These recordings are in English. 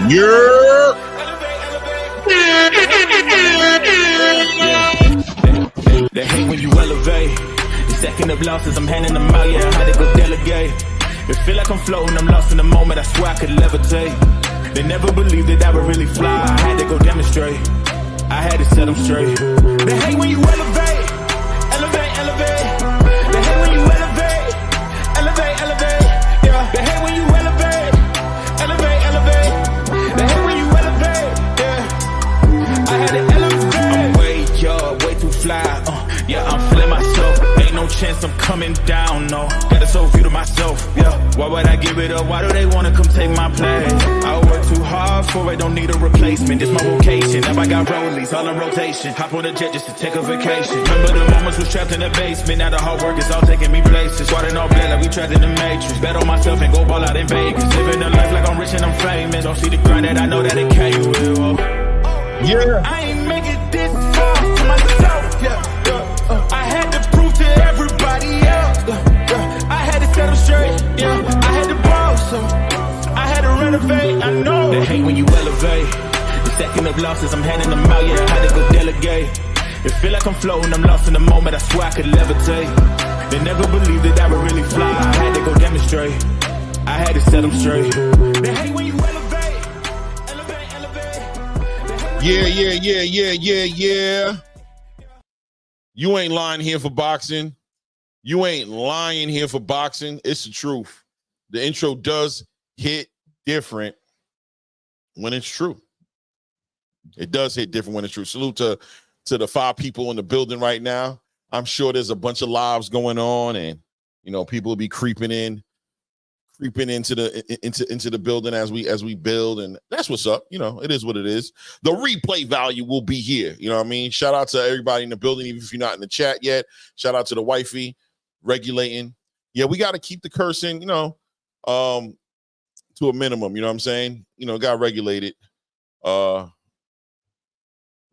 Yeah. They hate when you elevate. The second of losses, I'm handing them out, yeah, I had to go delegate. It feel like I'm floating, I'm lost in the moment, I swear I could levitate. They never believed that I would really fly, I had to go demonstrate. I had to set them straight. They hate when you elevate, elevate, elevate. They hate when you elevate, elevate, elevate. Yeah, they hate when you elevate, elevate, elevate. They hate when you elevate, yeah. I had to elevate. I'm way up, way too fly, yeah, I'm feeling myself. Ain't no chance I'm coming down, no. Got a soul view to myself, yeah. Why would I give it up? Why do they wanna come take my place? I work too hard for it, don't need a replacement. This my vocation, now I got rollies, all in rotation. Hop on a jet just to take a vacation. Remember the moments was trapped in the basement. Now the hard work is all taking me places. Squatting all bad like we trapped in the matrix. Bet on myself and go ball out in Vegas. Living a life like I'm rich and I'm famous. Don't see the grind that I know that it came with. Yeah. I ain't make it this far for myself, yeah. I had to prove to everybody else, I had to set them straight, yeah. I had to ball, so I had to renovate, I know. They hate when you elevate. The second of losses, I'm handing them out, yeah, I had to go delegate. It feel like I'm floating, I'm lost in the moment, I swear I could levitate. They never believed that I would really fly, I had to go demonstrate. I had to set them straight. They hate when you elevate, elevate, elevate. Yeah. You ain't lying here for boxing. You ain't lying here for boxing. It's the truth. The intro does hit different when it's true. It does hit different when it's true. Salute to the 5 people in the building right now. I'm sure there's a bunch of lives going on, and people will be creeping into the building as we build, and that's what's up. It is what it is. The replay value will be here. You know what I mean? Shout out to everybody in the building, even if you're not in the chat yet. Shout out to the wifey regulating. Yeah, we got to keep the cursing, to a minimum. You know what I'm saying? Got regulated. We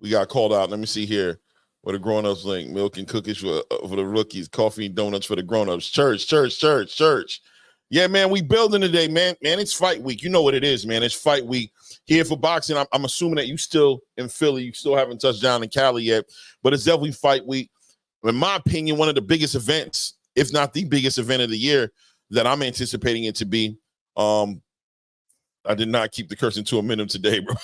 got called out. Let me see here. What the grown-ups like, milk and cookies for the rookies, coffee and donuts for the grown-ups. Church. Yeah, man, we building today, man. Man, it's fight week. You know what it is, man. It's fight week here for boxing. I'm assuming that you still in Philly. You still haven't touched down in Cali yet, but it's definitely fight week. In my opinion, one of the biggest events, if not the biggest event of the year that I'm anticipating it to be. I did not keep the cursing to a minimum today, bro.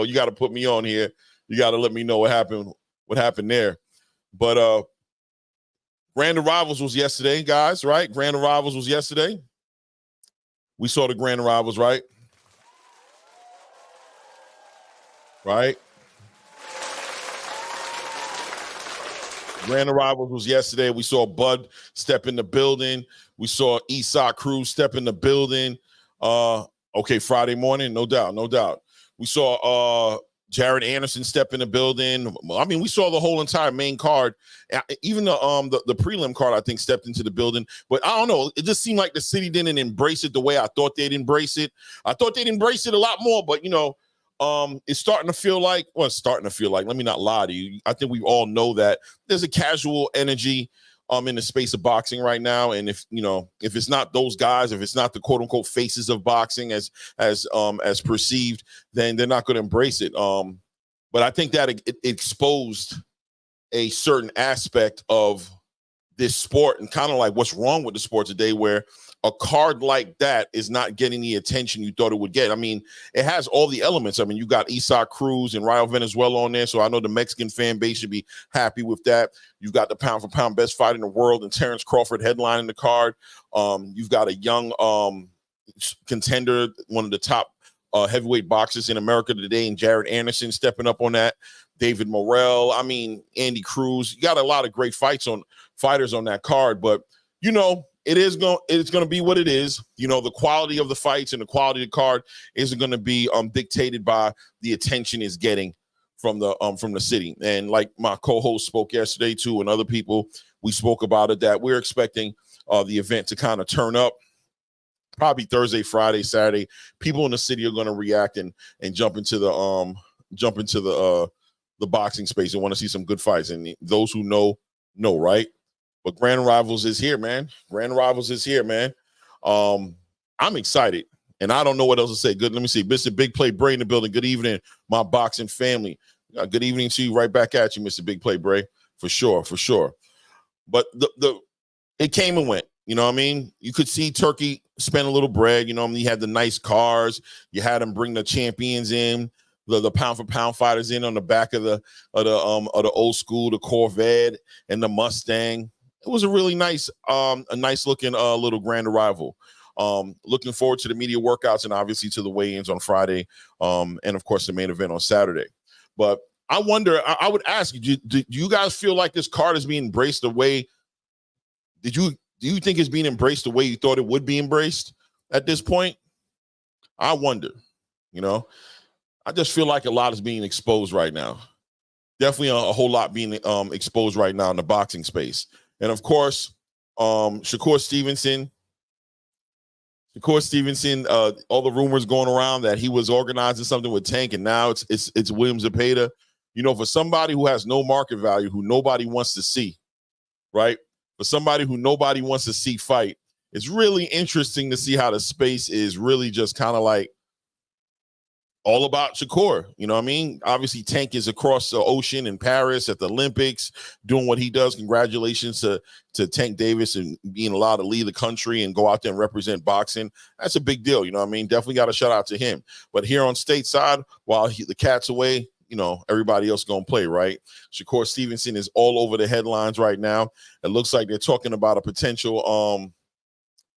You got to put me on here. You got to let me know what happened there. But Grand Arrivals was yesterday, guys, right? Grand Arrivals was yesterday. We saw the Grand Arrivals, right? Right? Grand Arrivals was yesterday. We saw Bud step in the building. We saw Cruz step in the building. Okay, Friday morning, no doubt. We saw Jared Anderson step in the building. I mean, we saw the whole entire main card. Even the prelim card, I think, stepped into the building. But I don't know. It just seemed like the city didn't embrace it the way I thought they'd embrace it. I thought they'd embrace it a lot more, but it's starting to feel like, let me not lie to you. I think we all know that there's a casual energy in the space of boxing right now. And if it's not those guys, if it's not the quote unquote faces of boxing as perceived, then they're not going to embrace it. But I think that it exposed a certain aspect of this sport and kind of like what's wrong with the sport today, where a card like that is not getting the attention you thought it would get. I mean, it has all the elements. I mean, you got Cruz and Rayo Venezuela on there, so I know the Mexican fan base should be happy with that. You've got the pound for pound best fight in the world and Terrence Crawford headlining the card. You've got a young contender, one of the top heavyweight boxers in America today, and Jared Anderson stepping up on that. David Morrell, Andy Cruz. You got a lot of great fighters on that card, but it's going to be what it is. The quality of the fights and the quality of the card isn't going to be dictated by the attention it's getting from the city. And like my co-host spoke yesterday too, and other people, we spoke about it, that we're expecting the event to kind of turn up. Probably Thursday, Friday, Saturday. People in the city are going to react and jump into the boxing space and want to see some good fights. And those who know, right? But Grand Rivals is here, man. Grand Rivals is here, man. I'm excited, and I don't know what else to say. Good, let me see. Mr. Big Play Bray in the building. Good evening, my boxing family. Good evening to you. Right back at you, Mr. Big Play Bray, for sure, for sure. But it came and went. You know what I mean? You could see Turkey spend a little bread. You know what I mean? He had the nice cars. You had him bring the champions in, the pound for pound fighters in on the back of the old school, the Corvette and the Mustang. It was a really nice, a nice looking little grand arrival. Looking forward to the media workouts and obviously to the weigh-ins on Friday, and of course the main event on Saturday. But I wonder, I would ask you, do you guys feel like this card is being embraced the way? Do you think it's being embraced the way you thought it would be embraced at this point? I wonder. You know, I just feel like a lot is being exposed right now. Definitely a whole lot being exposed right now in the boxing space. And of course, Shakur Stevenson, all the rumors going around that he was organizing something with Tank, and now it's William Zepeda. You know, for somebody who has no market value, who nobody wants to see, right? For somebody who nobody wants to see fight, it's really interesting to see how the space is really just kind of like all about Shakur. You know what I mean? Obviously, Tank is across the ocean in Paris at the Olympics doing what he does. Congratulations to Tank Davis and being allowed to lead the country and go out there and represent boxing. That's a big deal. You know what I mean? Definitely got a shout out to him. But here on stateside, while the cat's away, you know, everybody else going to play, right? Shakur Stevenson is all over the headlines right now. It looks like they're talking about a potential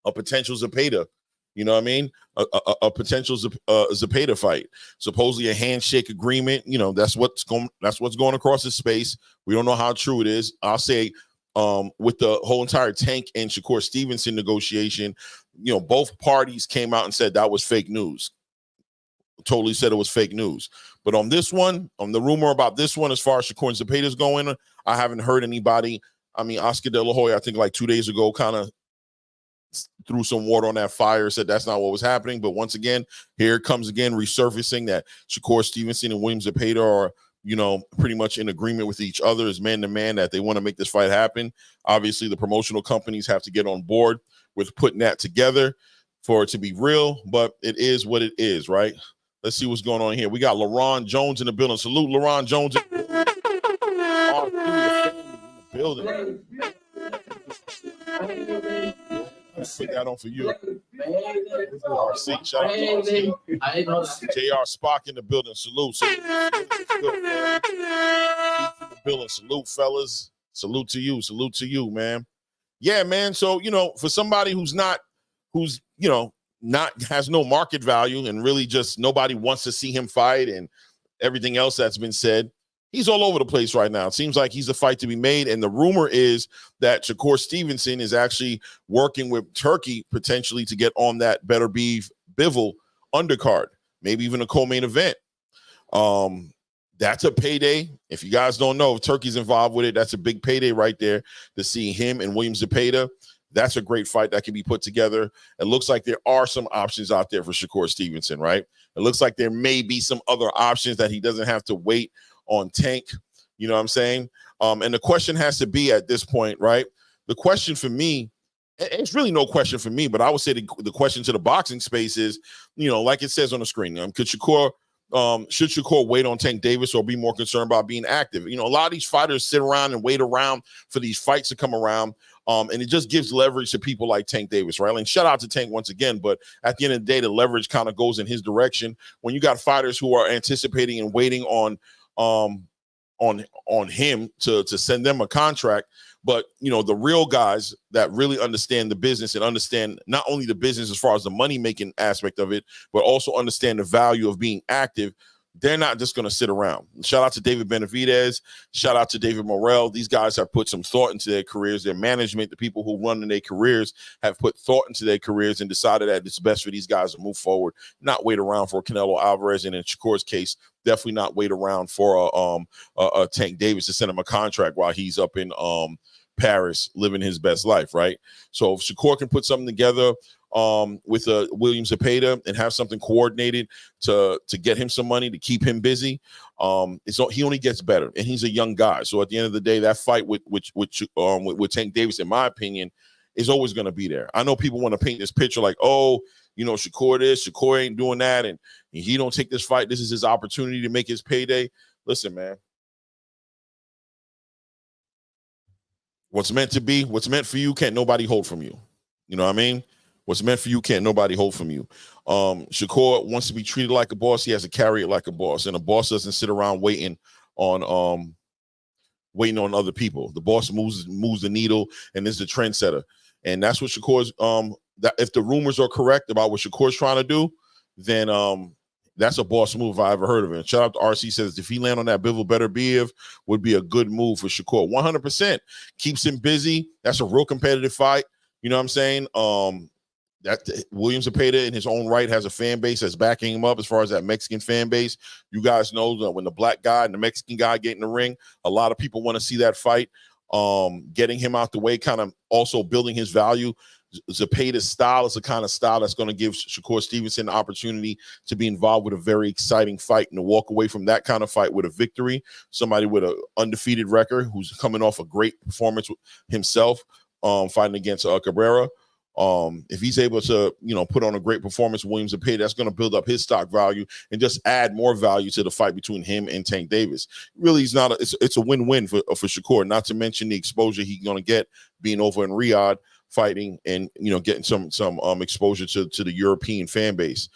Zepeda. You know what I mean? A potential Zepeda fight. Supposedly a handshake agreement. You know, that's what's going across the space. We don't know how true it is. I'll say with the whole entire Tank and Shakur Stevenson negotiation, you know, both parties came out and said that was fake news. Totally said it was fake news. But on this one, on the rumor about this one, as far as Shakur and Zepeda is going, I haven't heard anybody. I mean, Oscar De La Hoya, I think like 2 days ago, kind of threw some water on that fire, said that's not what was happening. But once again, here it comes again, resurfacing that Shakur Stevenson and William Zepeda are, you know, pretty much in agreement with each other as man to man that they want to make this fight happen. Obviously, the promotional companies have to get on board with putting that together for it to be real, but it is what it is, right? Let's see what's going on here. We got LaRon Jones in the building. Salute LaRon Jones in the building. Put that on for you. RC, shout out to RC. JR Spock in the building. Salute. Salute. Good, man. In the building. Salute, fellas. Salute to you. Salute to you, man. Yeah, man. So, you know, for somebody who's has no market value and really just nobody wants to see him fight and everything else that's been said, he's all over the place right now. It seems like he's a fight to be made. And the rumor is that Shakur Stevenson is actually working with Turkey potentially to get on that Better Beef Bivol undercard, maybe even a co-main event. That's a payday. If you guys don't know, if Turkey's involved with it, that's a big payday right there to see him and William Zepeda. That's a great fight that can be put together. It looks like there are some options out there for Shakur Stevenson, right? It looks like there may be some other options that he doesn't have to wait on Tank. You know what I'm saying? And the question has to be at this point, right? The question for me, it's really no question for me, but I would say the question to the boxing space is, you know, like it says on the screen, should Shakur wait on Tank Davis or be more concerned about being active? You know, a lot of these fighters sit around and wait around for these fights to come around. And it just gives leverage to people like Tank Davis, right? And shout out to Tank once again, but at the end of the day, the leverage kind of goes in his direction. When you got fighters who are anticipating and waiting on him to send them a contract, but you know, the real guys that really understand the business and understand not only the business as far as the money making aspect of it, but also understand the value of being active, they're not just going to sit around. Shout out to David Benavidez. Shout out to David Morrell. These guys have put some thought into their careers. Their management, the people who run in their careers, have put thought into their careers and decided that it's best for these guys to move forward, not wait around for Canelo Alvarez, and in Shakur's case, definitely not wait around for a Tank Davis to send him a contract while he's up in Paris living his best life, right? So if Shakur can put something together with William Zepeda and have something coordinated to get him some money to keep him busy, he only gets better, and he's a young guy. So at the end of the day, that fight with Tank Davis, in my opinion, is always going to be there. I know people want to paint this picture like, oh, Shakur this, Shakur ain't doing that, and he don't take this fight. This is his opportunity to make his payday. Listen, man. What's meant to be, what's meant for you, can't nobody hold from you. You know what I mean? What's meant for you, can't nobody hold from you. Shakur wants to be treated like a boss. He has to carry it like a boss, and a boss doesn't sit around waiting on other people. The boss moves the needle and is the trendsetter, and that's what Shakur's. That if the rumors are correct about what Shakur's trying to do, then that's a boss move if I ever heard of it. And shout out to RC, says if he land on that Bivol Beterbiev would be a good move for Shakur. 100% keeps him busy. That's a real competitive fight. You know what I'm saying? That William Zepeda in his own right has a fan base that's backing him up as far as that Mexican fan base. You guys know that when the black guy and the Mexican guy get in the ring, a lot of people want to see that fight. Getting him out the way, kind of also building his value. Zepeda's style is the kind of style that's going to give Shakur Stevenson the opportunity to be involved with a very exciting fight and to walk away from that kind of fight with a victory. Somebody with an undefeated record who's coming off a great performance himself, fighting against Cabrera. If he's able to, put on a great performance, William Zepeda, that's going to build up his stock value and just add more value to the fight between him and Tank Davis. Really, it's a win-win for Shakur, not to mention the exposure he's going to get being over in Riyadh fighting and, getting some exposure to the European fan base.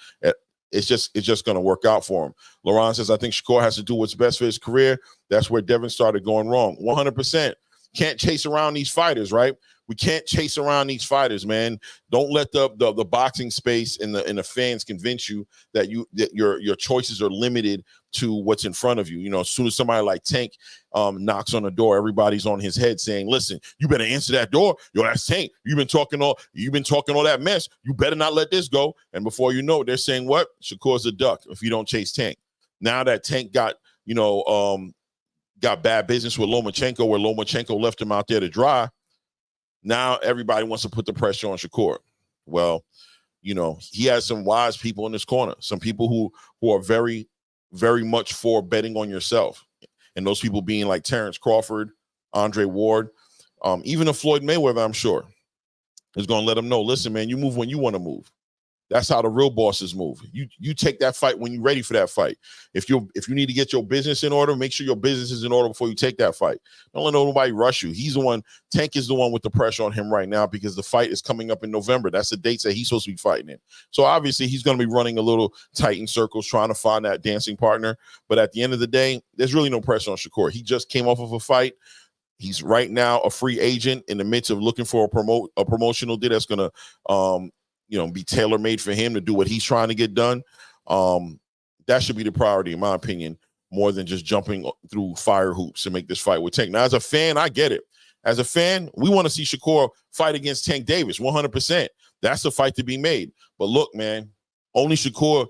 It's just going to work out for him. Laurent says, I think Shakur has to do what's best for his career. That's where Devin started going wrong. 100%. Can't chase around these fighters, right? We can't chase around these fighters, man. Don't let the boxing space and the fans convince you that your choices are limited to what's in front of you. As soon as somebody like Tank knocks on the door, everybody's on his head saying, "Listen, you better answer that door. Yo, that's Tank. You've been talking all that mess. You better not let this go." And before you know it, they're saying, "What? Shakur's a duck if you don't chase Tank." Now that Tank got bad business with Lomachenko, where Lomachenko left him out there to dry. Now everybody wants to put the pressure on Shakur. Well, he has some wise people in his corner, some people who are very, very much for betting on yourself. And those people being like Terrence Crawford, Andre Ward, even a Floyd Mayweather, I'm sure, is going to let him know, listen, man, you move when you want to move. That's how the real bosses move. You take that fight when you're ready for that fight. If you need to get your business in order, make sure your business is in order before you take that fight. Don't let nobody rush you. Tank is the one with the pressure on him right now because the fight is coming up in November. That's the dates that he's supposed to be fighting in. So obviously he's going to be running a little tight in circles trying to find that dancing partner. But at the end of the day, there's really no pressure on Shakur. He just came off of a fight. He's right now a free agent in the midst of looking for a promotional deal that's going to be tailor-made for him to do what he's trying to get done. That should be the priority, in my opinion, more than just jumping through fire hoops to make this fight with Tank. Now, as a fan, I get it. As a fan, we want to see Shakur fight against Tank Davis, 100%. That's the fight to be made. But look, man, only Shakur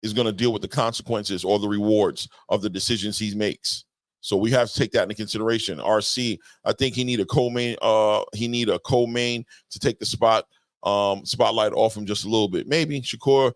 is going to deal with the consequences or the rewards of the decisions he makes. So we have to take that into consideration. RC, I think he need a co-main. He need a co-main to take the spotlight off him just a little bit. Maybe Shakur,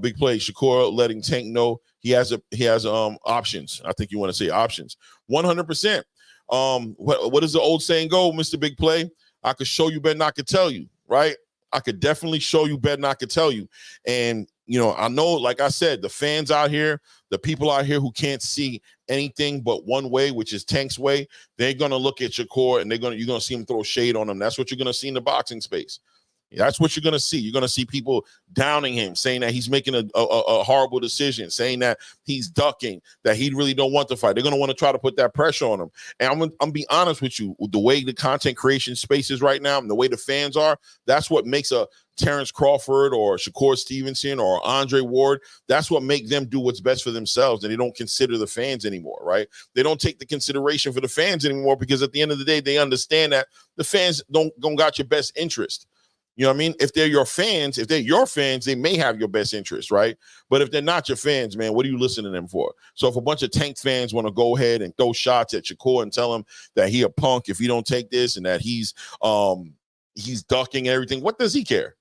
big play. Shakur letting Tank know he has options. I think you want to say options. 100%. What does the old saying go, Mr. Big Play? I could show you better than I could tell you, right? I could definitely show you better than I could tell you. And I know, like I said, the fans out here, the people out here who can't see anything but one way, which is Tank's way, they're gonna look at Shakur and you're gonna see him throw shade on him. That's what you're gonna see in the boxing space. That's what you're going to see. You're going to see people downing him, saying that he's making a horrible decision, saying that he's ducking, that he really don't want to fight. They're going to want to try to put that pressure on him. And I'm be honest with you, the way the content creation space is right now and the way the fans are, that's what makes a Terrence Crawford or Shakur Stevenson or Andre Ward, that's what makes them do what's best for themselves, and they don't consider the fans anymore, right? They don't take the consideration for the fans anymore because at the end of the day, they understand that the fans don't got your best interest. You know what I mean? If they're your fans, they may have your best interest, right? But if they're not your fans, man, what are you listening to them for? So if a bunch of Tank fans want to go ahead and throw shots at Shakur and tell him that he a punk if he don't take this and that he's ducking and everything, what does he care?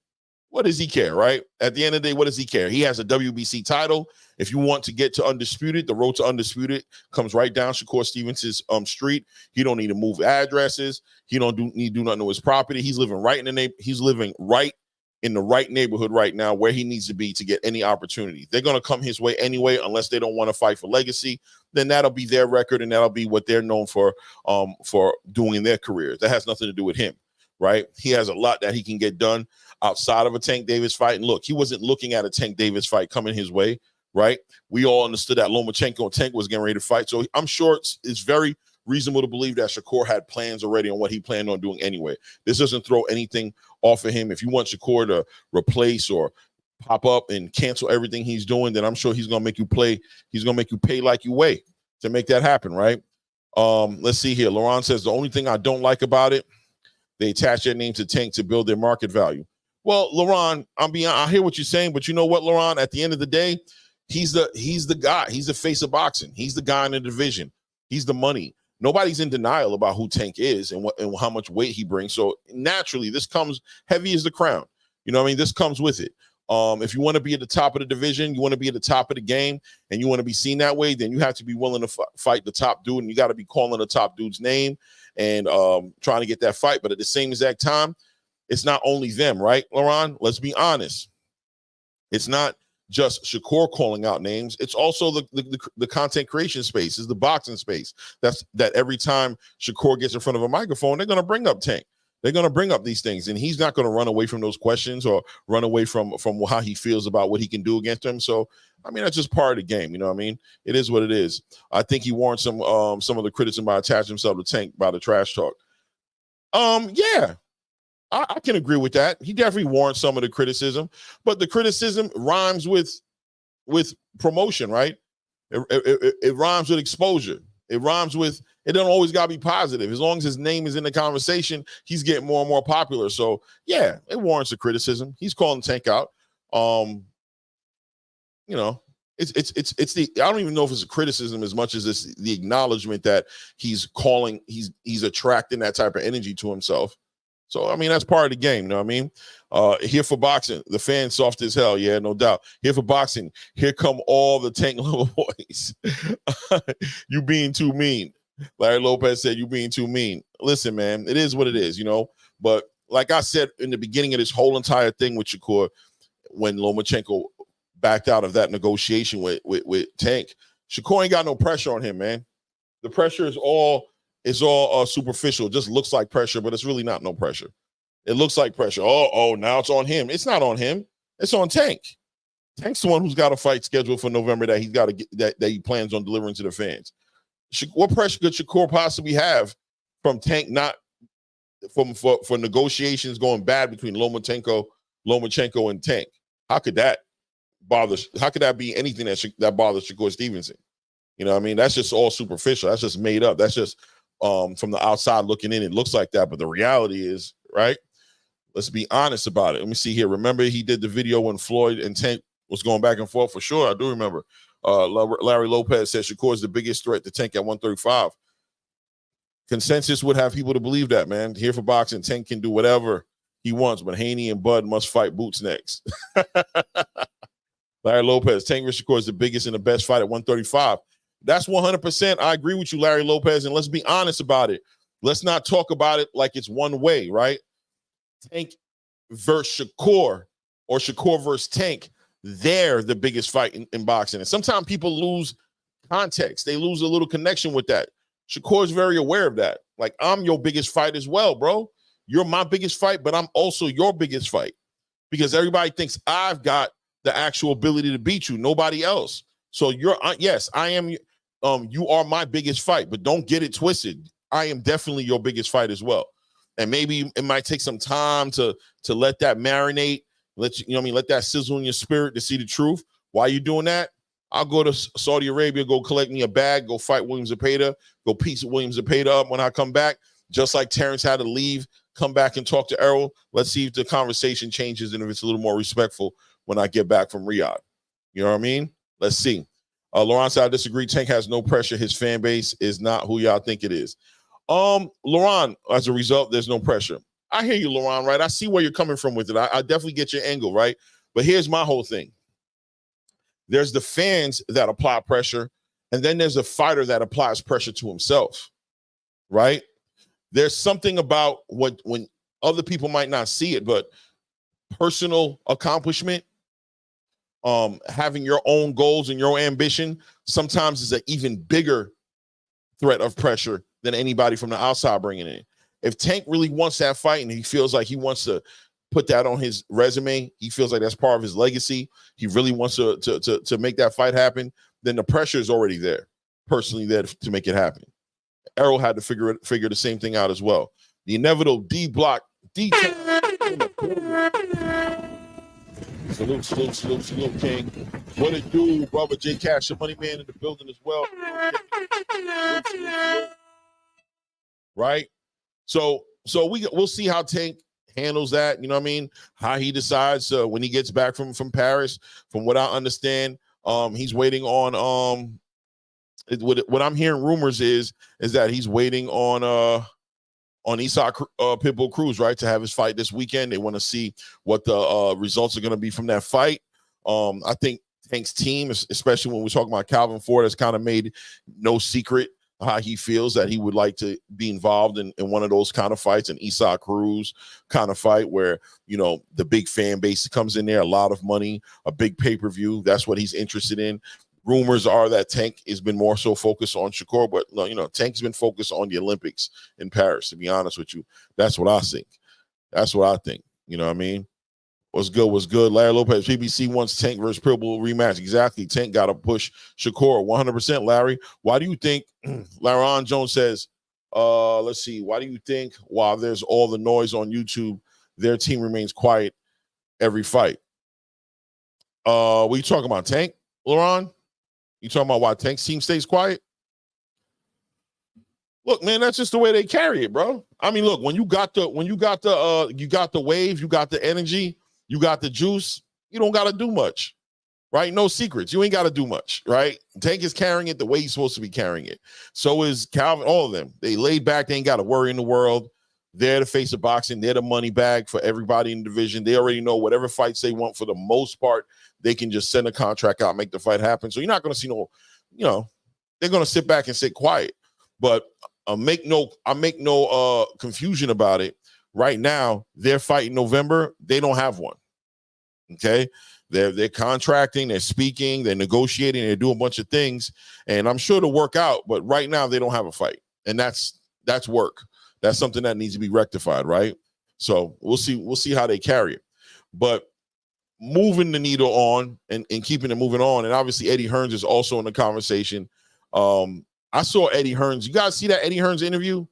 what does he care, right? At the end of the day, what does he care? He has a WBC title. If you want to get to undisputed, the road to undisputed comes right down Shakur Stevenson's street. He don't need to move addresses. He don't need to do nothing to his property. He's living right in the He's living right in the right neighborhood right now where he needs to be to get any opportunity. They're going to come his way anyway, unless they don't want to fight for legacy. Then that'll be their record, and that'll be what they're known for doing in their careers. That has nothing to do with him, right? He has a lot that he can get done outside of a Tank Davis fight. And look, he wasn't looking at a Tank Davis fight coming his way, right? We all understood that Lomachenko and Tank was getting ready to fight. So I'm sure it's very reasonable to believe that Shakur had plans already on what he planned on doing anyway. This doesn't throw anything off of him. If you want Shakur to replace or pop up and cancel everything he's doing, then I'm sure he's going to make you play. He's going to make you pay like you weigh to make that happen, right? Let's see here. Laurent says, the only thing I don't like about it, they attach their name to Tank to build their market value. Well, Laurent, I hear what you're saying, but you know what, Laurent? At the end of the day, he's the guy. He's the face of boxing. He's the guy in the division. He's the money. Nobody's in denial about who Tank is and how much weight he brings. So naturally, this comes heavy as the crown. You know what I mean? This comes with it. If you want to be at the top of the division, you want to be at the top of the game, and you want to be seen that way, then you have to be willing to fight the top dude, and you got to be calling the top dude's name and trying to get that fight. But at the same exact time, it's not only them, right, Laurent? Let's be honest. It's not just Shakur calling out names. It's also the content creation space, is the boxing space. That every time Shakur gets in front of a microphone, they're going to bring up Tank. They're going to bring up these things, and he's not going to run away from those questions or run away from how he feels about what he can do against them. So, I mean, that's just part of the game. You know what I mean? It is what it is. I think he warrants some of the criticism by attaching himself to Tank by the trash talk. Yeah. I can agree with that. He definitely warrants some of the criticism, but the criticism rhymes with promotion, right? It rhymes with exposure. It rhymes with, it don't always got to be positive. As long as his name is in the conversation, he's getting more and more popular. So yeah, it warrants a criticism. He's calling Tank out. You know, it's the, I don't even know if it's a criticism as much as it's the acknowledgement that he's attracting that type of energy to himself. So, I mean, that's part of the game, you know what I mean? Here for boxing, the fans soft as hell, yeah, no doubt. Here for boxing, here come all the Tank Lover boys. You being too mean. Larry Lopez said, you being too mean. Listen, man, it is what it is, you know? But like I said in the beginning of this whole entire thing with Shakur, when Lomachenko backed out of that negotiation with Tank, Shakur ain't got no pressure on him, man. The pressure is all superficial. It just looks like pressure, but it's really not no pressure. It looks like pressure. Oh, now it's on him. It's not on him. It's on Tank. Tank's the one who's got a fight scheduled for November that he's got to get, that he plans on delivering to the fans. What pressure could Shakur possibly have from Tank not for negotiations going bad between Lomachenko and Tank? How could that bother? How could that be anything that bothers Shakur Stevenson? You know what I mean? That's just all superficial. That's just made up. That's just from the outside looking in, it looks like that. But the reality is, right? Let's be honest about it. Let me see here. Remember, he did the video when Floyd and Tank was going back and forth for sure. I do remember. Larry Lopez said Shakur is the biggest threat to Tank at 135. Consensus would have people to believe that, man. Here for boxing, Tank can do whatever he wants, but Haney and Bud must fight boots next. Larry Lopez, Tank vs. Shakur is the biggest and the best fight at 135. That's 100%. I agree with you, Larry Lopez, and let's be honest about it. Let's not talk about it like it's one way, right? Tank versus Shakur or Shakur versus Tank, they're the biggest fight in boxing. And sometimes people lose context. They lose a little connection with that. Shakur is very aware of that. Like, I'm your biggest fight as well, bro. You're my biggest fight, but I'm also your biggest fight because everybody thinks I've got the actual ability to beat you, nobody else. So yes, I am. You are my biggest fight, but don't get it twisted. I am definitely your biggest fight as well. And maybe it might take some time to let that marinate, let that sizzle in your spirit to see the truth. Why are you doing that? I'll go to Saudi Arabia, go collect me a bag, go fight William Zepeda, go piece William Zepeda up when I come back. Just like Terrence had to leave, come back and talk to Errol. Let's see if the conversation changes and if it's a little more respectful when I get back from Riyadh. You know what I mean? Let's see. Laurent said, I disagree. Tank has no pressure. His fan base is not who y'all think it is. Laurent, as a result, there's no pressure. I hear you, Laurent, right? I see where you're coming from with it. I definitely get your angle, right? But here's my whole thing. There's the fans that apply pressure, and then there's a fighter that applies pressure to himself, right? There's something about when other people might not see it, but personal accomplishment, having your own goals and your ambition sometimes is an even bigger threat of pressure than anybody from the outside bringing in. If Tank really wants that fight and he feels like he wants to put that on his resume, he feels like that's part of his legacy, he really wants to make that fight happen, then the pressure is already there, personally there to make it happen. Errol had to figure the same thing out as well. The inevitable D-block, Salute, King. What it do, brother? J Cash, the money man in the building as well. Salute. Right? So we'll see how Tank handles that. You know what I mean? How he decides when he gets back from Paris. From what I understand, he's waiting on what I'm hearing rumors is that he's waiting on Isaac Pitbull Cruz, right, to have his fight this weekend. They want to see what the results are going to be from that fight. I think Tank's team, especially when we're talking about Calvin Ford, has kind of made no secret how he feels that he would like to be involved in one of those kind of fights, an Isaac Cruz kind of fight where, you know, the big fan base comes in there, a lot of money, a big pay-per-view. That's what he's interested in. Rumors are that Tank has been more so focused on Shakur, but you know, Tank's been focused on the Olympics in Paris, to be honest with you. That's what I think. That's what I think. You know what I mean? What's good? Larry Lopez, PBC wants Tank versus Pitbull rematch. Exactly. Tank got to push Shakur 100%, Larry. Why do you think, Laron Jones says, let's see, why do you think while there's all the noise on YouTube, their team remains quiet every fight? What are you talking about, Tank, Laron? You talking about why Tank's team stays quiet? Look, man, that's just the way they carry it, bro. I mean, look, when you got the wave, you got the energy, you got the juice, you don't got to do much, right? No secrets. You ain't got to do much, right? Tank is carrying it the way he's supposed to be carrying it. So is Calvin, all of them. They laid back. They ain't got to worry in the world. They're the face of boxing. They're the money bag for everybody in the division. They already know whatever fights they want for the most part, they can just send a contract out, make the fight happen. So you're not going to see no, you know, they're going to sit back and sit quiet. But I make no confusion about it. Right now, their fight in November, they don't have one. Okay, they're contracting, they're speaking, they're negotiating, they're doing a bunch of things, and I'm sure it'll work out. But right now, they don't have a fight, and that's work. That's something that needs to be rectified, right? So we'll see how they carry it. But moving the needle on and keeping it moving on, and obviously Eddie Hearns is also in the conversation. I saw Eddie Hearns. You guys see that Eddie Hearns interview?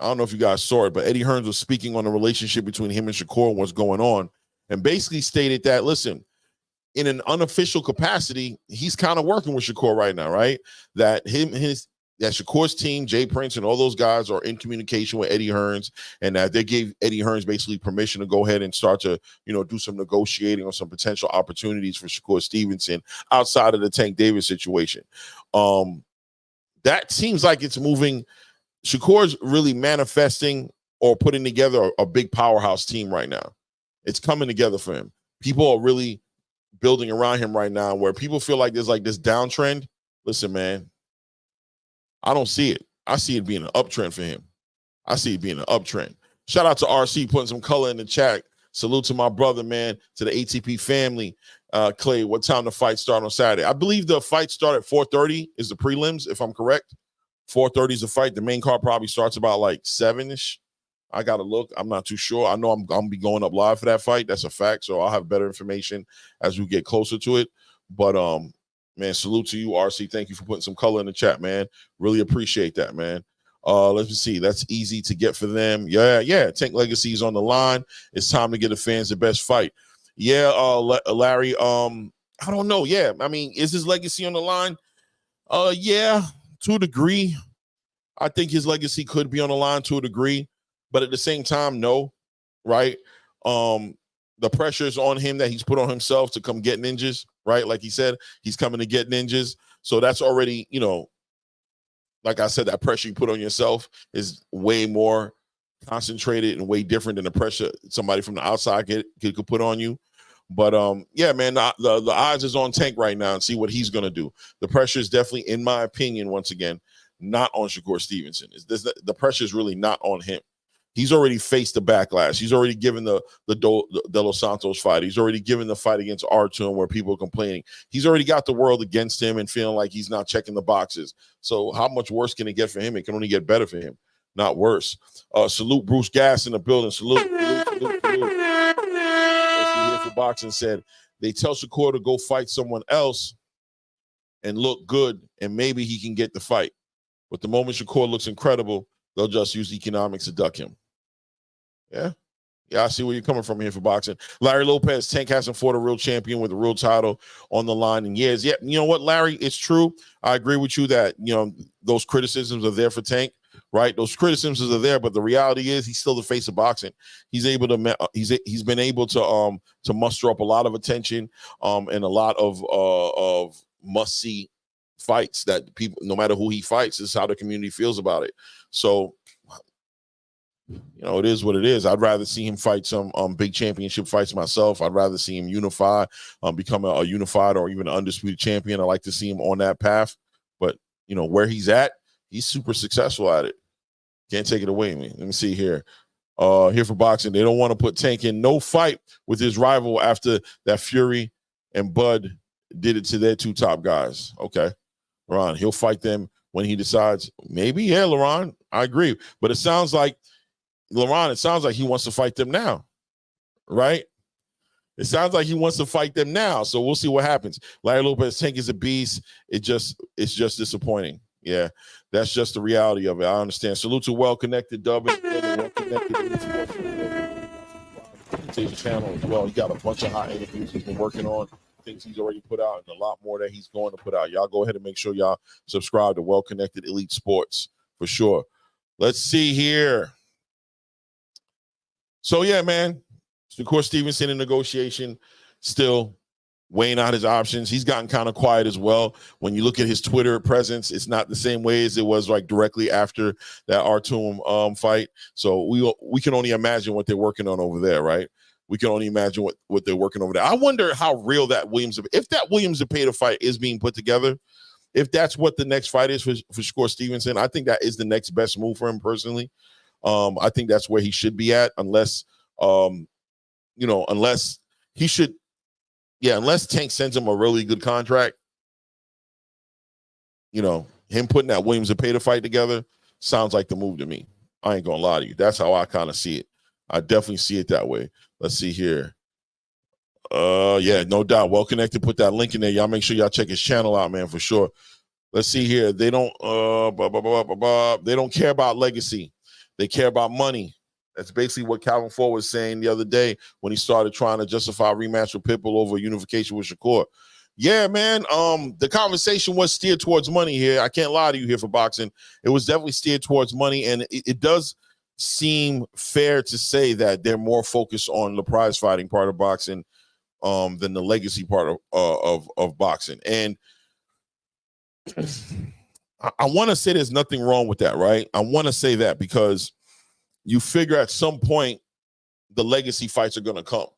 I don't know if you guys saw it, but Eddie Hearns was speaking on the relationship between him and Shakur and what's going on, and basically stated that, listen, in an unofficial capacity, he's kind of working with Shakur right now, right? That Shakur's team, Jay Prince, and all those guys are in communication with Eddie Hearns, and that they gave Eddie Hearns basically permission to go ahead and start to, you know, do some negotiating on some potential opportunities for Shakur Stevenson outside of the Tank Davis situation. That seems like it's moving. Shakur's really manifesting or putting together a big powerhouse team right now. It's coming together for him. People are really building around him right now, where people feel like there's like this downtrend. Listen, man, I don't see it. I see it being an uptrend for him. I see it being an uptrend. Shout out to RC putting some color in the chat. Salute to my brother, man, to the ATP family. Clay, what time the fight start on Saturday? I believe the fight start at 4:30 is the prelims, if I'm correct. 4:30 is the fight. The main card probably starts about like 7-ish. I got to look. I'm not too sure. I know I'm going to be going up live for that fight. That's a fact. So I'll have better information as we get closer to it. But, man, salute to you, RC. Thank you for putting some color in the chat, man. Really appreciate that, man. Let's see. That's easy to get for them. Yeah. Tank Legacy is on the line. It's time to get the fans the best fight. Yeah, Larry, I don't know. Yeah, I mean, is his legacy on the line? Yeah, to a degree. I think his legacy could be on the line to a degree, but at the same time, no, right? The pressure is on him that he's put on himself to come get ninjas, right? Like he said, he's coming to get ninjas. So that's already, you know, like I said, that pressure you put on yourself is way more concentrated and way different than the pressure somebody from the outside could put on you. But yeah, man, the odds is on Tank right now and see what he's gonna do. The pressure is definitely, in my opinion, once again, not on Shakur Stevenson. The pressure is really not on him. He's already faced the backlash. He's already given the De Los Santos fight. He's already given the fight against Artur where people are complaining. He's already got the world against him and feeling like he's not checking the boxes. So how much worse can it get for him? It can only get better for him, not worse. Salute Bruce Gass in the building. Salute. Let's see here for boxing said, they tell Shakur to go fight someone else and look good, and maybe he can get the fight. But the moment Shakur looks incredible, they'll just use economics to duck him. Yeah. I see where you're coming from here for boxing. Larry Lopez, Tank hasn't fought a real champion with a real title on the line in years. Yeah, you know what, Larry? It's true. I agree with you that, those criticisms are there for Tank, right? Those criticisms are there, but the reality is he's still the face of boxing. He's been able to muster up a lot of attention and a lot of must-see fights that people, no matter who he fights, this is how the community feels about it. So, it is what it is. I'd rather see him fight some big championship fights myself. I'd rather see him unify, become a unified or even an undisputed champion. I like to see him on that path. But, where he's at, he's super successful at it. Can't take it away, man. Let me see here. Here for boxing, they don't want to put Tank in no fight with his rival after that Fury and Bud did it to their two top guys. Okay. Ron, he'll fight them when he decides. Maybe, yeah, Laron, I agree. But it sounds like he wants to fight them now, right? It sounds like he wants to fight them now. So we'll see what happens. Larry Lopez, Tank is a beast. It's just disappointing. Yeah, that's just the reality of it. I understand. Salute to Well-Connected, Dub. Well-Connected channel as well. He got a bunch of hot interviews he's been working on. Things he's already put out and a lot more that he's going to put out. Y'all go ahead and make sure y'all subscribe to Well-Connected Elite Sports for sure. Let's see here. So yeah, man, Shakur Stevenson in negotiation, still weighing out his options. He's gotten kind of quiet as well. When you look at his Twitter presence, it's not the same way as it was like directly after that Artur fight. So we can only imagine what they're working on over there, right? We can only imagine what they're working over there. I wonder how real if that Williams Zepeda fight is being put together, if that's what the next fight is for Shakur Stevenson. I think that is the next best move for him personally. I think that's where he should be at, unless Tank sends him a really good contract. Him putting that Williams Zepeda fight together sounds like the move to me. I ain't gonna lie to you. That's how I kind of see it. I definitely see it that way. Let's see here. Yeah, no doubt. Well-Connected, put that link in there. Y'all make sure y'all check his channel out, man, for sure. Let's see here. They don't they don't care about legacy. They care about money. That's basically what Calvin Ford was saying the other day when he started trying to justify a rematch with Pitbull over unification with Shakur. Yeah, man. The conversation was steered towards money here. I can't lie to you here for boxing. It was definitely steered towards money, and it does seem fair to say that they're more focused on the prize fighting part of boxing than the legacy part of boxing. And I want to say there's nothing wrong with that, right? I want to say that because you figure at some point the legacy fights are going to come,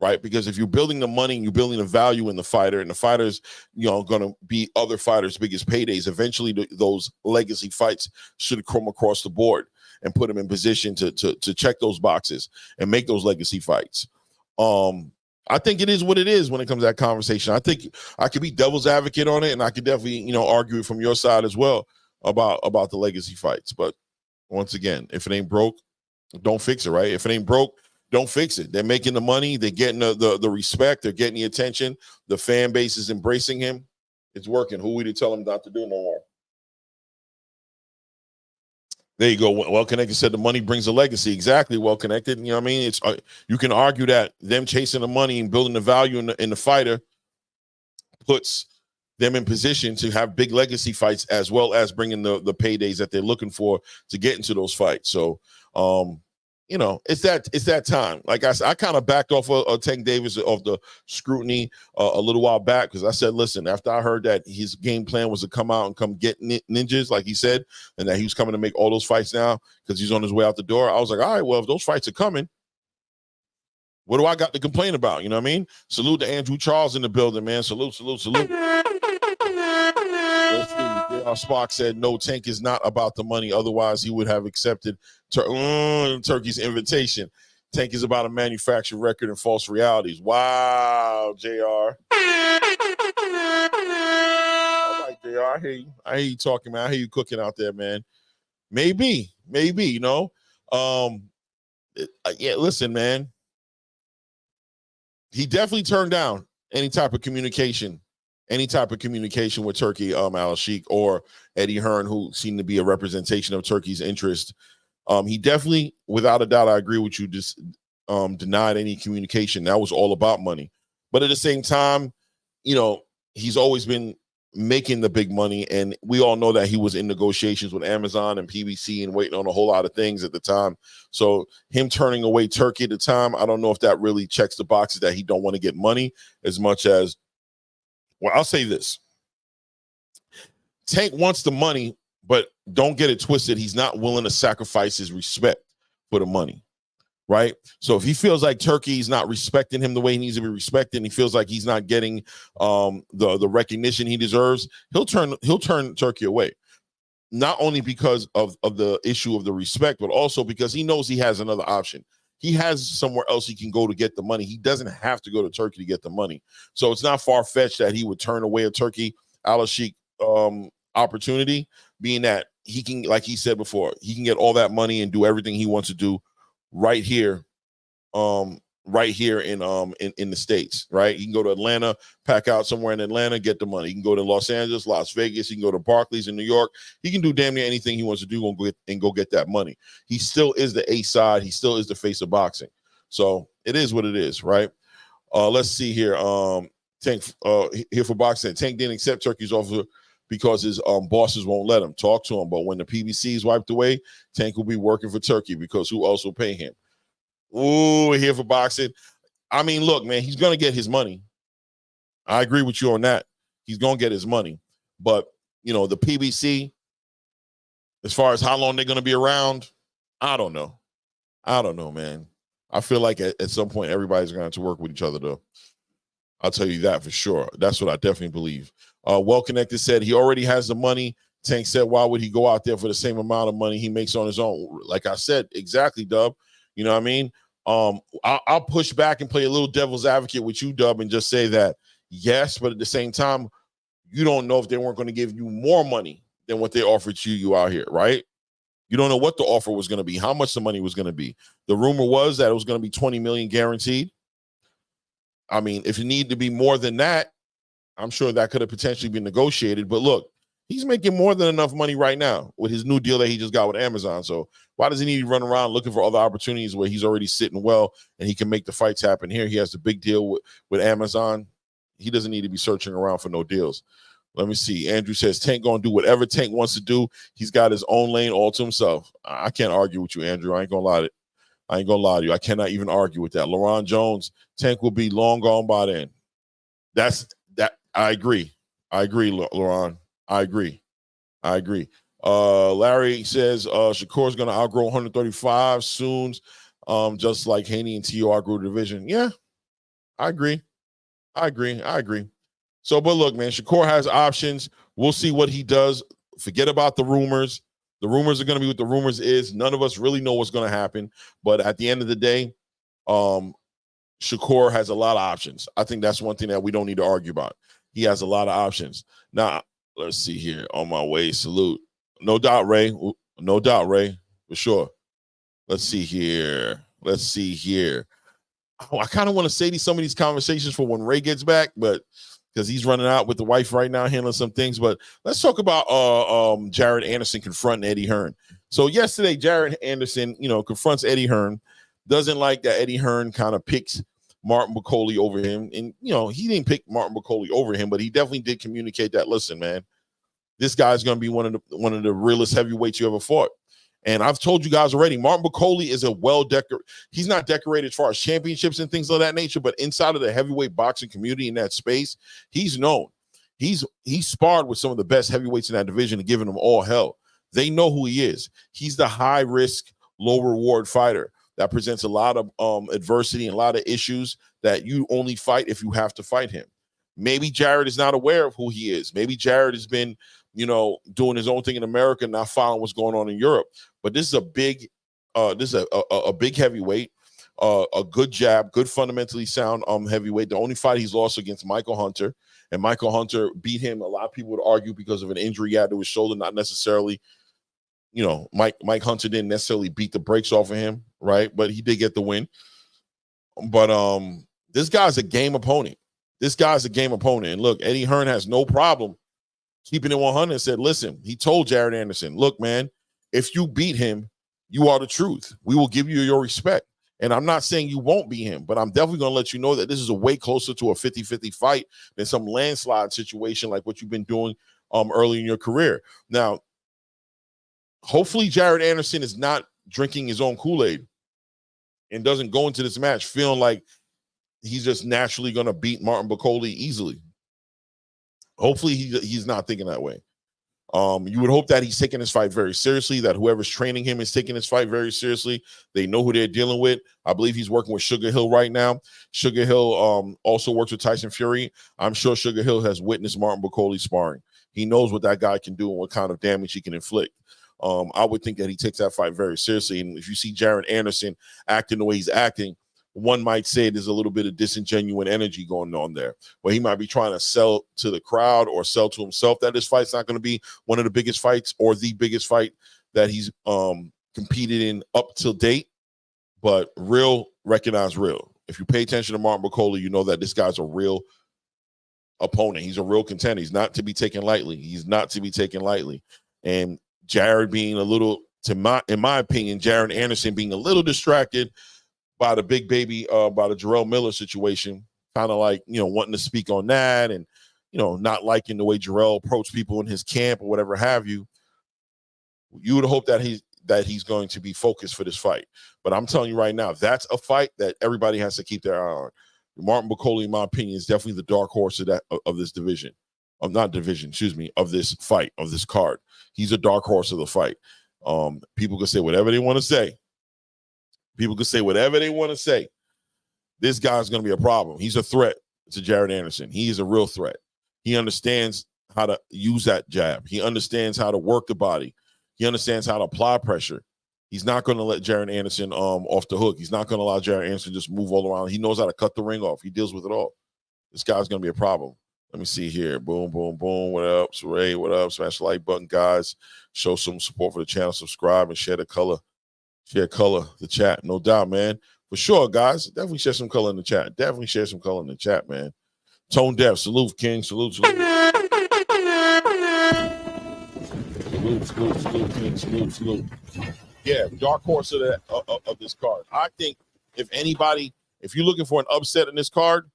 right? Because if you're building the money and you're building the value in the fighter, and the fighter's going to be other fighters' biggest paydays, eventually those legacy fights should come across the board and put them in position to check those boxes and make those legacy fights. I think it is what it is when it comes to that conversation. I think I could be devil's advocate on it, and I could definitely, argue it from your side as well about the legacy fights. But once again, if it ain't broke, don't fix it, right? If it ain't broke, don't fix it. They're making the money. They're getting the respect. They're getting the attention. The fan base is embracing him. It's working. Who we to tell him not to do no more? There you go. Well-Connected said the money brings a legacy. Exactly. Well-Connected. You know what I mean? It's you can argue that them chasing the money and building the value in the fighter puts them in position to have big legacy fights, as well as bringing the paydays that they're looking for to get into those fights. So, you know, it's that time. Like I kind of backed off of Tank Davis of the scrutiny a little while back because I said, listen, after I heard that his game plan was to come out and come get ninjas, like he said, and that he was coming to make all those fights now because he's on his way out the door. I was like, all right, well, if those fights are coming, what do I got to complain about? You know what I mean? Salute to Andrew Charles in the building, man. Salute. Let's see. J.R. Spark said, no, Tank is not about the money. Otherwise, he would have accepted Turkey's invitation. Tank is about a manufactured record and false realities. Wow, JR. All right, JR. I hear you talking, man. I hear you cooking out there, man. Maybe, you know. Yeah, listen, man. He definitely turned down any type of communication with Turkey, Al-Sheikh or Eddie Hearn, who seemed to be a representation of Turkey's interest. He definitely, without a doubt, I agree with you, just denied any communication. That was all about money. But at the same time, you know, he's always been making the big money, and we all know that he was in negotiations with Amazon and PBC and waiting on a whole lot of things at the time. So him turning away Turkey at the time, I don't know if that really checks the boxes that he don't want to get money as much as, well, I'll say this. Tank wants the money, but don't get it twisted. He's not willing to sacrifice his respect for the money, right? So if he feels like Turkey's not respecting him the way he needs to be respected, and he feels like he's not getting the recognition he deserves, he'll turn Turkey away. Not only because of the issue of the respect, but also because he knows he has another option. He has somewhere else he can go to get the money. He doesn't have to go to Turkey to get the money. So it's not far-fetched that he would turn away a Turkey Al-Sheikh opportunity, being that he can, like he said before, he can get all that money and do everything he wants to do right here in the States, right? He can go to Atlanta, pack out somewhere in Atlanta, get the money. He can go to Los Angeles, Las Vegas. He can go to Barclays in New York. He can do damn near anything he wants to do and go get that money. He still is the A side. He still is the face of boxing. So it is what it is, right? Let's see here. Tank here for boxing. Tank didn't accept Turkey's offer because his bosses won't let him talk to him. But when the PBC is wiped away, Tank will be working for Turkey because who else will pay him? Ooh, here for boxing. I mean, look, man, he's going to get his money. I agree with you on that. He's going to get his money. But, you know, the PBC, as far as how long they're going to be around, I don't know. Man. I feel like at some point, everybody's going to have to work with each other, though. I'll tell you that for sure. That's what I definitely believe. Well Connected said he already has the money. Tank said, why would he go out there for the same amount of money he makes on his own? Like I said, exactly, Dub. You know what I mean? I'll push back and play a little devil's advocate with you, Dub, and just say that, yes, but at the same time, you don't know if they weren't going to give you more money than what they offered you out here, right? You don't know what the offer was going to be, how much the money was going to be. The rumor was that it was going to be $20 million guaranteed. I mean, if you need to be more than that, I'm sure that could have potentially been negotiated. But look, he's making more than enough money right now with his new deal that he just got with Amazon. So why does he need to run around looking for other opportunities where he's already sitting well and he can make the fights happen here? He has the big deal with Amazon. He doesn't need to be searching around for no deals. Let me see. Andrew says Tank going to do whatever Tank wants to do. He's got his own lane all to himself. I can't argue with you, Andrew. I ain't going to lie to you. I cannot even argue with that. LaRon Jones, Tank will be long gone by then. I agree, LaRon. I agree. Larry says Shakur's going to outgrow 135 soon, just like Haney and T.O. outgrew the division. Yeah, I agree. So, but look, man, Shakur has options. We'll see what he does. Forget about the rumors. The rumors are going to be what the rumors is. None of us really know what's going to happen. But at the end of the day, Shakur has a lot of options. I think that's one thing that we don't need to argue about. He has a lot of options. Now, let's see here. On my way, salute. No doubt, Ray. For sure. Let's see here. Oh, I kind of want to say some of these conversations for when Ray gets back, but because he's running out with the wife right now, handling some things. But let's talk about Jared Anderson confronting Eddie Hearn. So yesterday, Jared Anderson, confronts Eddie Hearn. Doesn't like that Eddie Hearn kind of picks Martin McCauley over him. And, he didn't pick Martin McCauley over him, but he definitely did communicate that, listen, man, this guy's going to be one of the realest heavyweights you ever fought. And I've told you guys already, Martin Bakole is a well-decorated. He's not decorated as far as championships and things of that nature, but inside of the heavyweight boxing community in that space, he's known. He's sparred with some of the best heavyweights in that division and given them all hell. They know who he is. He's the high-risk, low-reward fighter that presents a lot of adversity and a lot of issues that you only fight if you have to fight him. Maybe Jared is not aware of who he is. Maybe Jared has been, doing his own thing in America, not following what's going on in Europe. But this is a big, a big heavyweight, a good jab, good fundamentally sound heavyweight. The only fight he's lost against Michael Hunter, and Michael Hunter beat him. A lot of people would argue because of an injury he had to his shoulder, not necessarily. Mike Hunter didn't necessarily beat the brakes off of him, right? But he did get the win. But this guy's a game opponent. And look, Eddie Hearn has no problem keeping it 100 and said, listen, he told Jared Anderson, look, man, if you beat him, you are the truth. We will give you your respect. And I'm not saying you won't beat him, but I'm definitely going to let you know that this is a way closer to a 50-50 fight than some landslide situation like what you've been doing early in your career. Now, hopefully Jared Anderson is not drinking his own Kool-Aid and doesn't go into this match feeling like he's just naturally going to beat Martin Bakole easily. Hopefully he's not thinking that way. You would hope that he's taking this fight very seriously, that whoever's training him is taking this fight very seriously. They know who they're dealing with. I believe he's working with Sugar Hill right now. Sugar Hill also works with Tyson Fury. I'm sure Sugar Hill has witnessed Martin Bakole sparring. He knows what that guy can do and what kind of damage he can inflict. I would think that he takes that fight very seriously. And if you see Jared Anderson acting the way he's acting, one might say there's a little bit of disingenuous energy going on there, where he might be trying to sell to the crowd or sell to himself that this fight's not going to be one of the biggest fights or the biggest fight that he's competed in up till date. But real recognize real. If you pay attention to Martin Bakole, you know that this guy's a real opponent. He's a real contender. He's not to be taken lightly. And Jared being a little, in my opinion, Jared Anderson being a little distracted by the big baby, by the Jarrell Miller situation, kind of like, wanting to speak on that and, not liking the way Jarrell approached people in his camp or whatever have you. You would hope that he's going to be focused for this fight. But I'm telling you right now, that's a fight that everybody has to keep their eye on. Martin Bakole, in my opinion, is definitely the dark horse of this division. Of this fight, of this card. He's a dark horse of the fight. People can say whatever they want to say. This guy's going to be a problem. He's a threat to Jared Anderson. He is a real threat. He understands how to use that jab. He understands how to work the body. He understands how to apply pressure. He's not going to let Jared Anderson off the hook. He's not going to allow Jared Anderson to just move all around. He knows how to cut the ring off. He deals with it all. This guy's going to be a problem. Let me see here. Boom, boom, boom. What up, Saray? What up? Smash the like button, guys. Show some support for the channel. Subscribe and share the color. Share color, the chat. No doubt, man. For sure, guys. Definitely share some color in the chat. Man. Tone Deaf. Salute, King. Salute. Salute, King. Yeah, dark horse of this card. I think if you're looking for an upset in this card,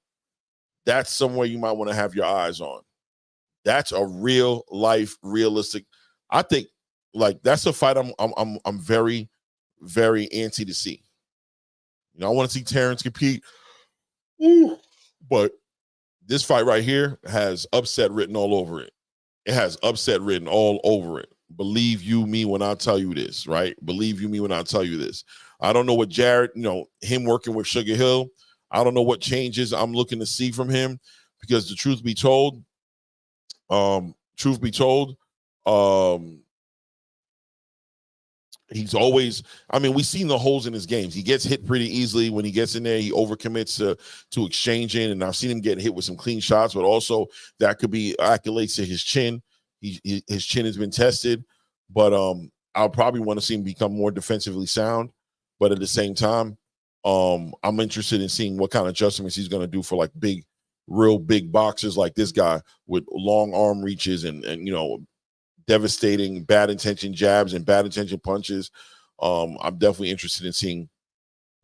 that's somewhere you might want to have your eyes on. That's a real life, realistic. I think that's a fight I'm very, very antsy to see. I want to see Terrence compete. But this fight right here has upset written all over it. It has upset written all over it. Believe you me when I tell you this, right? Believe you me when I tell you this. I don't know what Jared, him working with Sugar Hill, I don't know what changes I'm looking to see from him, because the truth be told, he's always, we've seen the holes in his games. He gets hit pretty easily. When he gets in there, he overcommits to exchanging, and I've seen him get hit with some clean shots, but also that could be accolades to his chin. His chin has been tested, but I'll probably want to see him become more defensively sound. But at the same time, I'm interested in seeing what kind of adjustments he's going to do for real big boxers like this guy with long arm reaches and devastating bad intention jabs and bad intention punches. I'm definitely interested in seeing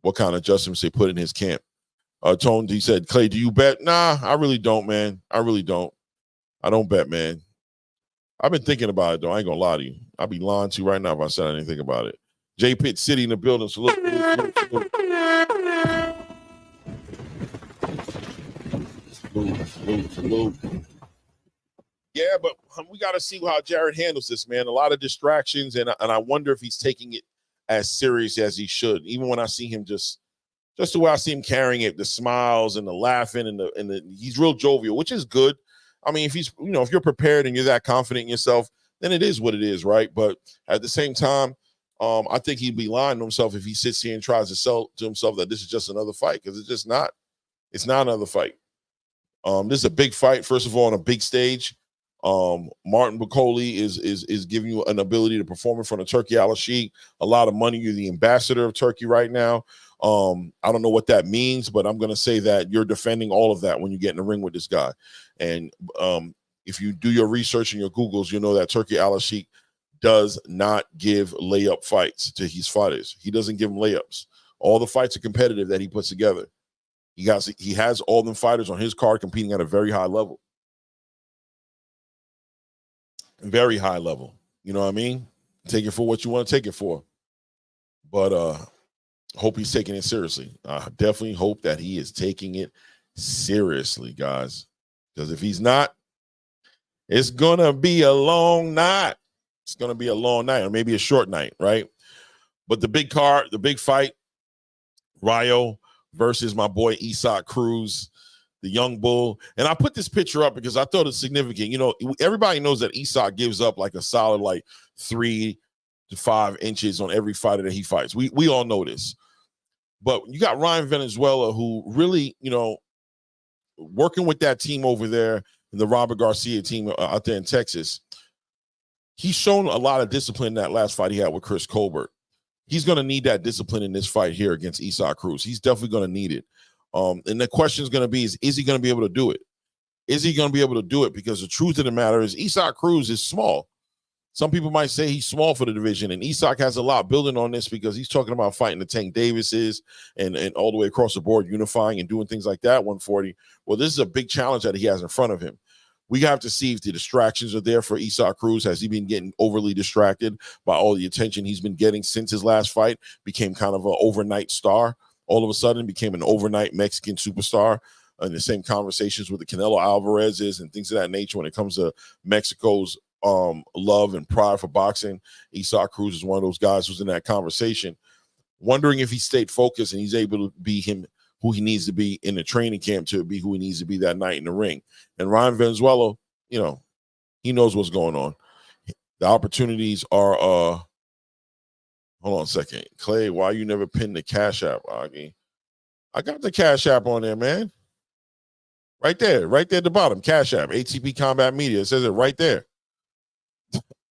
what kind of adjustments they put in his camp. Tone, he said, Clay, do you bet? Nah, I really don't, man. I don't bet, man. I've been thinking about it, though. I ain't going to lie to you. I'll be lying to you right now if I said anything about it. J Pitt City in the building. Salute, salute, salute. Salute. Yeah, but we got to see how Jared handles this, man. A lot of distractions, and I wonder if he's taking it as serious as he should. Even when I see him just the way I see him carrying it, the smiles and the laughing and the he's real jovial, which is good. I mean, if he's, if you're prepared and you're that confident in yourself, then it is what it is, right? But at the same time, I think he'd be lying to himself if he sits here and tries to sell to himself that this is just another fight, because it's just not. It's not another fight. This is a big fight, first of all, on a big stage. Martin Bacoli is giving you an ability to perform in front of Turki Al-Sheikh. A lot of money. You're the ambassador of Turkey right now. I don't know what that means, but I'm going to say that you're defending all of that when you get in the ring with this guy. And if you do your research and your Googles, you know that Turki Al-Sheikh does not give layup fights to his fighters. He doesn't give them layups. All the fights are competitive that he puts together. He has all them fighters on his card competing at a very high level. Very high level. You know what I mean? Take it for what you want to take it for. But hope he's taking it seriously. I definitely hope that he is taking it seriously, guys. Because if he's not, it's going to be a long night. It's going to be a long night, or maybe a short night, right? But the big card, the big fight, Rayo versus my boy Cruz, the young bull. And I put this picture up because I thought it's significant. Everybody knows that Isak gives up like a solid 3 to 5 inches on every fighter that he fights. We all know this. But you got Ryan Valenzuela, who really, working with that team over there, the Robert Garcia team out there in Texas, he's shown a lot of discipline in that last fight he had with Chris Colbert. He's going to need that discipline in this fight here against Cruz. He's definitely going to need it. And the question is going to be, is he going to be able to do it? Is he going to be able to do it? Because the truth of the matter is Cruz is small. Some people might say he's small for the division, and Isak has a lot building on this because he's talking about fighting the Tank Davises and all the way across the board, unifying and doing things like that, 140. Well, this is a big challenge that he has in front of him. We have to see if the distractions are there for Cruz. Has he been getting overly distracted by all the attention he's been getting since his last fight? Became kind of an overnight star. All of a sudden became an overnight Mexican superstar. And the same conversations with the Canelo Alvarez's and things of that nature when it comes to Mexico's love and pride for boxing. Cruz is one of those guys who's in that conversation, wondering if he stayed focused and he's able to be him who he needs to be in the training camp to be who he needs to be that night in the ring. And Ryan Valenzuela, he knows what's going on. The opportunities are hold on a second. Clay, why you never pinned the Cash App, Augie? I got the Cash App on there, man. Right there at the bottom. Cash App, ATP Combat Media. It says it right there.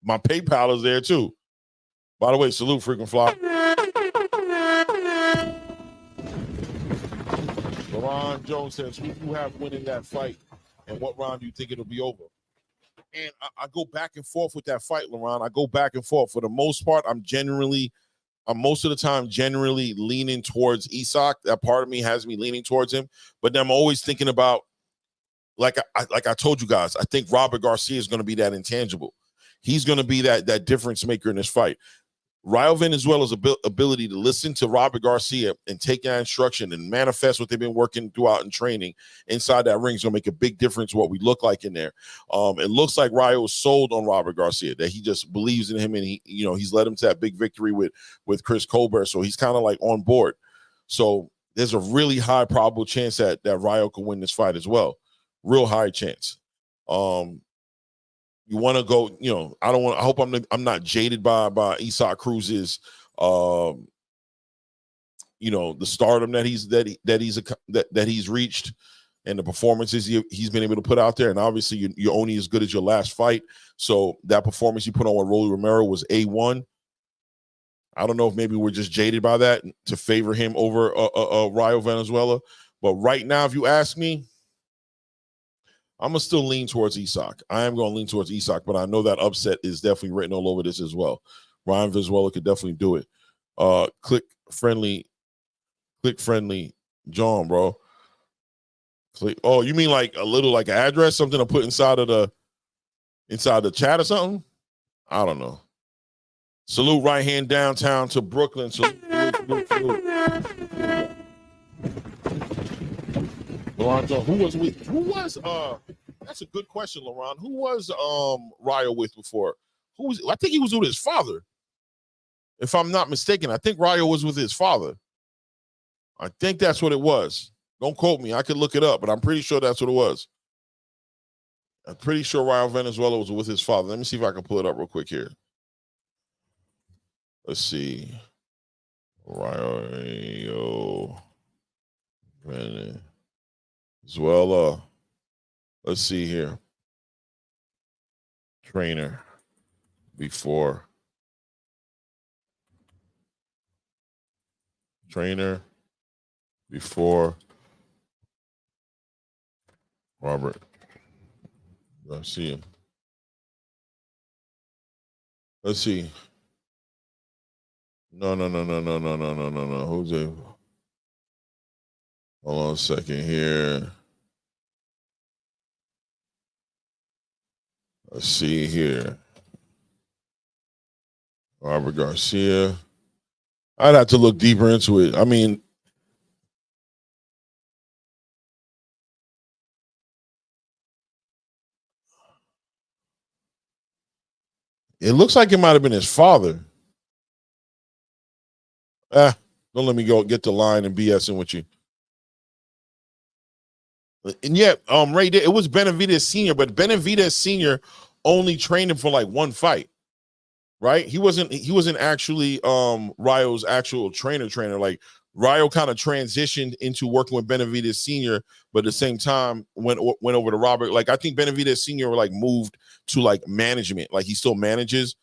My PayPal is there too. By the way, salute Frequent Fly. LeBron Jones says, who do you have winning that fight? And what round do you think it'll be over? And I go back and forth with that fight, LeBron. I go back and forth. For the most part, I'm most of the time generally leaning towards Isak. That part of me has me leaning towards him. But then I'm always thinking about, like I told you guys, I think Robert Garcia is going to be that intangible. He's going to be that difference maker in this fight. Rayo Venezuela's ability to listen to Robert Garcia and take that instruction and manifest what they've been working throughout in training inside that ring is going to make a big difference what we look like in there. It looks like Rayo is sold on Robert Garcia, that he just believes in him, and he's led him to that big victory with Chris Colbert, so he's kind of like on board. So there's a really high probable chance that Rayo can win this fight as well. Real high chance. You want to go, I hope I'm not jaded by Cruz's the stardom that he's reached and the performances he's been able to put out there. And obviously you're only as good as your last fight. So that performance you put on with Rolly Romero was A1. I don't know if maybe we're just jaded by that to favor him over Rayo Venezuela. But right now, if you ask me, I'm going to still lean towards Isak. I am going to lean towards Isak, but I know that upset is definitely written all over this as well. Ryan Venezuela could definitely do it. Click friendly, John, bro. Click. Oh, you mean like a little like an address, something to put inside of the inside the chat or something. I don't know. Salute right hand downtown to Brooklyn. Salute. Lorenzo, who was that's a good question, Laron. Who was Ryo with before? I think he was with his father. If I'm not mistaken, I think Ryo was with his father. I think that's what it was. Don't quote me. I could look it up, but I'm pretty sure that's what it was. I'm pretty sure Ryo Valenzuela was with his father. Let me see if I can pull it up real quick here. Let's see. Ryo Valenzuela. Let's see here. Trainer before. Trainer before Robert Garcia. Let's see. No. Who's it? Hold on a second here. Let's see here. Robert Garcia. I'd have to look deeper into it. I mean, it looks like it might have been his father. Don't let me go get the line and BSing with you. And yet, right there, it was Benavidez Sr., but Benavidez Sr. only trained him for like one fight, right? He wasn't actually Ryo's actual trainer. Like Ryo kind of transitioned into working with Benavidez Sr., but at the same time went over to Robert. Like I think Benavidez Sr. like moved to like management, like he still manages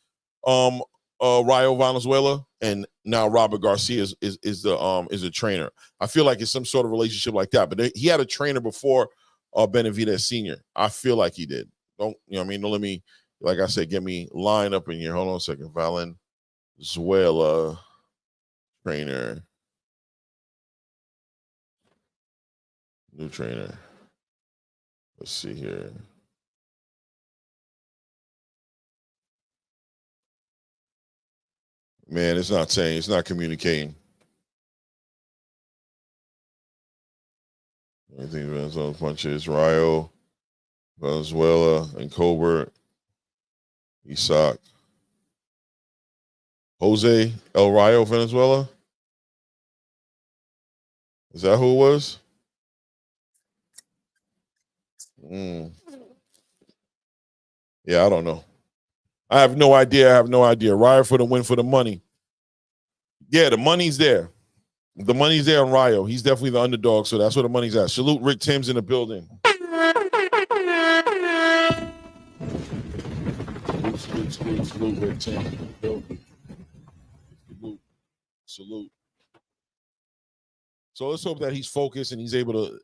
Ryo Valenzuela, and now Robert Garcia is a trainer. I feel like it's some sort of relationship like that. But he had a trainer before Benavidez Sr. I feel like he did. Don't Don't let me, like I said, get me line up in here. Hold on a second. Valenzuela trainer, new trainer. Let's see here. Man, it's not saying, it's not communicating. Anything Venezuela punches, Ryo, Venezuela, and Colbert, Isak, Jose El Rayo Venezuela. Is that who it was? Yeah, I don't know. I have no idea. Ryo for the win for the money. Yeah, the money's there. The money's there on Ryo. He's definitely the underdog, so that's where the money's at. Salute Rick Timms in the building. Salute Rick Timms in the building. Salute. So let's hope that he's focused and he's able to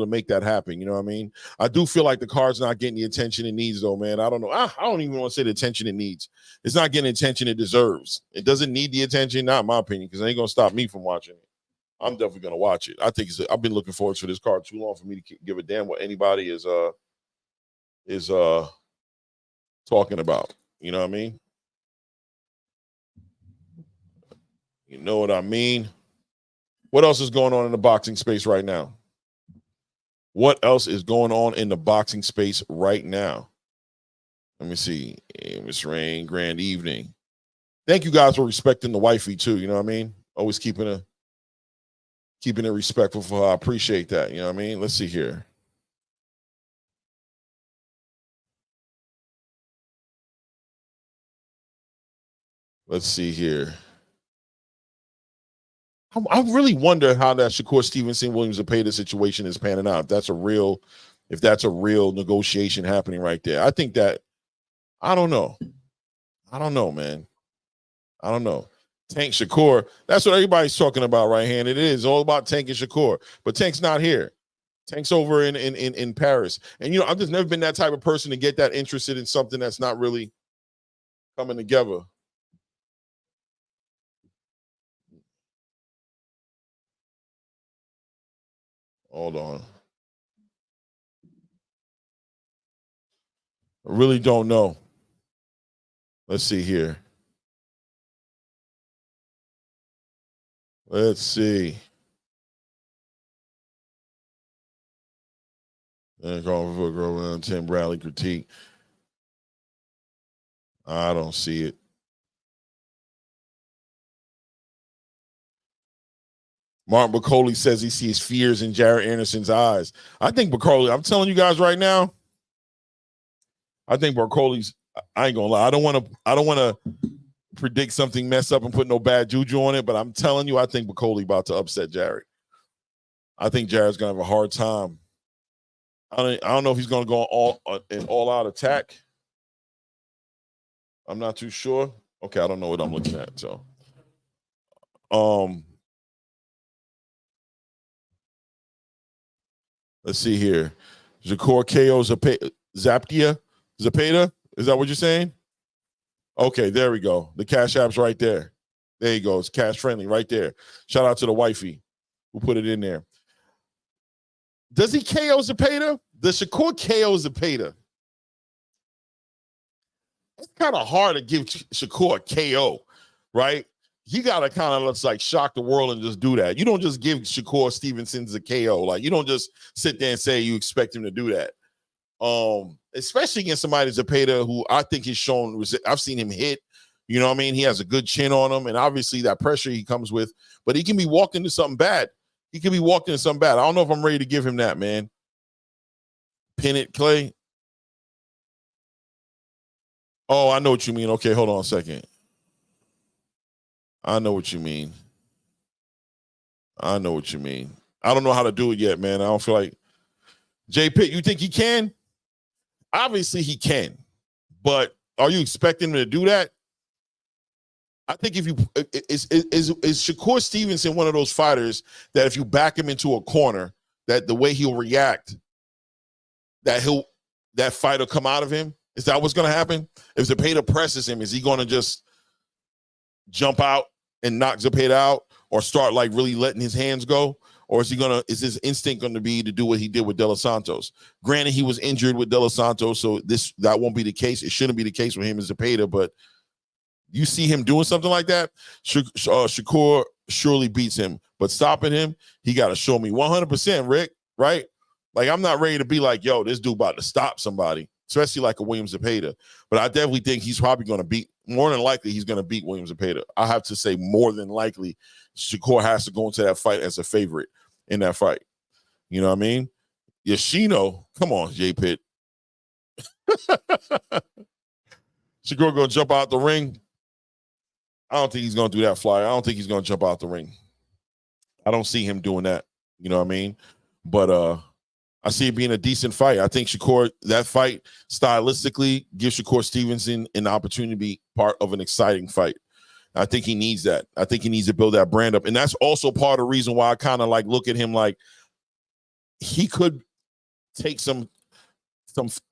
make that happen. You know what I mean? I do feel like the card's not getting the attention it needs, though, man. I don't know. I don't even want to say the attention it needs. It's not getting the attention it deserves. It doesn't need the attention, not in my opinion, because it ain't gonna stop me from watching it. I'm definitely gonna watch it. I think I've been looking forward to this card too long for me to give a damn what anybody is talking about. You know what I mean? You know what I mean? What else is going on in the boxing space right now? What else is going on in the boxing space right now? Let me see. Hey, Miss Rain, grand evening. Thank you guys for respecting the wifey too. You know what I mean? Always keeping it respectful for her. I appreciate that. You know what I mean? Let's see here. Let's see here. I really wonder how that Shakur Stevenson Williams Zepeda situation is panning out. If that's a real negotiation happening right there. I think that I don't know, man. I don't know. Tank Shakur. That's what everybody's talking about right here. And it is all about Tank and Shakur. But Tank's not here. Tank's over in Paris. And I've just never been that type of person to get that interested in something that's not really coming together. Hold on. I really don't know. Let's see here. Let's see. Tim Bradley critique. I don't see it. Martin Bacoli says he sees fears in Jared Anderson's eyes. I think Bacoli, I'm telling you guys right now, I think Bacoli's, I ain't gonna lie. I don't want to predict something mess up and put no bad juju on it, but I'm telling you, I think Bacoli about to upset Jared. I think Jared's gonna have a hard time. I don't know if he's gonna go an all-out attack. I'm not too sure. Okay, I don't know what I'm looking at. So, let's see here. Shakur KO Zapata. Is that what you're saying? Okay, there we go. The Cash App's right there. There you go. It's cash friendly right there. Shout out to the wifey who put it in there. Does he KO Zapata? Does Shakur KO Zapata? It's kind of hard to give Shakur a KO, right? You got to kind of let's like shock the world and just do that. You don't just give Shakur Stevenson a KO. Like you don't just sit there and say you expect him to do that. Especially against somebody Zapata who I think has shown, I've seen him hit, you know what I mean? He has a good chin on him and obviously that pressure he comes with, but he can be walked into something bad. I don't know if I'm ready to give him that, man. Pin it, Clay. Oh, I know what you mean. Okay, hold on a second. I know what you mean. I don't know how to do it yet, man. I don't feel like J Pitt, you think he can? Obviously he can, but are you expecting him to do that? I think if you is Shakur Stevenson one of those fighters that if you back him into a corner, that the way he'll react, that fight will come out of him? Is that what's going to happen? If Zapata presses him, is he going to just jump out and knock Zapata out, or start like really letting his hands go? Or is his instinct going to be to do what he did with De Los Santos? Granted, he was injured with De Los Santos, so that won't be the case. It shouldn't be the case with him and Zapata, but you see him doing something like that, Shakur surely beats him. But stopping him, he got to show me 100%, Rick, right? Like, I'm not ready to be like, yo, this dude about to stop somebody, especially like a William Zapata. But I definitely think he's probably going to more than likely, he's going to beat William Zapata. I have to say more than likely, Shakur has to go into that fight as a favorite in that fight. You know what I mean? Yoshino, come on, J Pitt. Shakur going to jump out the ring. I don't think he's going to do that, Flyer. I don't think he's going to jump out the ring. I don't see him doing that. You know what I mean? But I see it being a decent fight. I think Shakur, that fight stylistically gives Shakur Stevenson an opportunity to be part of an exciting fight. I think he needs that. I think he needs to build that brand up. And that's also part of the reason why I kind of like look at him like he could take some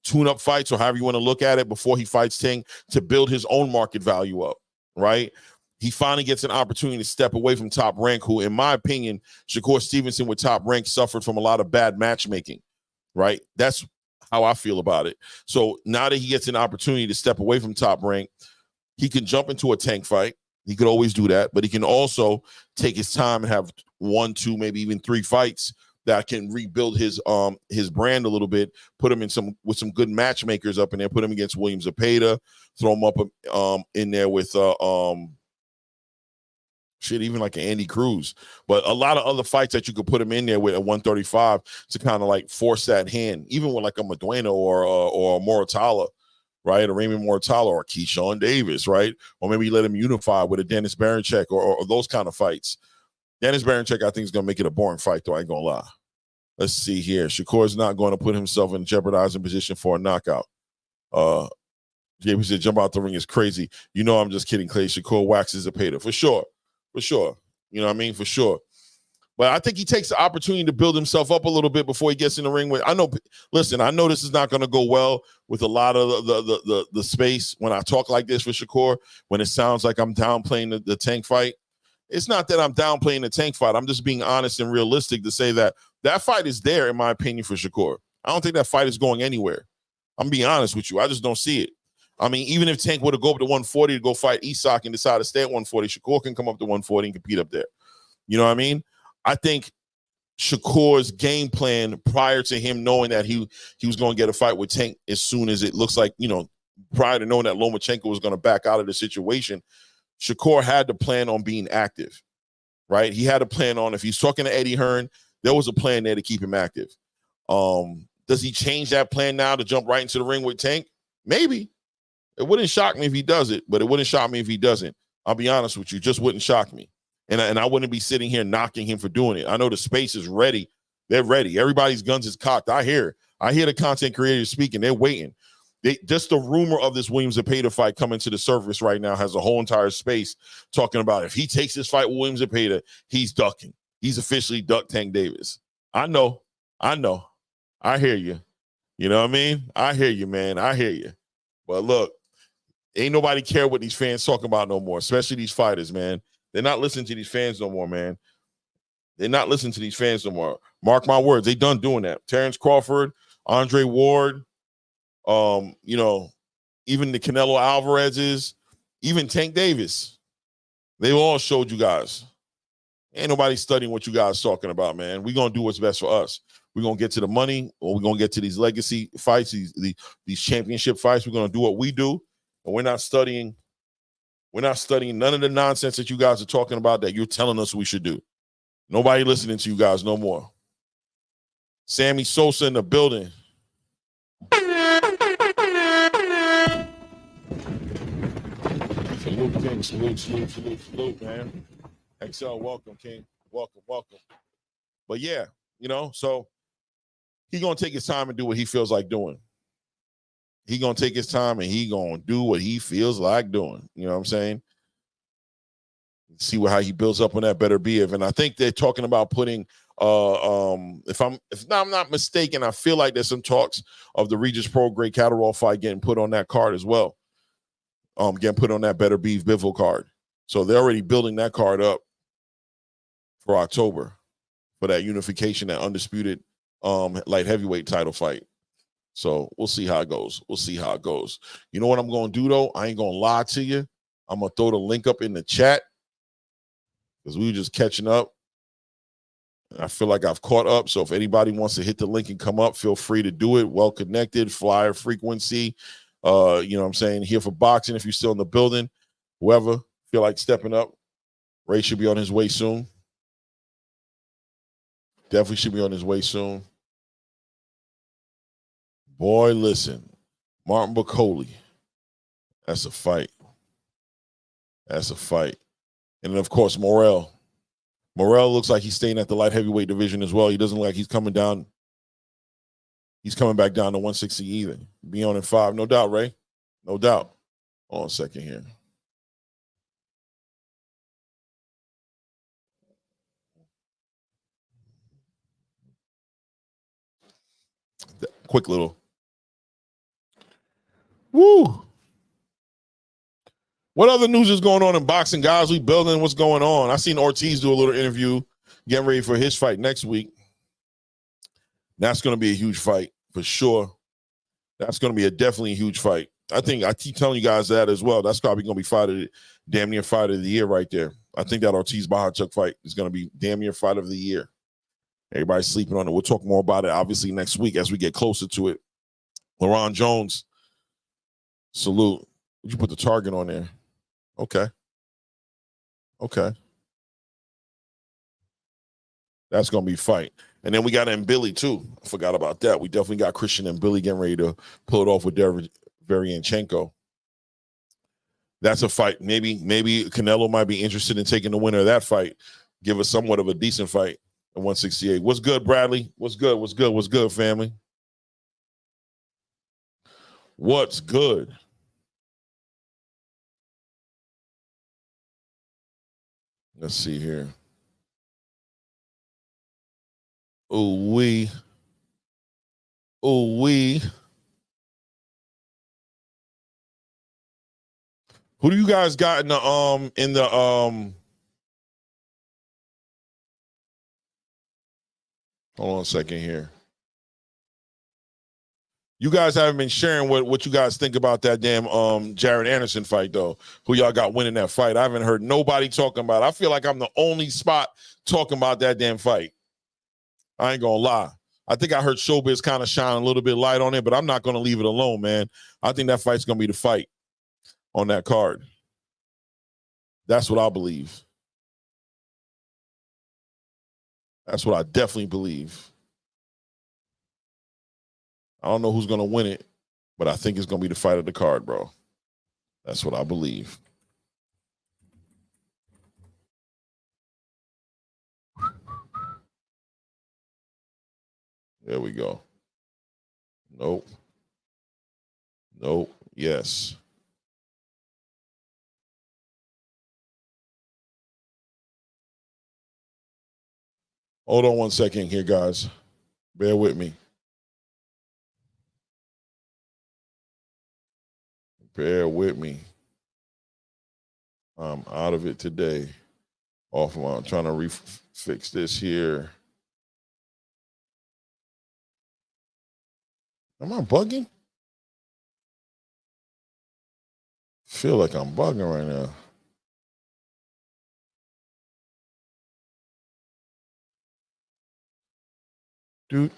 tune-up fights or however you want to look at it before he fights Ting to build his own market value up, right? He finally gets an opportunity to step away from Top Rank, who, in my opinion, Shakur Stevenson with Top Rank suffered from a lot of bad matchmaking, right? That's how I feel about it. So now that he gets an opportunity to step away from Top Rank, he can jump into a Tank fight. He could always do that, but he can also take his time and have 1, 2, maybe even 3 fights that can rebuild his brand a little bit, put him with some good matchmakers up in there, put him against William Zapata, throw him up in there with even like an Andy Cruz, but a lot of other fights that you could put him in there with at 135 to kind of like force that hand, even with like a Medueno or a Moratala, right? A Raymond Moratala or Keyshawn Davis, right? Or maybe let him unify with a Dennis Barancek or those kind of fights. Dennis Barancek, I think, is going to make it a boring fight, though. I ain't going to lie. Let's see here. Shakur's not going to put himself in a jeopardizing position for a knockout. JP said, jump out the ring is crazy. You know, I'm just kidding, Clay. Shakur waxes Zapata. For sure. For sure. You know what I mean? For sure. But I think he takes the opportunity to build himself up a little bit before he gets in the ring with. I know this is not going to go well with a lot of the space when I talk like this with Shakur, when it sounds like I'm downplaying the Tank fight. It's not that I'm downplaying the Tank fight. I'm just being honest and realistic to say that fight is there, in my opinion, for Shakur. I don't think that fight is going anywhere. I'm being honest with you. I just don't see it. I mean, even if Tank were to go up to 140 to go fight Isak and decide to stay at 140, Shakur can come up to 140 and compete up there. You know what I mean? I think Shakur's game plan prior to him knowing that he was going to get a fight with Tank as soon as it looks like, prior to knowing that Lomachenko was going to back out of the situation, Shakur had to plan on being active, right? He had to plan on, if he's talking to Eddie Hearn, there was a plan there to keep him active. Does he change that plan now to jump right into the ring with Tank? Maybe. It wouldn't shock me if he does it, but it wouldn't shock me if he doesn't. I'll be honest with you, just wouldn't shock me. And I wouldn't be sitting here knocking him for doing it. I know the space is ready. They're ready. Everybody's guns is cocked. I hear the content creators speaking. They're waiting. Just the rumor of this Williams Zepeda fight coming to the surface right now has a whole entire space talking about if he takes this fight with Williams Zepeda, he's ducking. He's officially ducked Tank Davis. I know. I hear you. You know what I mean? I hear you, man. I hear you. But look, ain't nobody care what these fans talking about no more, especially these fighters, man. They're not listening to these fans no more, man. They're not listening to these fans no more. Mark my words, they done doing that. Terrence Crawford, Andre Ward, even the Canelo Alvarez's, even Tank Davis. They all showed you guys. Ain't nobody studying what you guys talking about, man. We're going to do what's best for us. We're going to get to the money, or we're going to get to these legacy fights, these championship fights. We're going to do what we do, and we're not studying none of the nonsense that you guys are talking about that you're telling us we should do. Nobody listening to you guys no more. Sammy Sosa in the building. Salute, King. Salute, man. XL, welcome, King. Welcome. But yeah, so he's going to take his time and do what he feels like doing. He going to take his time and he going to do what he feels like doing. You know what I'm saying? See how he builds up on that better be if. And I think they're talking about putting, if I'm not mistaken, I feel like there's some talks of the Regis Pro Great Catterall fight getting put on that card as well. Getting put on that better beef Bivol card. So they're already building that card up for October for that unification, that undisputed light heavyweight title fight. So we'll see how it goes. You know what I'm going to do, though? I ain't going to lie to you. I'm going to throw the link up in the chat because we were just catching up. I feel like I've caught up. So if anybody wants to hit the link and come up, feel free to do it. Well connected, flyer frequency. You know what I'm saying? Here for boxing. If you're still in the building, whoever feel like stepping up, Ray should be on his way soon. Definitely should be on his way soon. Boy, listen, Martin Bacoli. That's a fight. And then, of course, Morrell. Morrell looks like he's staying at the light heavyweight division as well. He doesn't look like he's coming down. He's coming back down to 160 either. Be on in 5. No doubt, Ray. No doubt. Hold on a second here. Quick little. Woo. What other news is going on in boxing, guys? We building what's going on. I seen Ortiz do a little interview, getting ready for his fight next week. That's going to be a huge fight for sure. That's going to be definitely a huge fight. I keep telling you guys that as well. That's probably going to be damn near fight of the year right there. I think that Ortiz Bohachuk fight is going to be damn near fight of the year. Everybody's sleeping on it. We'll talk more about it obviously next week as we get closer to it. LaRon Jones, salute. Would you put the target on there? Okay. That's going to be fight. And then we got Billy too. I forgot about that. We definitely got Christian and Billy getting ready to pull it off with Varianchenko. That's a fight. Maybe Canelo might be interested in taking the winner of that fight. Give us somewhat of a decent fight at 168. What's good, Bradley? What's good, family? What's good? Let's see here. Ooh wee. Who do you guys got in the hold on a second here. You guys haven't been sharing what you guys think about that damn Jared Anderson fight, though. Who y'all got winning that fight? I haven't heard nobody talking about it. I feel like I'm the only spot talking about that damn fight. I ain't gonna lie. I think I heard Showbiz kind of shine a little bit light on it, but I'm not gonna leave it alone, man. I think that fight's gonna be the fight on that card. That's what I believe. That's what I definitely believe. I don't know who's going to win it, but I think it's going to be the fight of the card, bro. That's what I believe. There we go. Nope. Nope. Yes. Hold on one second here, guys. Bear with me. Bear with me. I'm out of it today. I'm trying to fix this here. Am I bugging? Feel like I'm bugging right now. Do.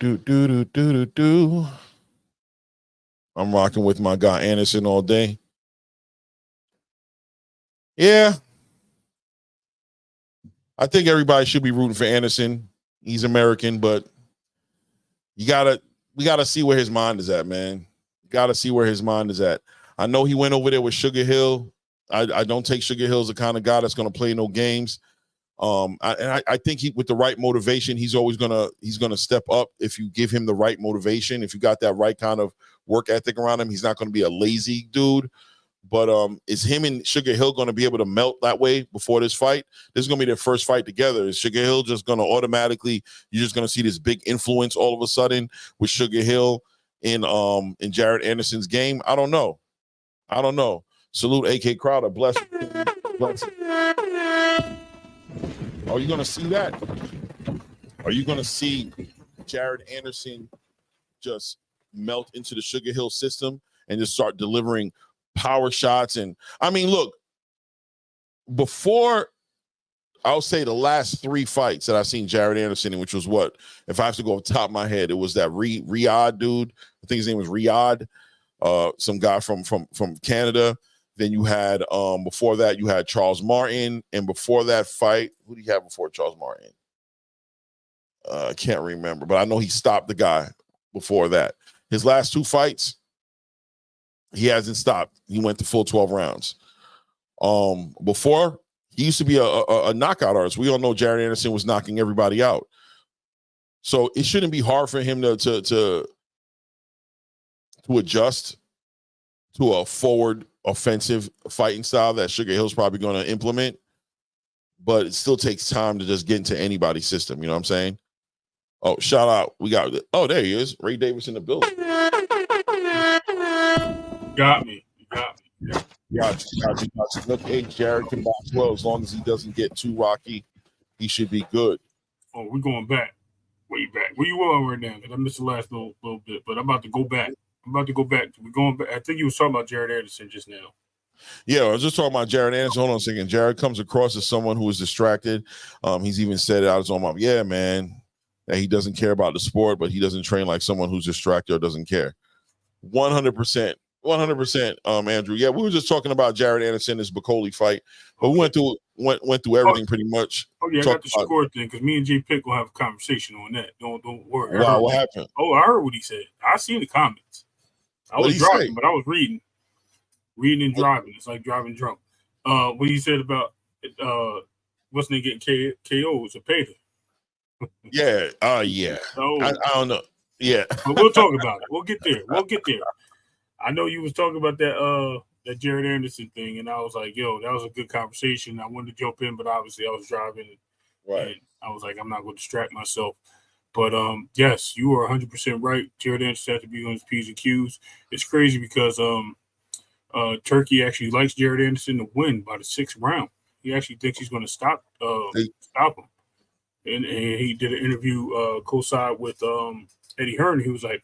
I'm rocking with my guy Anderson all day. Yeah. I think everybody should be rooting for Anderson. He's American, but we gotta see where his mind is at, man. Gotta see where his mind is at. I know he went over there with Sugar Hill. I don't take Sugar Hill as the kind of guy that's gonna play no games. I think with the right motivation, he's gonna step up if you give him the right motivation. If you got that right kind of work ethic around him, he's not going to be a lazy dude. But is him and Sugar Hill going to be able to melt that way before this fight? This is going to be their first fight together. Is Sugar Hill just going to automatically? You're just going to see this big influence all of a sudden with Sugar Hill in Jared Anderson's game? I don't know. Salute AK Crowder. Bless. Are you going to see that? Are you going to see Jared Anderson just melt into the Sugar Hill system and just start delivering power shots? And I mean, look, before, I'll say the last 3 fights that I've seen Jared Anderson in, which was what, if I have to go off the top of my head, it was that Riyadh dude. I think his name was Riyadh, some guy from Canada. Then you had, before that, you had Charles Martin. And before that fight, who do you have before Charles Martin? I can't remember, but I know he stopped the guy before that. His last 2 fights, he hasn't stopped. He went to full 12 rounds. Before, he used to be a knockout artist. We all know Jared Anderson was knocking everybody out. So it shouldn't be hard for him to adjust to a forward offensive fighting style that Sugar Hill's probably going to implement, but it still takes time to just get into anybody's system. You know what I'm saying? Oh, shout out. We got it. Oh, there he is. Ray Davis in the building. Got me. Got you. Look, hey, Jared can box well as long as he doesn't get too rocky. He should be good. Oh, we're going back. Way back. Where you are right now? Because I missed the last little bit, but I'm about to go back. We're going back. I think you were talking about Jared Anderson just now. Yeah, I was just talking about Jared Anderson. Hold on a second. Jared comes across as someone who is distracted. He's even said it out his own mouth. Yeah, man, that he doesn't care about the sport, but he doesn't train like someone who's distracted or doesn't care. 100%. 100%, Andrew. Yeah, we were just talking about Jared Anderson, this Bacoli fight, but we went through everything pretty much. Oh yeah, I got the score thing because me and Jay Pitt will have a conversation on that. Don't worry. Wow, what happened? Oh, I heard what he said. I seen the comments. I was driving, but I was reading and driving. It's like driving drunk. What he said about what's name getting KO is a payday. Yeah. Yeah. So, I don't know. Yeah. But we'll talk about it. We'll get there. I know you was talking about that Jared Anderson thing, and I was like, yo, that was a good conversation. I wanted to jump in, but obviously I was driving. Right. And I was like, I'm not going to distract myself. But, yes, you are 100% right. Jared Anderson has to be on his P's and Q's. It's crazy because Turkey actually likes Jared Anderson to win by the 6th round. He actually thinks he's going to stop him. And he did an interview co-side with Eddie Hearn. He was like,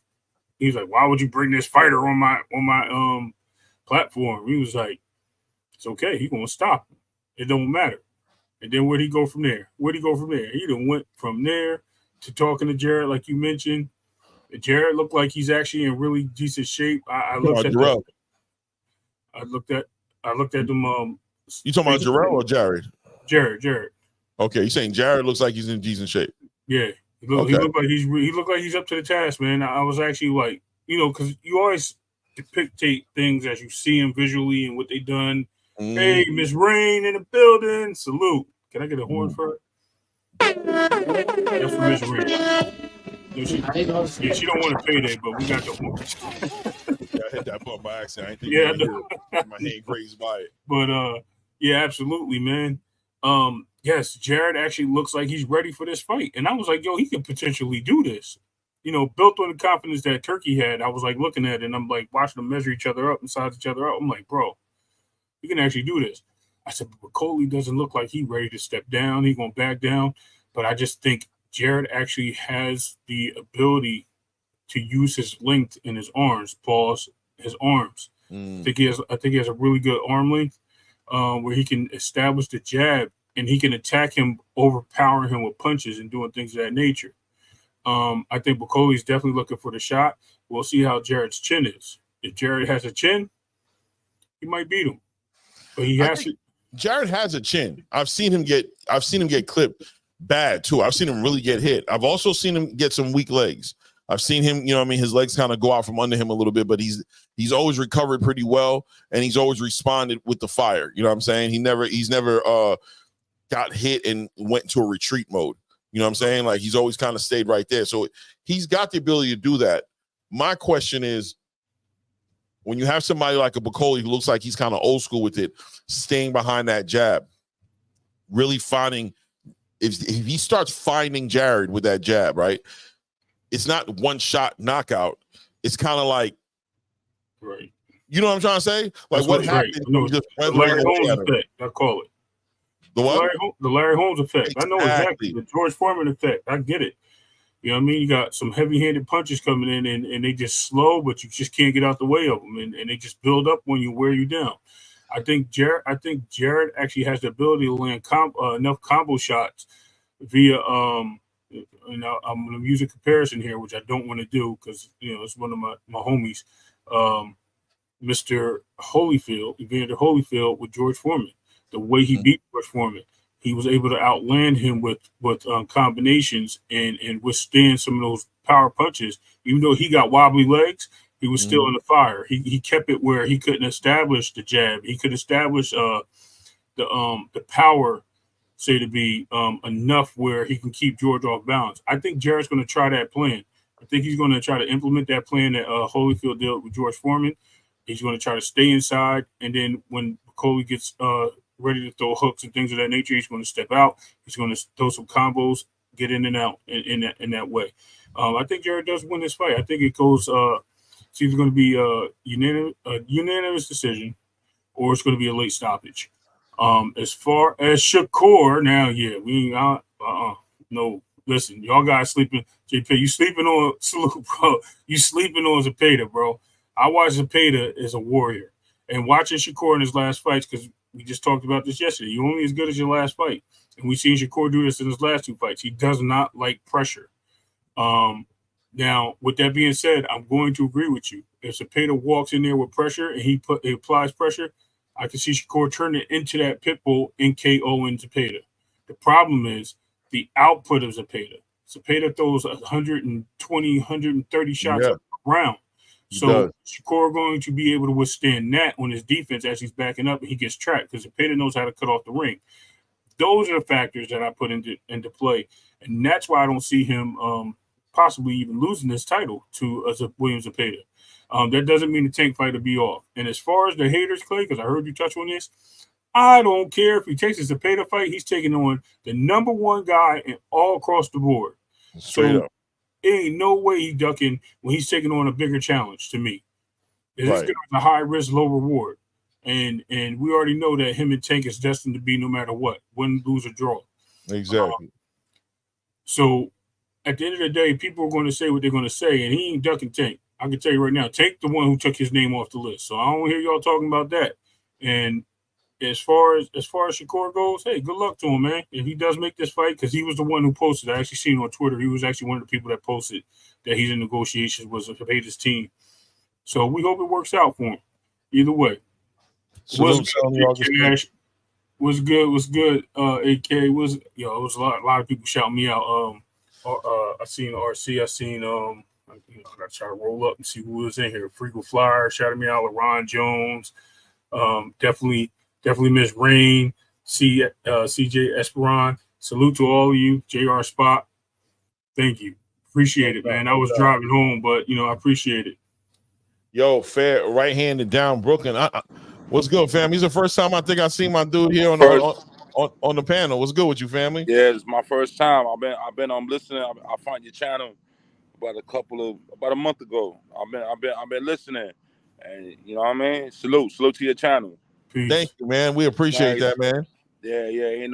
he's like, why would you bring this fighter on my platform? He was like, it's okay. He gonna stop him. It don't matter. And then where'd he go from there? He done went from there to talking to Jared, like you mentioned. Jared looked like he's actually in really decent shape. I looked at them. I looked at them. You talking about Jarrell or Jared? Jared. Okay, you saying Jared looks like he's in decent shape? Yeah, he looked like he's up to the task, man. I was actually like, because you always depict things as you see them visually and what they done. Hey, Miss Rain in the building. Salute. Can I get a horn for it? That's for Miss Rain. She don't want to pay that, but we got the horns. Yeah, I hit that button by accident. I didn't think my hand grazed by it. But yeah, absolutely, man. Yes, Jared actually looks like he's ready for this fight. And I was like, yo, he could potentially do this. Built on the confidence that Turkey had, I was like looking at it and I'm like watching them measure each other up and size each other up. I'm like, bro, he can actually do this. I said, but Coley doesn't look like he's ready to step down. He's going to back down. But I just think Jared actually has the ability to use his length in his arms, his arms. I think he has a really good arm length where he can establish the jab and he can attack him, overpowering him with punches and doing things of that nature. I think Bucoli's definitely looking for the shot. We'll see how Jared's chin is. If Jared has a chin, he might beat him. But he has to. Jared has a chin. I've seen him get clipped bad too. I've seen him really get hit. I've also seen him get some weak legs. I've seen him, his legs kind of go out from under him a little bit, but he's always recovered pretty well and he's always responded with the fire. You know what I'm saying? He's never got hit and went into a retreat mode. You know what I'm saying? Like he's always kind of stayed right there. So he's got the ability to do that. My question is, when you have somebody like a Bucoli who looks like he's kind of old school with it, staying behind that jab, really finding, if he starts finding Jared with that jab, right? It's not one shot knockout. It's kind of like, right. You know what I'm trying to say? Like what happened? The Larry Holmes effect, I call it. The what? The Larry Holmes effect. Exactly. I know exactly. The George Foreman effect. I get it. You know what I mean? You got some heavy-handed punches coming in, and they just slow, but you just can't get out the way of them, and they just build up when you wear you down. I think Jared actually has the ability to land enough combo shots via I'm going to use a comparison here, which I don't want to do because it's one of my homies, Mr. Holyfield, Evander Holyfield with George Foreman. The way he beat George Foreman, he was able to outland him with combinations and withstand some of those power punches. Even though he got wobbly legs, he was still in the fire. He kept it where he couldn't establish the jab. He could establish the power, say to be enough where he can keep George off balance. I think Jared's going to try that plan. I think he's going to try to implement that plan that Holyfield did with George Foreman. He's going to try to stay inside, and then when Coley gets ready to throw hooks and things of that nature, he's going to step out. He's going to throw some combos, get in and out in that way. I think Jared does win this fight. I think it goes. It's either going to be a unanimous decision, or it's going to be a late stoppage. As far as Shakur, now, we no. Listen, y'all guys sleeping. JP, you sleeping on Salute, bro. You sleeping on Zepeda, bro. I watch Zepeda as a warrior, and watching Shakur in his last fights, because we just talked about this yesterday. You're only as good as your last fight. And we've seen Shakur do this in his last two fights. He does not like pressure. Now, with that being said, I'm going to agree with you. If Zepeda walks in there with pressure and he applies pressure, I can see Shakur turning into that pit bull and KOing Zepeda. The problem is the output of Zepeda. Zepeda throws 120, 130 shots a round. So Shakur going to be able to withstand that on his defense as he's backing up and he gets tracked because Zepeda knows how to cut off the ring. Those are the factors that I put into play. And that's why I don't see him possibly even losing this title to William Zepeda. That doesn't mean the tank fight will be off. And as far as the haters, Clay, because I heard you touch on this, I don't care if he takes a Zepeda fight, he's taking on the number one guy in all across the board. Straight up. Ain't no way he's ducking when he's taking on a bigger challenge to me. This is a high risk, low reward. And we already know that him and Tank is destined to be no matter what, win, lose, or draw. Exactly. So at the end of the day, people are going to say what they're going to say, and he ain't ducking Tank. I can tell you right now, take the one who took his name off the list. So I don't hear y'all talking about that. And as far as Shakur goes, hey, good luck to him, man. If he does make this fight, because he was the one who posted. I actually seen on Twitter. He was actually one of the people that posted that he's in negotiations with his team. So we hope it works out for him. Either way. Was good. AK was it was a lot of people shouting me out. I seen RC. I seen I gotta try to roll up and see who was in here. Frequent Flyer shouted me out. LeRon Jones. Definitely Miss Rain. CJ Esperon. Salute to all of you. JR Spot. Thank you. Appreciate it, man. I was driving home, but I appreciate it. Yo, fair right-handed down Brooklyn. What's good, fam? He's the first time I think I seen my dude here on the panel. What's good with you, family? Yeah, it's my first time. I've been listening. I found your channel about a month ago. I've been listening, and you know what I mean. Salute to your channel. Peace. Thank you, man. We appreciate that, man. Yeah. Ain't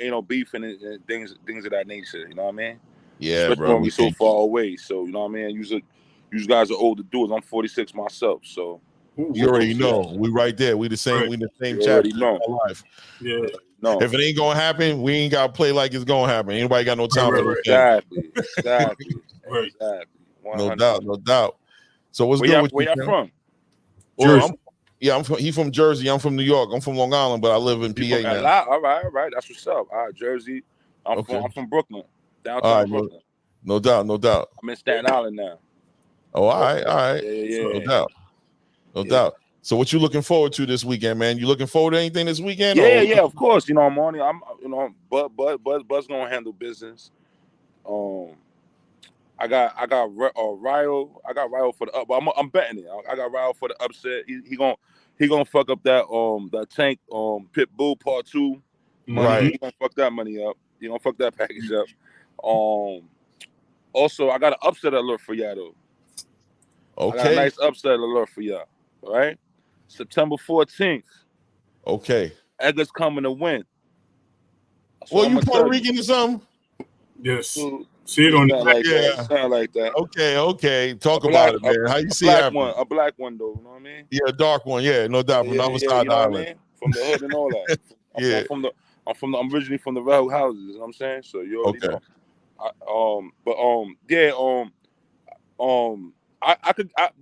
no beef and things of that nature. You know what I mean? Yeah, especially bro. when we so far away. So you know what I mean. You guys are older dudes. I'm 46 myself. So you already know. We right there. We the same. Right. We the same chapter in our life. Yeah. No. If it ain't gonna happen, we ain't gotta play like it's gonna happen. Anybody got no time for this? Exactly. Right. Exactly. No doubt. So what's good with you? Where y'all from? Jersey. He's from Jersey. I'm from New York. I'm from Long Island, but I live in PA now. All right. That's what's up. All right, Jersey. I'm from Brooklyn, downtown Brooklyn. No doubt. I'm in Staten Island now. Oh, all right. Yeah. No doubt. So what you looking forward to this weekend, man? You looking forward to anything this weekend? Yeah, of course. I'm on it. Buzz gonna handle business. I got Ryo. I got Ryo for the up. But I'm betting it. I got Ryo for the upset. He gonna fuck up that Tank Pitbull Part 2 money. Right. He gonna fuck that money up. He gonna fuck that package up. Also, I got an upset alert for y'all though. Okay. I got a nice upset alert for y'all. All right. September 14th. Okay. Edgar's coming to win. Well, you Puerto Rican or something? Yes. So, see it on Sound like that. Okay. Talk about it, man. How you see that? A black one though, you know what I mean? Yeah, a dark one, yeah, no doubt. From the other side of the island. From the hood and all that. I'm originally from the Red Houses, you know what I'm saying? So you already know.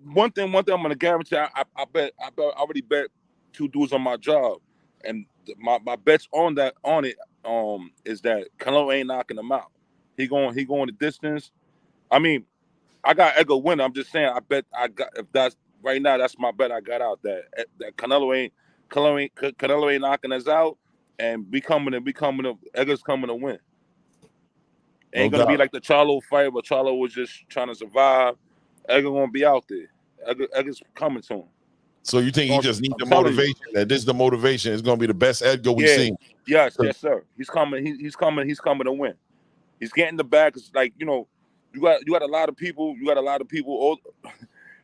One thing I'm gonna guarantee. I already bet 2 dudes on my job, and my bets on it is that Canelo ain't knocking him out. He going the distance. I mean, I got Edgar winning. I'm just saying. If that's right now, that's my bet. I got out that Canelo ain't knocking us out, and Edgar's coming to win. Ain't gonna be like the Charlo fight, where Charlo was just trying to survive. Edgar gonna be out there. Edgar's coming to him. So you think he just needs the motivation? That this is the motivation. It's gonna be the best Edgar we've seen. Yes, sir. He's coming. He's coming to win. He's getting the bag. It's like you got a lot of people.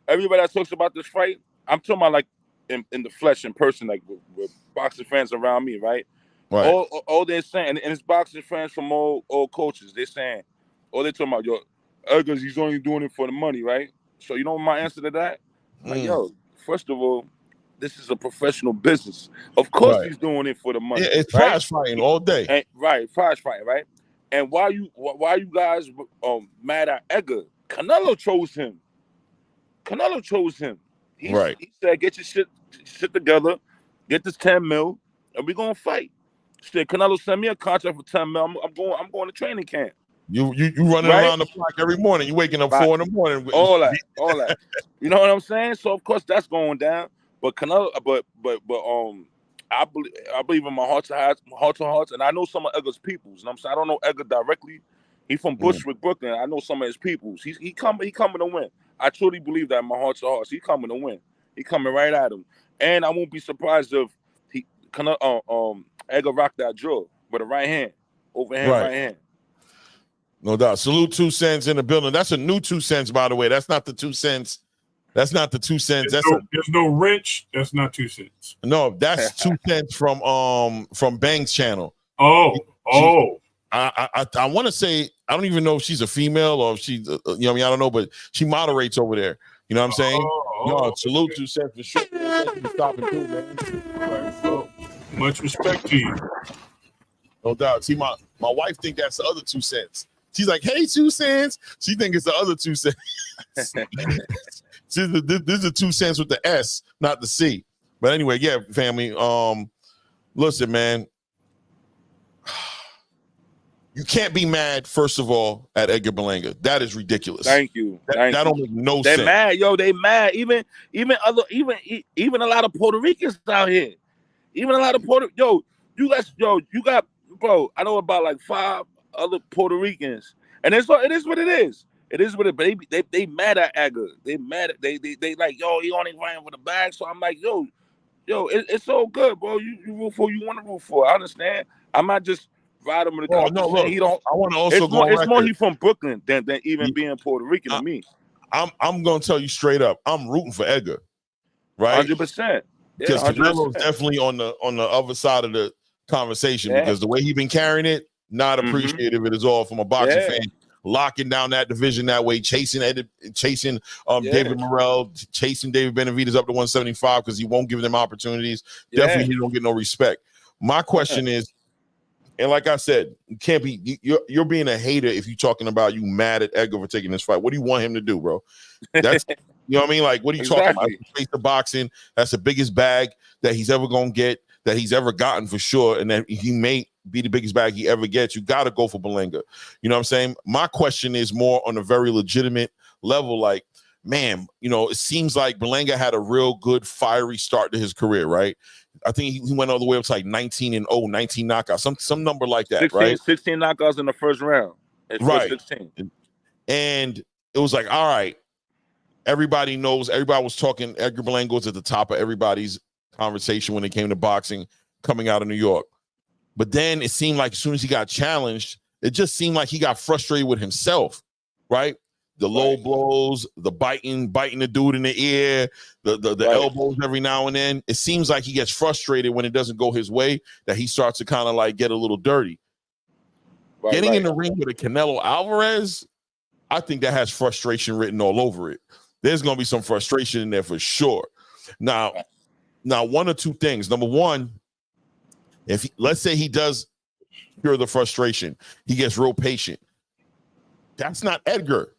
Everybody that talks about this fight, I'm talking about like in the flesh, in person, like with boxing fans around me, right? Right. All they're saying, and it's boxing fans from all coaches. They're saying, they're talking about Edgar's. He's only doing it for the money, right? So you know my answer to that? Like, first of all, this is a professional business. Of course, he's doing it for the money. Yeah, it's prize fighting all day. Prize fighting, right? And why you guys mad at Edgar? Canelo chose him. He said, "Get your shit together, get this 10 mil, and we're gonna fight." Said Canelo send me a contract for 10 mil. I'm going to training camp. You running around the block every morning. You waking up 4 a.m. All that. You know what I'm saying? So of course that's going down. But Canelo, but I believe in my heart to hearts, and I know some of Edgar's peoples. You know what I'm saying? I don't know Edgar directly. He's from Bushwick, Brooklyn. I know some of his peoples. He coming to win. I truly believe that in my heart to hearts. He coming to win. He coming right at him. And I won't be surprised if Edgar rocked that jaw with a right hand, overhand right hand. No doubt. Salute 2 cents in the building. That's a new 2 cents, by the way. That's not the 2 cents. There's no wrench. That's not 2 cents. No, that's 2 cents from Bang's channel. I want to say, I don't even know if she's a female or if she's, you know what I mean? I don't know, but she moderates over there. You know what I'm saying? Salute to Seth for sure. Thank you for stopping through, man. All right, well, much respect to you. No doubt. See, my wife think that's the other 2 cents. She's like, hey, 2 cents. She think it's the other 2 cents. This is the 2 cents with the S, not the C. But anyway, yeah, family. Listen, man. You can't be mad, first of all, at Edgar Berlanga. That is ridiculous. Thank you. That don't make no sense. They mad, yo. They mad. Even a lot of Puerto Ricans out here. Even a lot of you got, bro. I know about like 5 other Puerto Ricans, and it is what it is. It is what it. But they mad at Edgar. They mad at they like, yo, he only ran for the bag. So I'm like, yo, it's so good, bro. You root for you want to root for. I understand. I'm not just. Ride him in the car. No, look, he don't. I want to also go. It's more he from Brooklyn than even being Puerto Rican to me. I'm gonna tell you straight up. I'm rooting for Edgar, right? 100%. Because Canelo's definitely on the other side of the conversation because the way he been carrying it, not appreciative at all from a boxing fan. Locking down that division that way, chasing David Morrell, chasing David Benavidez up to 175 because he won't give them opportunities. Definitely, he don't get no respect. My question is. And like I said, you can't be you're being a hater if you're talking about you mad at Edgar for taking this fight. What do you want him to do, bro? That's you know what I mean? Like, what are you talking about? Face the boxing. That's the biggest bag that he's ever gonna get, that he's ever gotten for sure. And that he may be the biggest bag he ever gets. You gotta go for Berlanga. You know what I'm saying? My question is more on a very legitimate level, like, man, it seems like Berlanga had a real good fiery start to his career, right? I think he went all the way up to like 19-0, 19 knockouts, some number like that, 16 knockouts in the first round. Right. 16. And it was like, all right, everybody knows, everybody was talking, Edgar Berlanga was at the top of everybody's conversation when it came to boxing coming out of New York. But then it seemed like as soon as he got challenged, it just seemed like he got frustrated with himself, right? The low blows, the biting the dude in the ear, the elbows every now and then. It seems like he gets frustrated when it doesn't go his way, that he starts to kind of like get a little dirty. Getting in the ring with a Canelo Alvarez, I think that has frustration written all over it. There's going to be some frustration in there for sure. Now, one or two things. Number one, let's say he does cure the frustration, he gets real patient. That's not Edgar.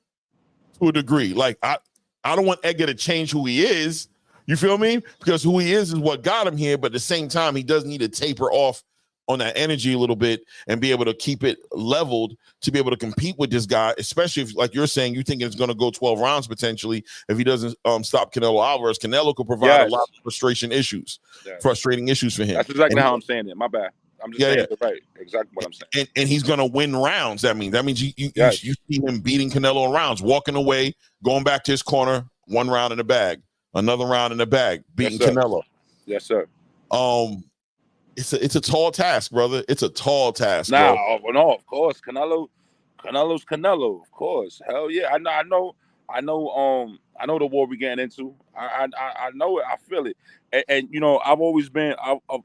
To a degree, like I don't want Edgar to change who he is. You feel me? Because who he is what got him here. But at the same time, he does need to taper off on that energy a little bit and be able to keep it leveled to be able to compete with this guy. Especially if, like you're saying, you think it's going to go 12 rounds potentially if he doesn't stop Canelo Alvarez. Canelo could provide a lot of frustrating issues for him. That's exactly how I'm saying it. My bad. I'm just saying it right. Exactly what I'm saying. And he's gonna win rounds. That means you see him beating Canelo in rounds, walking away, going back to his corner, 1 round in the bag, another round in the bag, beating Canelo. Yes, sir. It's a tall task, brother. It's a tall task. No, of course. Canelo's Canelo, of course. Hell yeah. I know the war we getting into. I know it. I feel it. And I've always been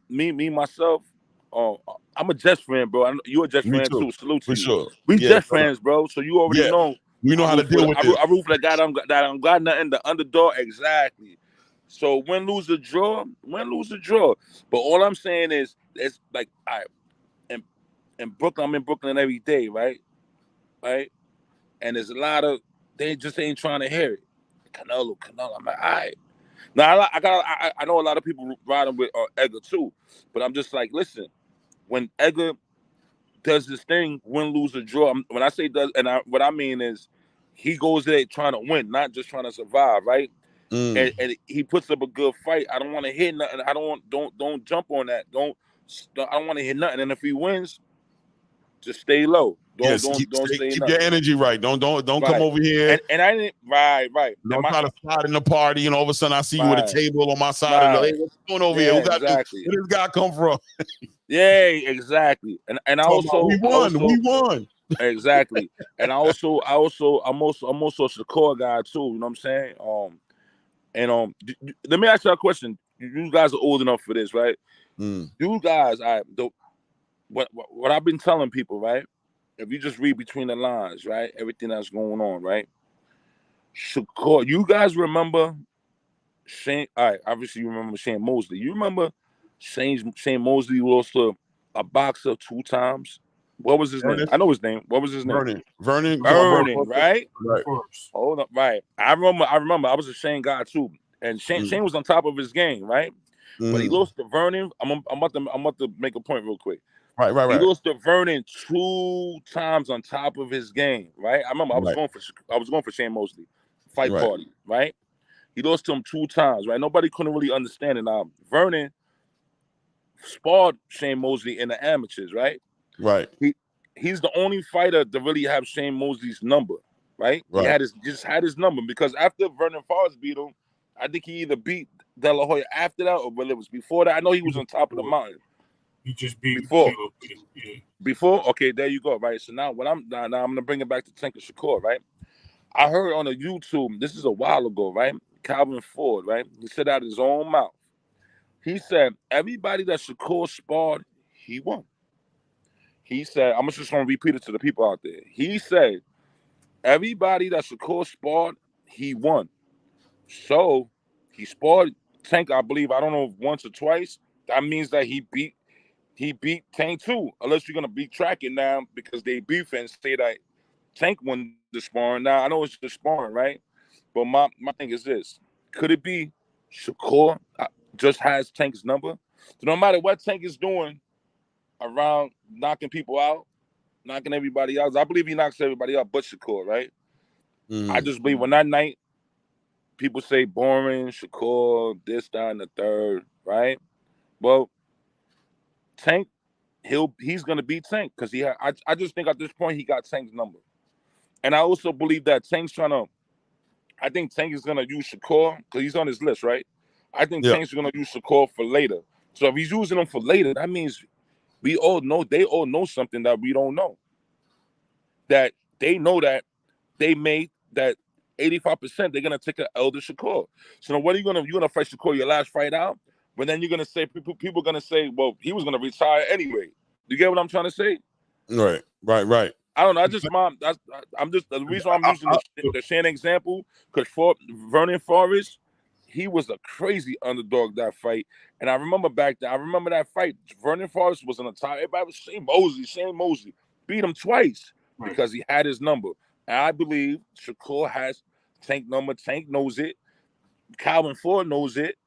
me myself. I'm a Jets fan, bro. You're a Jets fan too. Salute to you. Sure. We Jets fans, bro. So you already know. We know how to deal with it. I root for the guy that I'm got nothing. The underdog, exactly. So win, lose, or draw. But all I'm saying is, it's like, all right, in Brooklyn, I'm in Brooklyn every day, right? And there's a lot of they just ain't trying to hear it. Canelo. I'm like, all right. Now I know a lot of people riding with Edgar too, but I'm just like, listen, when Edgar does this thing, win, lose, or draw. When I say does, what I mean is, he goes there trying to win, not just trying to survive, right? And he puts up a good fight. I don't want to hear nothing. Don't jump on that. I don't want to hear nothing. And if he wins, just stay low. Don't stay. Keep your energy right. Don't come over here. And I didn't. Right. Don't try to slide in the party, and all of a sudden I see you with a table on my side. And hey, what's going over here? Where this guy come from? Yeah, exactly. And I also we won. Exactly. And I'm also a Shakur guy too. You know what I'm saying? Let me ask you a question. You guys are old enough for this, right? You guys, what I've been telling people, right? if you just read between the lines, right? Everything that's going on, right? Shakur, you guys remember Shane? All right, obviously you remember Shane Mosley. You remember Shane Mosley lost to a boxer 2 times? What was his name? Vernon. I know his name. What was his name? Vernon. Vernon, right? Right. Of Hold up, right. I remember I was a Shane guy too. And Shane was on top of his game, right? But he lost to Vernon. I'm about to make a point real quick. Right. He lost to Vernon 2 times on top of his game, right? I remember I was going for Shane Mosley fight party, right? He lost to him 2 times, right? Nobody couldn't really understand it. Now Vernon sparred Shane Mosley in the amateurs, right? Right. He's the only fighter to really have Shane Mosley's number, right? He had his number because after Vernon Forrest beat him, I think he either beat De La Hoya after that or whether it was before that. I know he was on top of the mountain. He just beat before. Yeah. Before, okay, there you go, right? So now I'm gonna bring it back to Tank and Shakur, right? I heard on a YouTube, this is a while ago, right? Calvin Ford, right? He said out of his own mouth. He said everybody that Shakur sparred, he won. He said, I'm just gonna repeat it to the people out there. He said everybody that Shakur sparred, he won. So he sparred Tank, I believe, I don't know, once or twice. That means that he beat Tank too, unless you're gonna be tracking now because they beef and say that Tank won the sparring. Now I know it's the sparring, right? But my thing is this: could it be Shakur just has Tank's number? So no matter what Tank is doing around knocking people out, knocking everybody out, I believe he knocks everybody out, but Shakur, right? I just believe when that night people say boring, Shakur, this, that, and the third, right? Well, Tank, he's gonna beat Tank because I just think at this point he got Tank's number. And I also believe that I think Tank is gonna use Shakur because he's on his list, right? I think Tank's gonna use Shakur for later. So if he's using him for later, that means they all know something that we don't know. That they know that they made that 85% they're gonna take an elder Shakur. So now what are you're gonna fight Shakur your last fight out? But then you're gonna say people are gonna say, well, he was gonna retire anyway. You get what I'm trying to say? Right. I don't know. I'm just the reason why I'm using the Shane example because for Vernon Forrest, he was a crazy underdog that fight. And I remember back then, that fight. Vernon Forrest was on the top. Everybody was Shane Mosley beat him twice because he had his number. And I believe Shakur has Tank number. Tank knows it. Calvin Ford knows it.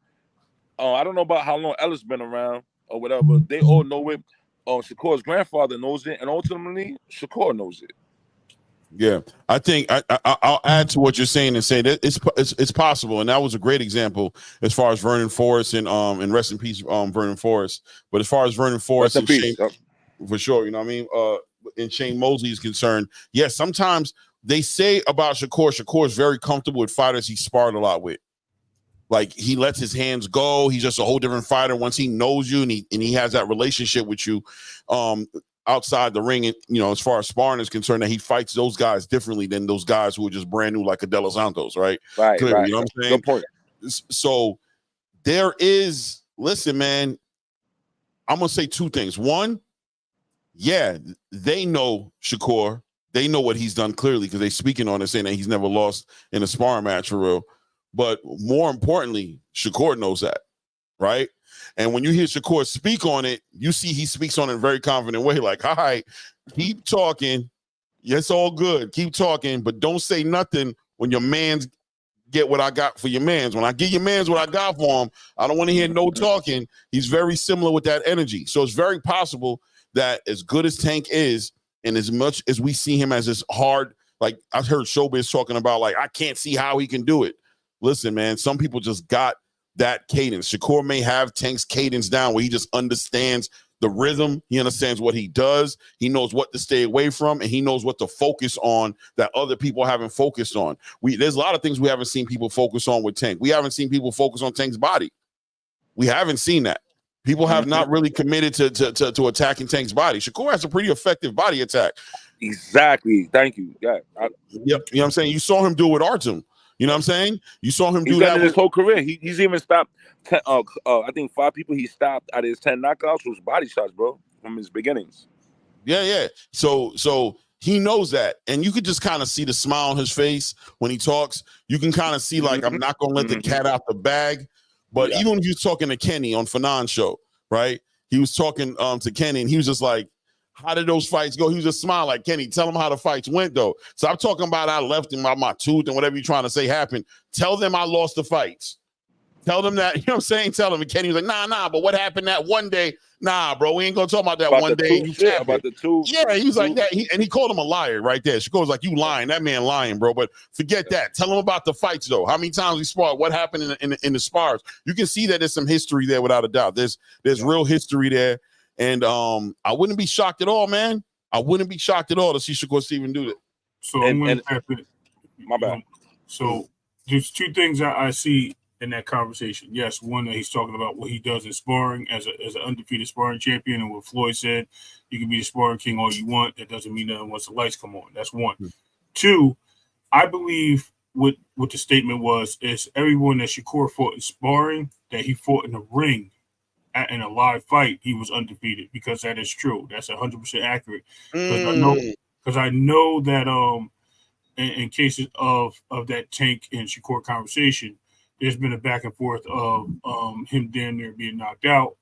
I don't know about how long Ellis been around or whatever. They all know it. Shakur's grandfather knows it, and ultimately Shakur knows it. Yeah, I think I'll add to what you're saying and say that it's possible, and that was a great example as far as Vernon Forrest and rest in peace, Vernon Forrest. But as far as Vernon Forrest and Shane, for sure, you know what I mean. And Shane Mosley is concerned, yes, sometimes they say about Shakur is very comfortable with fighters he sparred a lot with. Like he lets his hands go. He's just a whole different fighter once he knows you and he has that relationship with you outside the ring. And, you know, as far as sparring is concerned, that he fights those guys differently than those guys who are just brand new, like a De Los Santos, right? Right. Clearly, you know what I'm saying? Good point. So there is, listen, man, I'm going to say 2 things. One, yeah, they know Shakur. They know what he's done clearly because they're speaking on it, saying that he's never lost in a sparring match for real. But more importantly, Shakur knows that, right? And when you hear Shakur speak on it, you see he speaks on it in a very confident way, like, all right, keep talking. It's all good. Keep talking, but don't say nothing when your mans get what I got for your mans. When I give your mans what I got for him, I don't want to hear no talking. He's very similar with that energy. So it's very possible that as good as Tank is, and as much as we see him as this hard, like I've heard Showbiz talking about, like, I can't see how he can do it. Listen, man, some people just got that cadence. Shakur may have Tank's cadence down where he just understands the rhythm. He understands what he does. He knows what to stay away from, and he knows what to focus on that other people haven't focused on. There's a lot of things we haven't seen people focus on with Tank. We haven't seen people focus on Tank's body. We haven't seen that. People have not really committed to attacking Tank's body. Shakur has a pretty effective body attack. Exactly. Thank you. Yeah. Yep. You know what I'm saying? You saw him do it with Artem. You know what I'm saying? You saw him do that in his whole career. He's even stopped. I think 5 people he stopped out of his 10 knockouts was body shots, bro, from his beginnings. Yeah. So he knows that, and you could just kind of see the smile on his face when he talks. You can kind of see like, I'm not gonna let the cat out the bag. But even when he was talking to Kenny on Fanon's show, right? He was talking to Kenny, and he was just like, how did those fights go? He was just smiling like, Kenny, tell him how the fights went, though. So I'm talking about I left him, my tooth, and whatever you're trying to say happened. Tell them I lost the fights. Tell them that, you know what I'm saying? Tell them. And Kenny was like, nah, but what happened that one day? Nah, bro, we ain't gonna talk about that one day. About the two. Yeah, he was like that. And he called him a liar right there. Shakur was like, you lying. That man lying, bro. But forget that. Tell him about the fights, though. How many times we sparred? What happened in the spars? You can see that there's some history there without a doubt. There's real history there. And I wouldn't be shocked at all, man. I wouldn't be shocked at all to see Shakur Stevenson do that. So I'm going to tap it. My bad. So there's two things I see in that conversation. Yes, one that he's talking about what he does in sparring as an undefeated sparring champion, and what Floyd said, you can be the sparring king all you want. That doesn't mean nothing once the lights come on. That's one. Two, I believe what the statement was is everyone that Shakur fought in sparring, that he fought in the ring in a live fight, he was undefeated, because that is true. That's 100% accurate. Because I know that in cases of that Tank and Shakur conversation, there's been a back and forth of him damn near being knocked out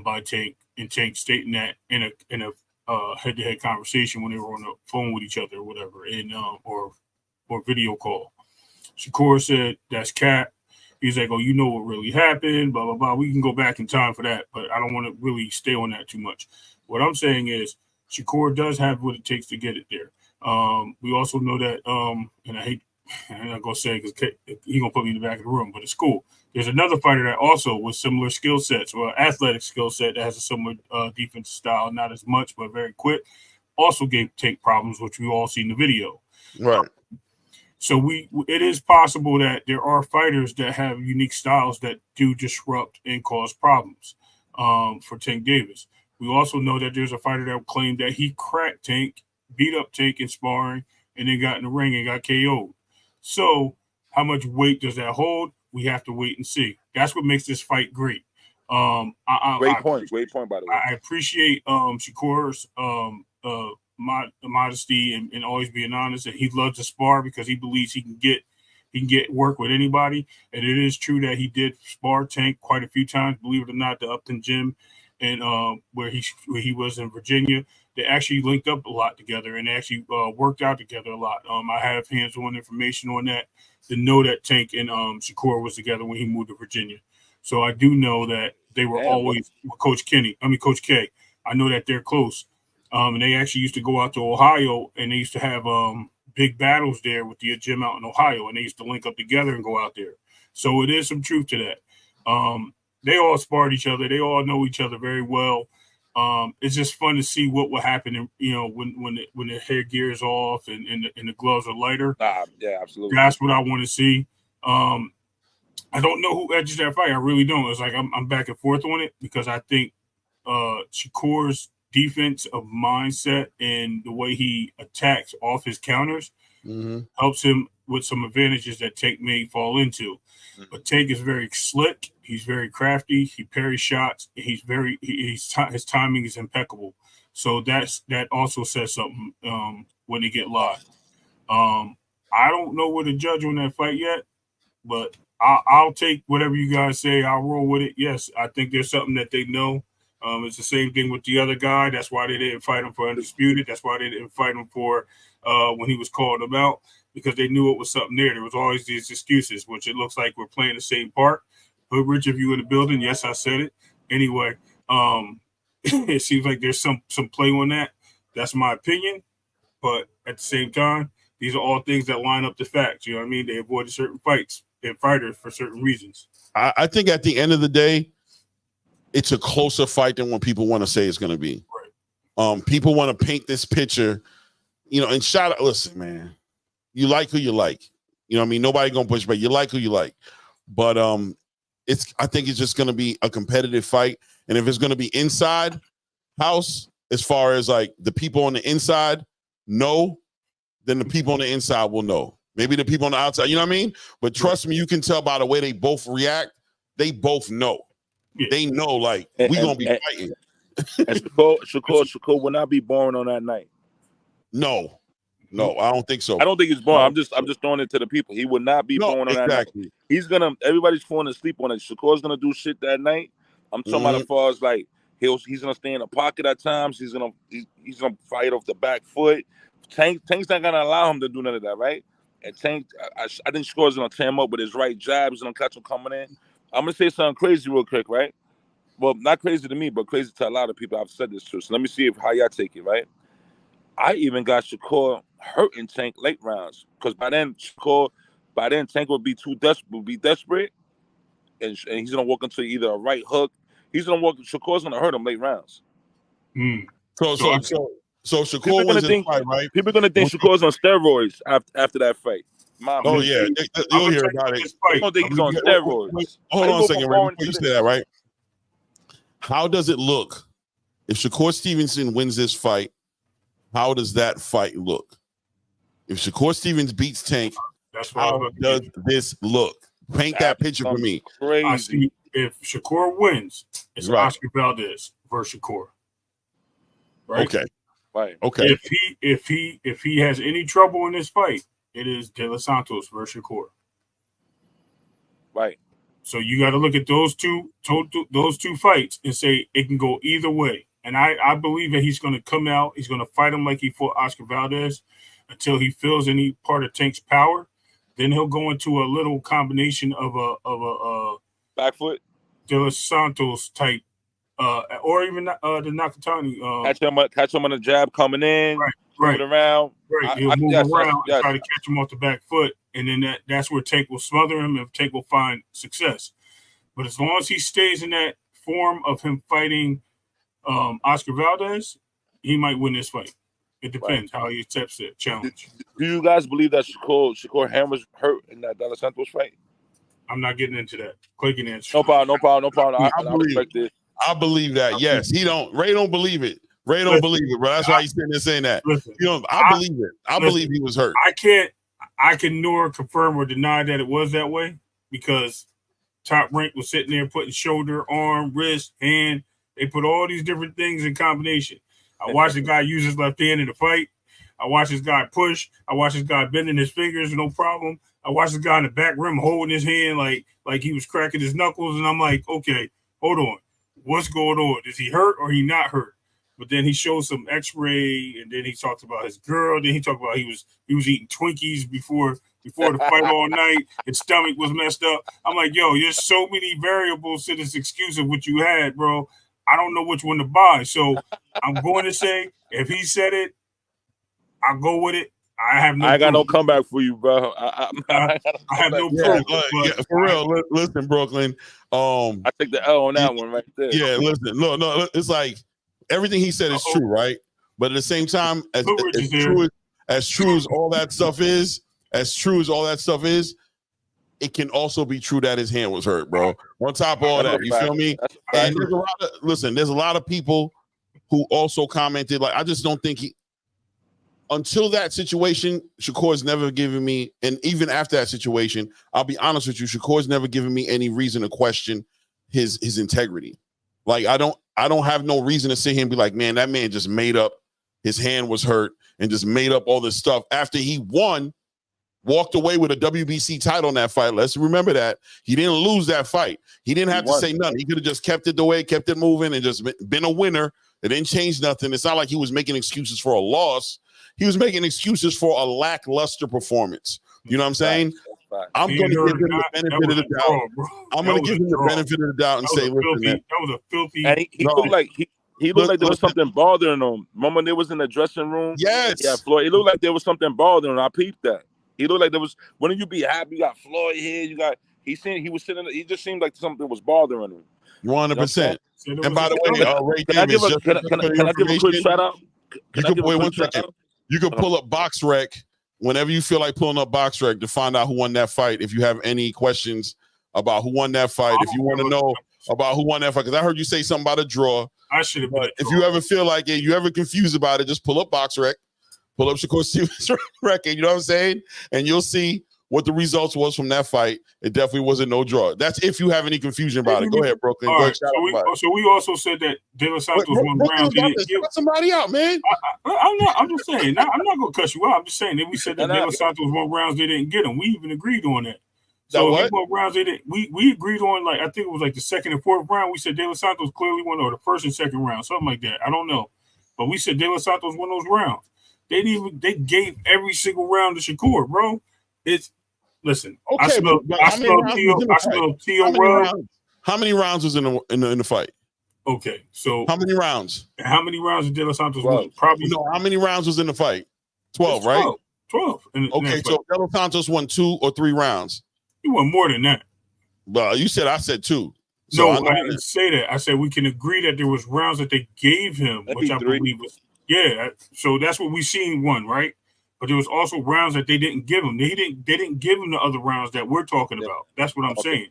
by Tank, and Tank stating that in a head-to-head conversation when they were on the phone with each other or whatever, or video call. Shakur said, that's cat. He's like, oh, you know what really happened, blah, blah, blah. We can go back in time for that, but I don't want to really stay on that too much. What I'm saying is Shakur does have what it takes to get it there. We also know that, and I'm not going to say it because he's going to put me in the back of the room, but it's cool. There's another fighter that also with similar skill sets, or athletic skill set, that has a similar defensive style, not as much, but very quick, also gave Tank problems, which we all see in the video. Right. So it is possible that there are fighters that have unique styles that do disrupt and cause problems for Tank Davis. We also know that there's a fighter that claimed that he cracked Tank, beat up Tank in sparring, and then got in the ring and got KO'd. So how much weight does that hold? We have to wait and see. That's what makes this fight great. Great point, by the way. I appreciate Shakur's modesty and always being honest, and he loves to spar because he believes he can get work with anybody. And it is true that he did spar Tank quite a few times, believe it or not, the Upton Gym and where he was in Virginia. They actually linked up a lot together, and they actually worked out together a lot. I have hands-on information on that to know that Tank and Shakur was together when he moved to Virginia. So I do know that they were always with Coach K. I know that they're close. And they actually used to go out to Ohio, and they used to have big battles there with the gym out in Ohio, and they used to link up together and go out there. So it is some truth to that. They all sparred each other. They all know each other very well. It's just fun to see what will happen, when the headgear is off and the gloves are lighter. Yeah, absolutely. That's what I want to see. I don't know who edges that fight. I really don't. It's like I'm back and forth on it, because I think Shakur's defense of mindset and the way he attacks off his counters helps him with some advantages that Tank may fall into. But Tank is very slick. He's very crafty. He parries shots. His timing is impeccable. So that also says something when they get live. I don't know what to judge on that fight yet, but I'll take whatever you guys say. I'll roll with it. Yes, I think there's something that they know. It's the same thing with the other guy. That's why they didn't fight him for undisputed. That's why they didn't fight him for when he was called him out, because they knew it was something there. There was always these excuses, which it looks like we're playing the same part. But Rich, if you in the building, yes, I said it. Anyway, it seems like there's some play on that. That's my opinion. But at the same time, these are all things that line up the facts. You know what I mean? They avoided certain fights and fighters for certain reasons. I think at the end of the day, it's a closer fight than what people want to say it's going to be. Right. People want to paint this picture, and shout out, listen, man, you like who you like. You know what I mean? Nobody going to push back. You like who you like. But I think it's just going to be a competitive fight. And if it's going to be inside house, as far as like the people on the inside know, then the people on the inside will know. Maybe the people on the outside, you know what I mean? But trust me, you can tell by the way they both react. They both know. Yeah. They know, like, we're going to be fighting. And Shakur will not be boring on that night. No, I don't think so. I don't think he's boring. I'm just throwing it to the people. He will not be boring on that night. Everybody's falling asleep on it. Shakur's gonna do shit that night. I'm talking about as far as like he's gonna stay in the pocket at times. He's gonna fight off the back foot. Tank's not gonna allow him to do none of that, right? And Tank, I think Shakur's gonna tear him up with his right jab. He's gonna catch him coming in. I'm gonna say something crazy real quick, right? Well, not crazy to me, but crazy to a lot of people I've said this to. So let me see how y'all take it, right? I even got Shakur hurting Tank late rounds because by then Tank would be desperate, and he's gonna walk into either a right hook. Shakur's gonna hurt him late rounds. So Shakur wins this fight, right? People are gonna think Shakur's on steroids after that fight. You'll hear about it. I don't think he's on steroids. Hold on a second, right? Before you say that, right? How does it look if Shakur Stevenson wins this fight? How does that fight look? If Shakur Stevens beats Tank, how does this look? Paint that picture for me. Crazy. If Shakur wins, it's Oscar Valdez versus Shakur. Right? Okay. Right. Okay. If he has any trouble in this fight, it is De Los Santos versus Shakur. Right. So you got to look at those two fights and say it can go either way. And I believe that he's going to come out. He's going to fight him like he fought Oscar Valdez until he feels any part of Tank's power. Then he'll go into a little combination of a back foot De Los Santos type, or even the Nakatani. Catch him on a jab coming in. Right. Move it around. Right. He'll move around and try to catch him off the back foot. And then that's where Tank will smother him and Tank will find success. But as long as he stays in that form of him fighting Oscar Valdez, he might win this fight. It depends how he accepts the challenge. Do you guys believe that Shakur hand was hurt in that De Los Santos fight? I'm not getting into that. Clay can answer. No problem. I believe that. Yes. Ray don't believe it. Ray don't believe it, bro. That's why he's sitting there saying that. I believe it. I believe he was hurt. I can nor confirm or deny that it was that way because Top Rank was sitting there putting shoulder, arm, wrist, hand. They put all these different things in combination. I watched the guy use his left hand in the fight. I watched this guy push. I watched this guy bending his fingers, no problem. I watched this guy in the back rim holding his hand like he was cracking his knuckles. And I'm like, okay, hold on. What's going on? Is he hurt or he not hurt? But then he showed some X-ray, and then he talked about his girl. Then he talked about he was eating Twinkies before the fight all night. His stomach was messed up. I'm like, yo, there's so many variables to this excuse of what you had, bro. I don't know which one to buy. So I'm going to say if he said it, I'll go with it. I got no comeback for you, bro. I have no proof. For real. Listen, Brooklyn. I take the L on that one right there. Yeah, listen. No, it's like everything he said is true, right? But at the same time, as true as all that stuff is, it can also be true that his hand was hurt, bro. On top of all that, you feel me? And there's a lot of people who also commented, like, I just don't think until that situation, Shakur's never given me, and even after that situation, I'll be honest with you, Shakur's never given me any reason to question his integrity. Like, I don't have no reason to sit here and be like, man, that man just made up his hand was hurt and just made up all this stuff after he walked away with a WBC title in that fight. Let's remember that. He didn't lose that fight. He didn't have to say nothing. He could have just kept it the way, kept it moving, and just been a winner. It didn't change nothing. It's not like he was making excuses for a loss. He was making excuses for a lackluster performance. You know what I'm saying? I'm going to give him the benefit of the doubt. I'm going to give him the benefit of the doubt and say, listen, man. That was a filthy. And he looked like there was something bothering him. Remember when they was in the dressing room? Yes. Yeah, Floyd. It looked like there was something bothering him. I peeped that. He looked like there was. Wouldn't you be happy? You got Floyd here. You got. He just seemed like something was bothering him. 100%. And by the way, Ray Davis, can I give a quick shout out? You can pull up BoxRec whenever you feel like pulling up BoxRec to find out who won that fight. If you have any questions about who won that fight, if you want to know about who won that fight, because I heard you say something about a draw. I should have. But if you ever feel like it, you ever confused about it, just pull up BoxRec, pull up Shakur Stevens record. You know what I'm saying? And you'll see what the results was from that fight. It definitely wasn't no draw. That's if you have any confusion about it. Go ahead, Brooklyn. All Go right. ahead, So we also said that De Los Santos won rounds. He didn't give somebody out, man. I'm just saying. I'm not gonna cuss you out. I'm just saying that we said that De Los Santos won rounds. They didn't get them. We even agreed on that. So he won rounds. They didn't. We agreed on, like, I think it was like the second and fourth round. We said De Los Santos clearly won, or the first and second round, something like that. I don't know, but we said De Los Santos won those rounds. They gave every single round to Shakur, bro. Listen. Okay, I smell Tio Rub. How many rounds was in the fight? Okay, so how many rounds? How many rounds did De Los Santos win? Probably. No, how many rounds was in the fight? 12, right? 12. Okay, so De Los Santos won 2 or 3 rounds. He won more than that. Well, I said 2. So no, I didn't say that. I said we can agree that there was rounds that they gave him, which I believe was So that's what we seen one, right? But there was also rounds that they didn't give him. They didn't give him the other rounds that we're talking about. That's what I'm saying.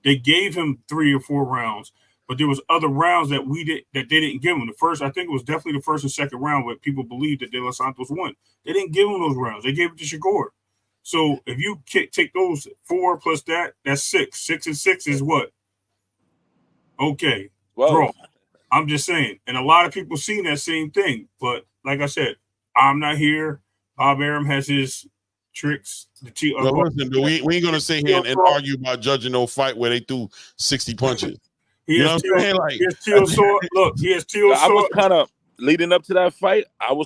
They gave him 3 or 4 rounds, but there was other rounds that they didn't give him. The first, I think it was definitely the first and second round where people believed that De Los Santos won. They didn't give him those rounds. They gave it to Shakur. So if you take those 4 plus that's 6. 6 and 6 is what? Okay. Draw. I'm just saying. And a lot of people seen that same thing. But like I said, I'm not here. Bob Arum has his tricks. Listen, we ain't gonna sit here and argue about judging no fight where they threw 60 punches. You know what I'm saying? Like, look, he has Teal I was kind of leading up to that fight. I'm a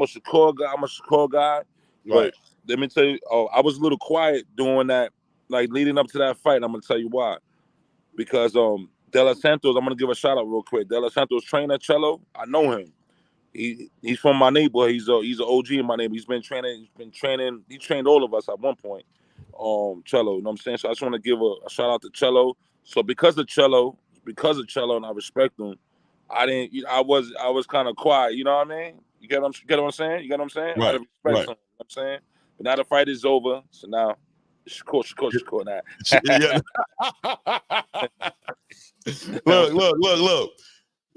Shakur guy. I'm a Shakur guy. But let me tell you, I was a little quiet doing that, like leading up to that fight. I'm gonna tell you why. Because De Los Santos, I'm gonna give a shout out real quick. De Los Santos trainer Cello, I know him. He's from my neighborhood. He's an OG in my neighborhood. He trained all of us at one point. Cello, you know what I'm saying? So I just want to give a shout out to Cello. So because of Cello, and I respect him, I was kind of quiet. You know what I mean? You get what I'm saying? Right. I respect him, you know what I'm saying? But now the fight is over, so now Shakur now. Look.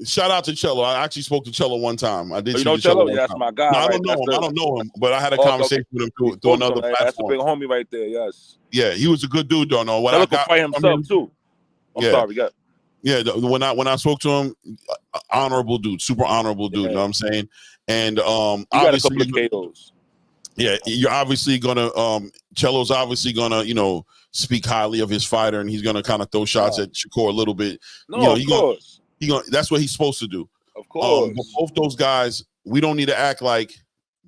Shout out to Cello. I actually spoke to Cello one time. I did. You know Cello? Yeah, that's my guy. No, I don't know him, but I had a conversation with him through another platform. That's a big homie right there. Yes. Yeah, he was a good dude, though. No, what Cello could fight himself too. I'm sorry, got. Yeah, when I spoke to him, honorable dude, super honorable dude. You know what I'm saying? And you got a couple of KOs. Yeah, you're obviously gonna. Cello's obviously gonna, speak highly of his fighter, and he's gonna kind of throw shots at Shakur a little bit. No, of course. That's what he's supposed to do. Of course. But both those guys, we don't need to act like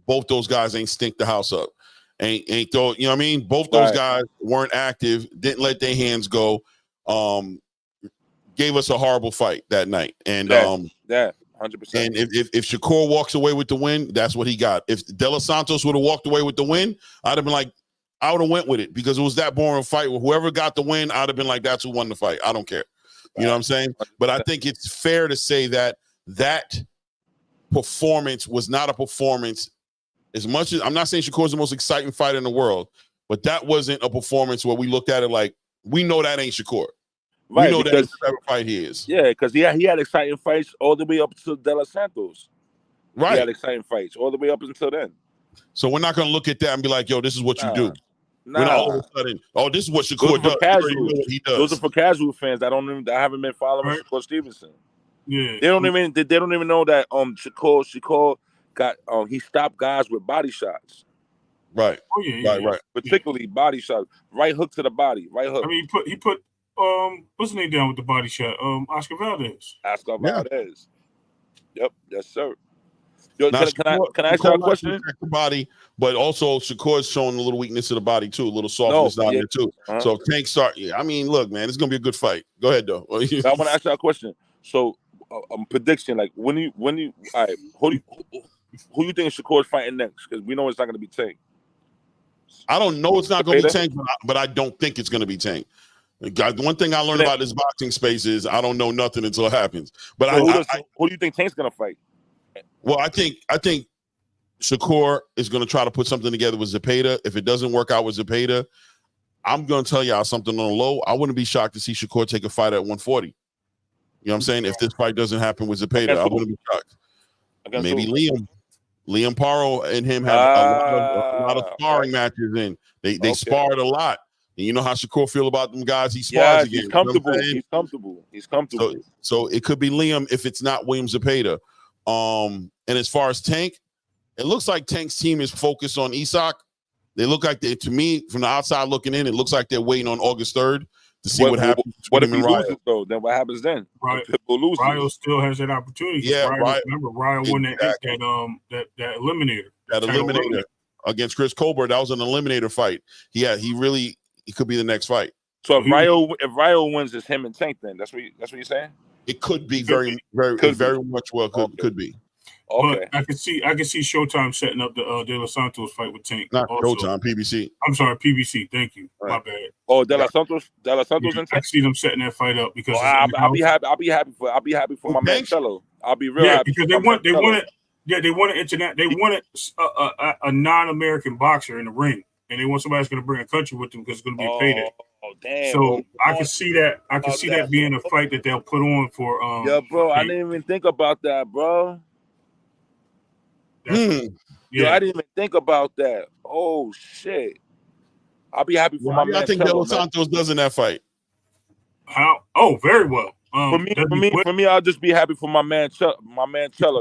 both those guys ain't stink the house up. Ain't throw, you know what I mean? Both those guys weren't active, didn't let their hands go. Gave us a horrible fight that night. And 100%. And if Shakur walks away with the win, that's what he got. If De Los Santos would have walked away with the win, I'd have been like, I would have went with it because it was that boring fight. Whoever got the win, I'd have been like, that's who won the fight. I don't care. You know what I'm saying? But I think it's fair to say that performance was not a performance. As much as I'm not saying Shakur's the most exciting fighter in the world, but that wasn't a performance where we looked at it like, we know that ain't Shakur. Right, we know that's the type of fight he is. Yeah, because he had exciting fights all the way up to De Los Santos. Right. He had exciting fights all the way up until then. So we're not going to look at that and be like, yo, this is what you do. Nah. We're not all of a sudden, this is what Shakur does. What he does. Those are for casual fans that haven't been following Shakur Stevenson. Yeah, they don't even know that Shakur got he stopped guys with body shots. Right. Oh yeah. Right. Particularly body shots, right hook to the body, right hook. I mean, he put what's his name down with the body shot? Oscar Valdez. Valdez. Yep. Yes, sir. Yo, can I ask you a question? The body, but also Shakur's showing a little weakness to the body too, a little softness down there too. So if Tank start, I mean, look, man, it's gonna be a good fight. Go ahead though. I want to ask you a question. So, prediction, like when you, all right, who you think Shakur's fighting next? Because we know it's not gonna be Tank. I don't know it's not gonna be Tank, but I don't think it's gonna be Tank. One thing I learned about this boxing space is I don't know nothing until it happens. But so who do you think Tank's gonna fight? Well, I think Shakur is going to try to put something together with Zepeda. If it doesn't work out with Zepeda, I'm going to tell y'all something on the low. I wouldn't be shocked to see Shakur take a fight at 140. You know what I'm saying? If this fight doesn't happen with Zepeda, I wouldn't be shocked. Maybe Liam. Liam Paro and him have a lot of sparring matches in. They sparred a lot. And you know how Shakur feel about them guys he spars against. He's comfortable. He's comfortable. So it could be Liam if it's not William Zepeda. And as far as Tank, it looks like Tank's team is focused on Isak. They look like to me, from the outside looking in, it looks like they're waiting on August 3rd to see what happens. What if he loses, though? Then what happens then? Ryo still has that opportunity. Yeah, remember, Ryo won that eliminator. That eliminator against Chris Colbert. That was an eliminator fight. He could be the next fight. So if Ryo wins, it's him and Tank. Then that's what you're saying. It could be very much could be. Okay. But I can see Showtime setting up the De Los Santos fight with Tank. Not also. Showtime, PBC. I'm sorry, PBC. Thank you. Right. My bad. Oh, De Los Santos and Tank. I see them setting that fight up because I'll be happy for my man Cello. I'll be real happy because they wanted a non-American boxer in the ring, and they want somebody that's going to bring a country with them because it's going to be a payday. Oh damn! So I can see that. I can see that being a fight that they'll put on for. Yeah, bro. I didn't even think about that, bro. Yeah, I didn't even think about that. Oh shit! I'll be happy for my man. I think De Los Santos does in that fight. How? Oh, very well. For me, I'll just be happy for my man Cello.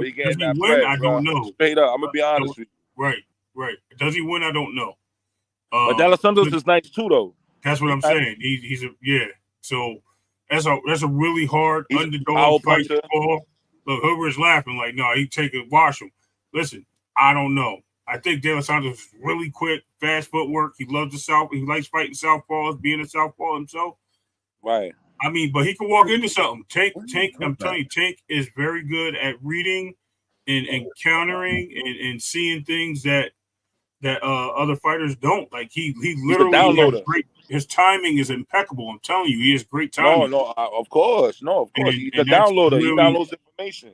He getting that bread. I don't know. Straight up, I'm gonna be honest with you. Right. Does he win? I don't know. But De Los Santos is nice too, though. That's what I'm saying. He's So that's a really hard underdog fight. Look, Hoover's laughing like, no, he take it, wash him. Listen, I don't know. I think De Los Santos is really quick, fast footwork. He loves the south. He likes fighting southpaws, being a southpaw himself. Right. I mean, but he can walk into something. Tank. I'm telling you, Tank is very good at reading and countering and seeing things that other fighters don't. Like he literally has great. His timing is impeccable. I'm telling you, he has great timing. Of course. He's a downloader. He downloads information.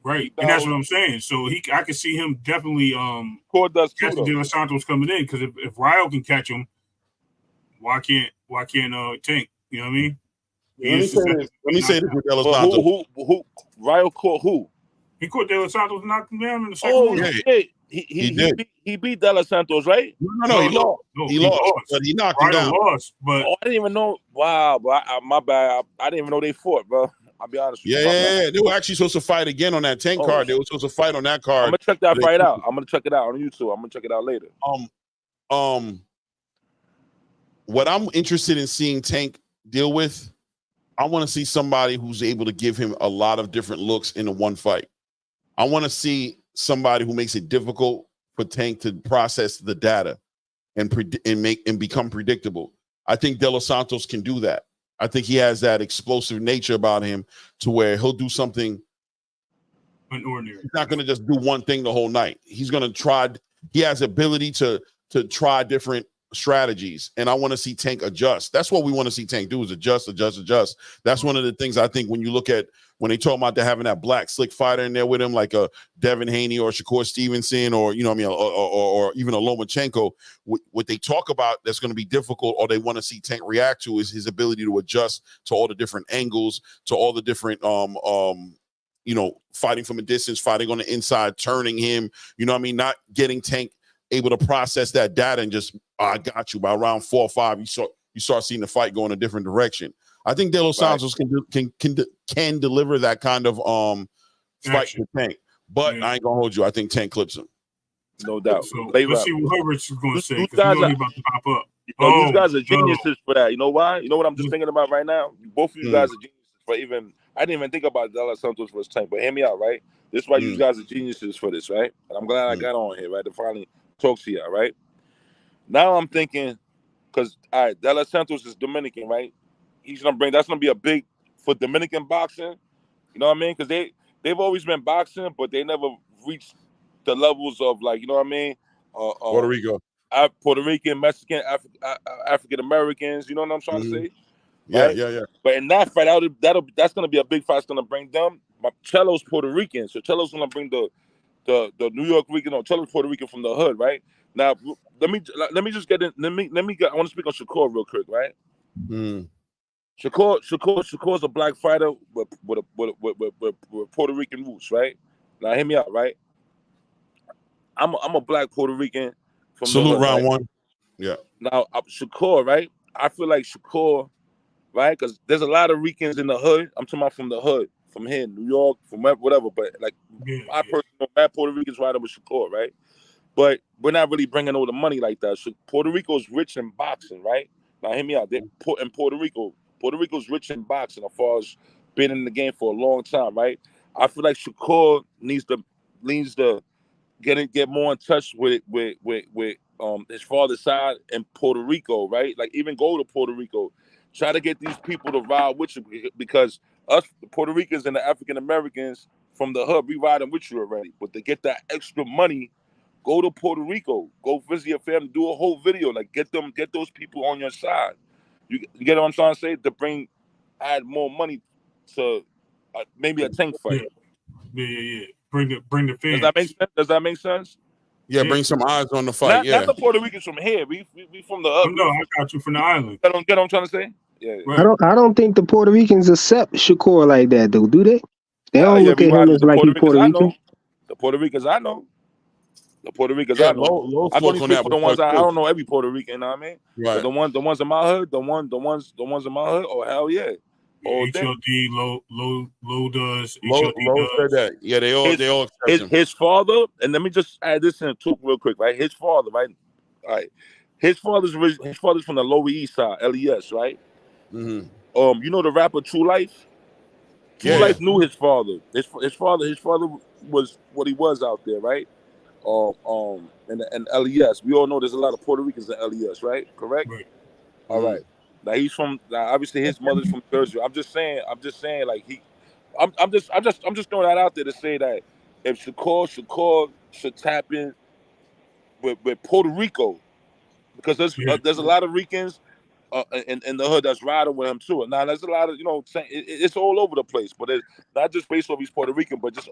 Right, and that's what I'm saying. So I can see him definitely catching De Los Santos coming in, because if Ryo can catch him, why can't Tank? You know what I mean? Let me say this with De Los Santos. Who Ryo caught who? He caught De Los Santos and knocked him down in the second round. Shit. He beat De Los Santos, right? No, he lost. He lost, but he knocked him down. But I didn't even know. Wow, bro, my bad. I didn't even know they fought, bro. I'll be honest with you. Yeah. They were actually supposed to fight again on that Tank card. They were supposed to fight on that card. I'm gonna check that fight out. I'm gonna check it out on YouTube. I'm gonna check it out later. What I'm interested in seeing Tank deal with, I want to see somebody who's able to give him a lot of different looks in a one fight. I want to see somebody who makes it difficult for Tank to process the data and become predictable. I think De Los Santos can do that. I think he has that explosive nature about him to where he'll do something unordinary. He's not going to just do one thing the whole night. He's going to try. He has ability to try different strategies, and I want to see Tank adjust. That's what we want to see Tank do, is adjust. That's one of the things I think when you look at when they talk about having that black slick fighter in there with him, like a Devin Haney or Shakur Stevenson, or or even a Lomachenko. What they talk about that's going to be difficult, or they want to see Tank react to, is his ability to adjust to all the different angles, to all the different fighting from a distance, fighting on the inside, turning him. Not getting Tank able to process that data and just, I got you. By round 4 or 5, you start seeing the fight go in a different direction. I think De Los Santos can deliver that kind of fight to Tank, but I ain't gonna hold you. I think Tank clips him, no doubt. So let's see what Herbert's going to say. These guys are about to pop up. These guys are geniuses for that. You know why? You know what I'm just thinking about right now? Both of you guys are geniuses for even. I didn't even think about De Los Santos versus Tank, but hear me out, right? This is why you guys are geniuses for this, right? And I'm glad I got on here, right, to finally talk to you, right? Now I'm thinking, because all right, De Los Santos is Dominican, right? That's gonna be a big for Dominican boxing. You know what I mean? Because they've always been boxing, but they never reached the levels of, like, you know what I mean? Puerto Rico, Puerto Rican, Mexican, African Americans. You know what I'm trying to say? Right? Yeah. But in that fight, that's gonna be a big fight. It's gonna bring them. Cello's Puerto Rican, so Cello's gonna bring the New York Rican, or Cello's Puerto Rican from the hood, right? Now let me just get in. Let me get. I want to speak on Shakur real quick, right? Shakur's a black fighter with Puerto Rican roots, right? Now hear me out, right? I'm a black Puerto Rican from Salute the hood, round right? one. Yeah. Now Shakur, right? I feel like Shakur, right? Because there's a lot of Ricans in the hood. I'm talking about from the hood, from here, New York, from whatever. But like I personally know mad Puerto Ricans riding with Shakur, right? But we're not really bringing all the money like that. So Puerto Rico's rich in boxing, right? Now hear me out. In Puerto Rico's rich in boxing as far as been in the game for a long time, right? I feel like Shakur needs to get more in touch with his father's side in Puerto Rico, right? Like even go to Puerto Rico, try to get these people to ride with you, because us Puerto Ricans and the African Americans from the hood, we riding with you already. But to get that extra money, go to Puerto Rico, go visit your family, do a whole video, like get those people on your side. You get what I'm trying to say? To add more money to maybe a tank fight. Yeah. Bring the fans. Does that make sense? Yeah, bring some eyes on the fight. Not the Puerto Ricans from here. We from the hood. No, I got you from the island. Get what I'm trying to say? Yeah. Right. I don't think the Puerto Ricans accept Shakur like that, though. Do they? They don't look at him as like he's Puerto Rican. The Puerto Ricans I know. Yeah, I only speak for the ones I don't know every Puerto Rican. You know what I mean? Right. But the ones in my hood, the ones in my hood. Oh hell yeah! HLD low does. Low said that. Yeah, they all accept him. His father, and let me just add this in too real quick, right? His father, right? All right. His father's from the Lower East Side, LES, right? Mm-hmm. You know the rapper True Life? True Life knew his father. His father was what he was out there, right? And LES. We all know there's a lot of Puerto Ricans in LES, right? Correct? Right. All right. Now he's from obviously his mother's from Jersey. I'm just saying like I'm just throwing that out there to say that if Shakur should tap in with Puerto Rico, because there's a lot of Ricans in the hood that's riding with him too. Now there's a lot of it's all over the place, but it's not just based off he's Puerto Rican, but just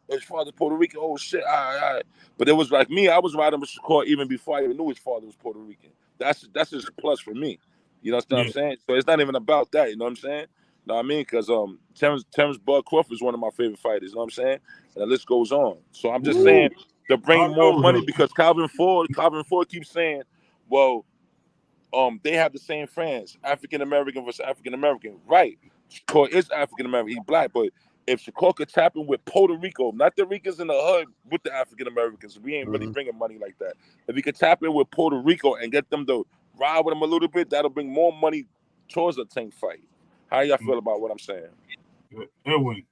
his father's Puerto Rican. Oh shit, all right. But it was like me, I was riding with Shakur even before I even knew his father was Puerto Rican. That's just a plus for me. You know what I'm saying? So it's not even about that. You know what I'm saying? You know what I mean? Because Terrence Bud Crawford is one of my favorite fighters. You know what I'm saying? And the list goes on. So I'm just saying to bring more money, because Calvin Ford keeps saying, well, they have the same fans, African American versus African American. Right. Shakur is African American, he's black, but if Shakur could tap in with Puerto Rico, not the Ricans in the hood with the African Americans, we ain't really bringing money like that. If he could tap in with Puerto Rico and get them to ride with him a little bit, that'll bring more money towards a tank fight. How y'all feel about what I'm saying? Edwin,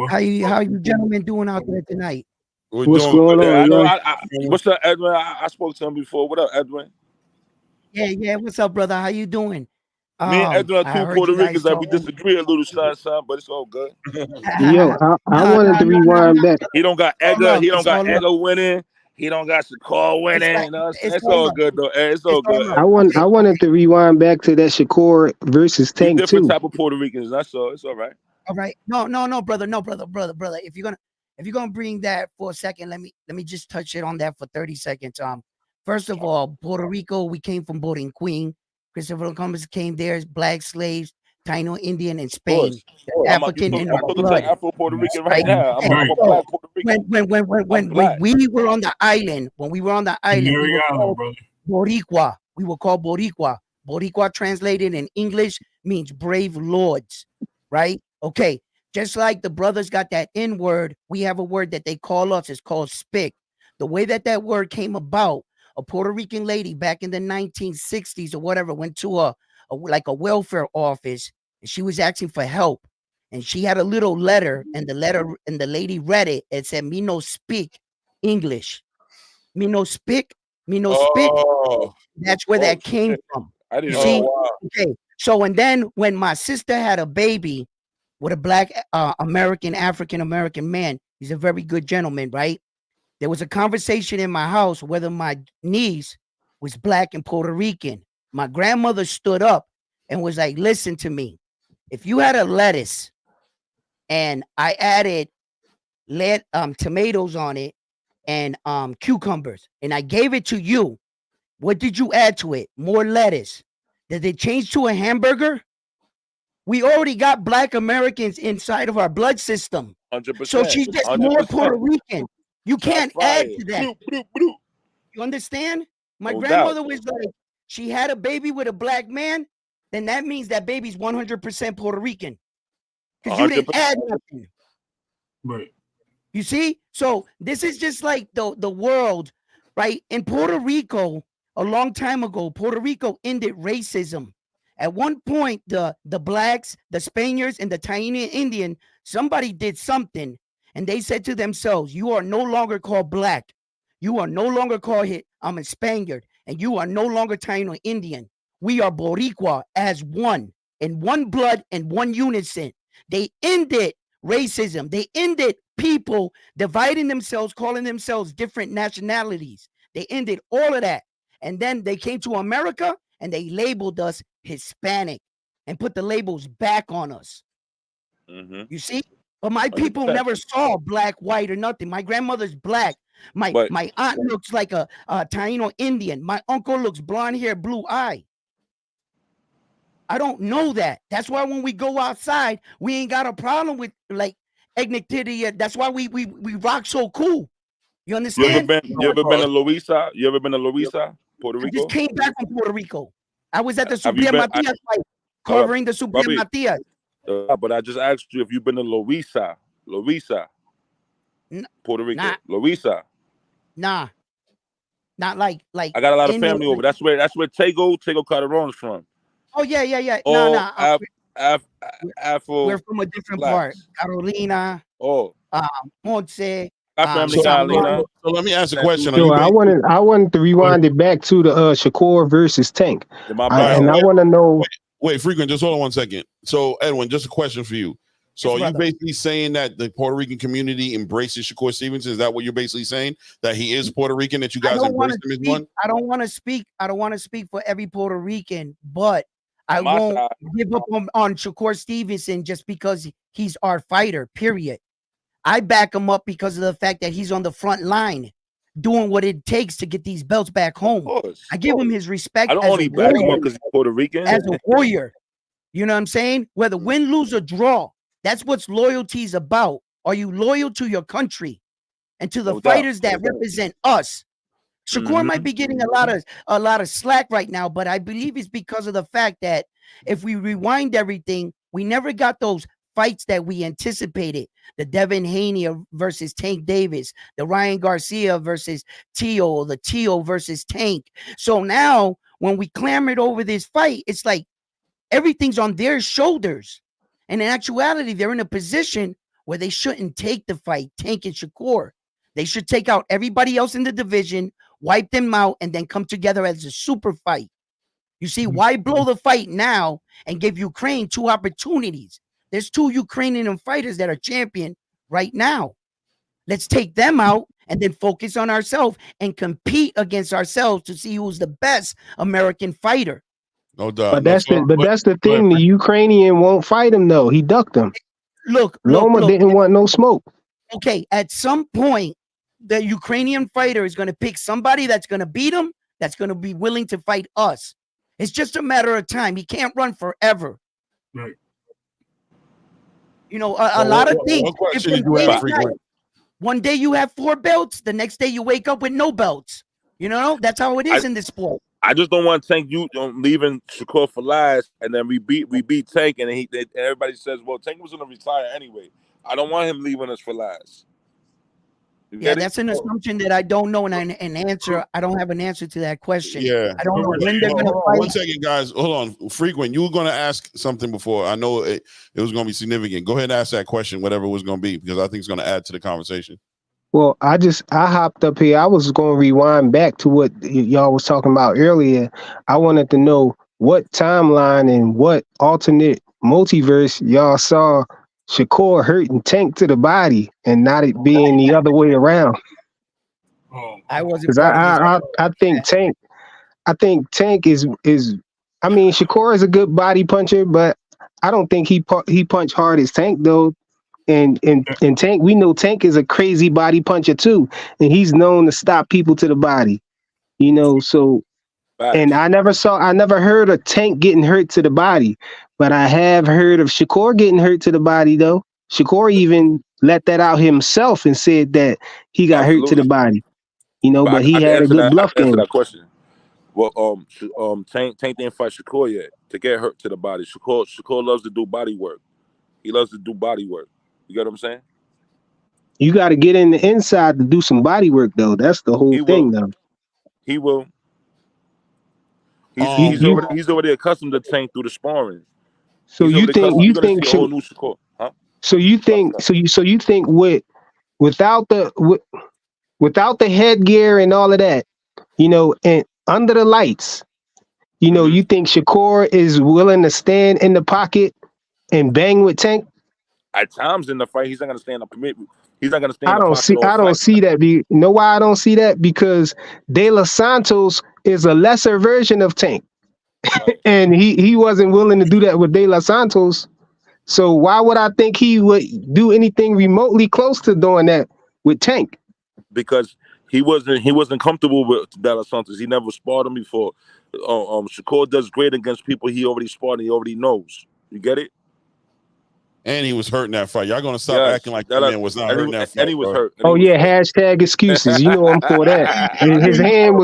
how you gentlemen doing out there tonight? What's going on? What's up, Edwin? I spoke to him before. What up, Edwin? Yeah. What's up, brother? How you doing? Me and Edwin are two Puerto Ricans that we disagree a little, son, but it's all good. Yo, I wanted to rewind back. He don't got Edgar. He don't got Edgar winning. He don't got Shakur winning. It's all good though. It's all good. I wanted to rewind back to that Shakur versus Tank too. Different type of Puerto Ricans. That's all. It's all right. All right. No, brother. If you're gonna bring that for a second, let me just touch it on that for 30 seconds. First of all, Puerto Rico, we came from Boarding Queen. Christopher Columbus came there as black slaves, Taino Indian, and Spain. African in our blood. Afro Puerto Rican right now. I'm a black Puerto Rican. When we were on the island, we were called Boricua. We were called Boricua. Boricua translated in English means brave lords, right? Okay. Just like the brothers got that N word, we have a word that they call us. It's called spick. The way that word came about, a Puerto Rican lady back in the 1960s or whatever went to a welfare office, and she was asking for help, and she had a little letter, and the lady read it. It said, "Me no speak English. Me no speak. That's where that came from. I didn't know. Okay. So and then when my sister had a baby with a black African American man, he's a very good gentleman, right? There was a conversation in my house whether my niece was black and Puerto Rican. My grandmother stood up and was like, listen to me. If you had a lettuce and I added tomatoes on it and cucumbers, and I gave it to you, what did you add to it? More lettuce. Did it change to a hamburger? We already got black Americans inside of our blood system. 100%. So she's just 100%. more Puerto Rican. You can't add to that. You understand? My grandmother was like, she had a baby with a black man, then that means that baby's 100% Puerto Rican. Because you didn't add nothing. Right. You see? So this is just like the world, right? In Puerto Rico, a long time ago, Puerto Rico ended racism. At one point, the blacks, the Spaniards, and the Taino Indian, somebody did something, and they said to themselves, you are no longer called black. You are no longer called I'm a Spaniard, and you are no longer Taino Indian. We are Boricua as one, in one blood and one unison. They ended racism. They ended people dividing themselves, calling themselves different nationalities. They ended all of that. And then they came to America and they labeled us Hispanic and put the labels back on us. You see? But my people never saw black, white, or nothing. My grandmother's black. My aunt looks like a Taino Indian. My uncle looks blonde hair, blue eye. I don't know that. That's why when we go outside, we ain't got a problem with like ethnicity. That's why we rock so cool. You understand? You ever been to Luisa? You ever been to Luisa, Puerto Rico? I just came back from Puerto Rico. I was at the Supreme Matias fight, covering the Supreme Matias. But I just asked you if you've been to Luisa, Puerto Rico, Luisa. Nah, not like. I got a lot of family over. That's where Tego Calderon's from. Oh yeah. Oh, we're from a different part. Carolina. Oh. Montse. So let me ask a question. So I wanted to rewind it back to the Shakur versus Tank, and I want to know. Wait, Frequent, just hold on 1 second. So Edwin, just a question for you. So are you basically saying that the Puerto Rican community embraces Shakur Stevenson? Is that what you're basically saying? That he is Puerto Rican, that you guys embrace him as one? I don't want to speak for every Puerto Rican, but I won't give up on Shakur Stevenson just because he's our fighter, period. I back him up because of the fact that he's on the front line doing what it takes to get these belts back home. I give him his respect. I don't only back him up because he's Puerto Rican. As a warrior. You know what I'm saying? Whether win, lose, or draw, that's what loyalty is about. Are you loyal to your country and to the fighters that represent us? Shakur might be getting a lot of slack right now, but I believe it's because of the fact that if we rewind everything, we never got those fights that we anticipated. The Devin Haney versus Tank Davis, the Ryan Garcia versus Tio, the Tio versus Tank. So now when we clamored over this fight, it's like everything's on their shoulders. And in actuality, they're in a position where they shouldn't take the fight, Tank and Shakur. They should take out everybody else in the division, wipe them out, and then come together as a super fight. You see, why blow the fight now and give Ukraine 2 opportunities? There's 2 Ukrainian fighters that are champion right now. Let's take them out and then focus on ourselves and compete against ourselves to see who's the best American fighter. No doubt. But that's the thing. The Ukrainian won't fight him though. He ducked him. Look, Loma didn't want no smoke. Okay, at some point, the Ukrainian fighter is going to pick somebody that's going to beat him, that's going to be willing to fight us. It's just a matter of time. He can't run forever. Right. You know, a lot of things. One day you have 4 belts, the next day you wake up with no belts. You know, that's how it is in this sport. I just don't want Tank leaving Shakur for last, and then we beat Tank, and everybody says, well, Tank was going to retire anyway. I don't want him leaving us for last. Yeah, that's an assumption that I don't know an answer. I don't have an answer to that question. Yeah, I don't know when they're going to fight. 1 second, guys. Hold on. Frequent, you were going to ask something before. I know it was going to be significant. Go ahead and ask that question, whatever it was going to be, because I think it's going to add to the conversation. Well, I hopped up here. I was going to rewind back to what y'all was talking about earlier. I wanted to know what timeline and what alternate multiverse y'all saw Shakur hurting Tank to the body and not it being the other way around. I wasn't. Because I think Tank. I think Tank is. I mean, Shakur is a good body puncher, but I don't think he punched hard as Tank though. And Tank, we know Tank is a crazy body puncher too, and he's known to stop people to the body. You know, so. And I never heard of Tank getting hurt to the body, but I have heard of Shakur getting hurt to the body though. Shakur even let that out himself and said that he got hurt to the body. You know, but he had a good bluff I can answer game. that question. Well, Tank didn't fight Shakur yet to get hurt to the body. Shakur loves to do body work. He loves to do body work. You get what I'm saying? You got to get in the inside to do some body work, though. That's the whole thing, though. He will. He's already accustomed to Tank through the sparring. So you think a whole new Shakur, huh? So you think without the headgear and all of that, you know, and under the lights, you know, you think Shakur is willing to stand in the pocket and bang with Tank? At times in the fight, he's not going to stand up. He's not going to stand. I don't see that. You know why I don't see that? Because De Los Santos is a lesser version of Tank, and he wasn't willing to do that with De Los Santos. So why would I think he would do anything remotely close to doing that with Tank? Because he wasn't comfortable with De Los Santos. He never sparred him before. Shakur does great against people he already sparred and he already knows. You get it? And he was hurt in that fight. Y'all gonna stop acting like that man was not hurt in that fight. And he was hurt. Oh yeah, hashtag excuses. You know him for that. His hand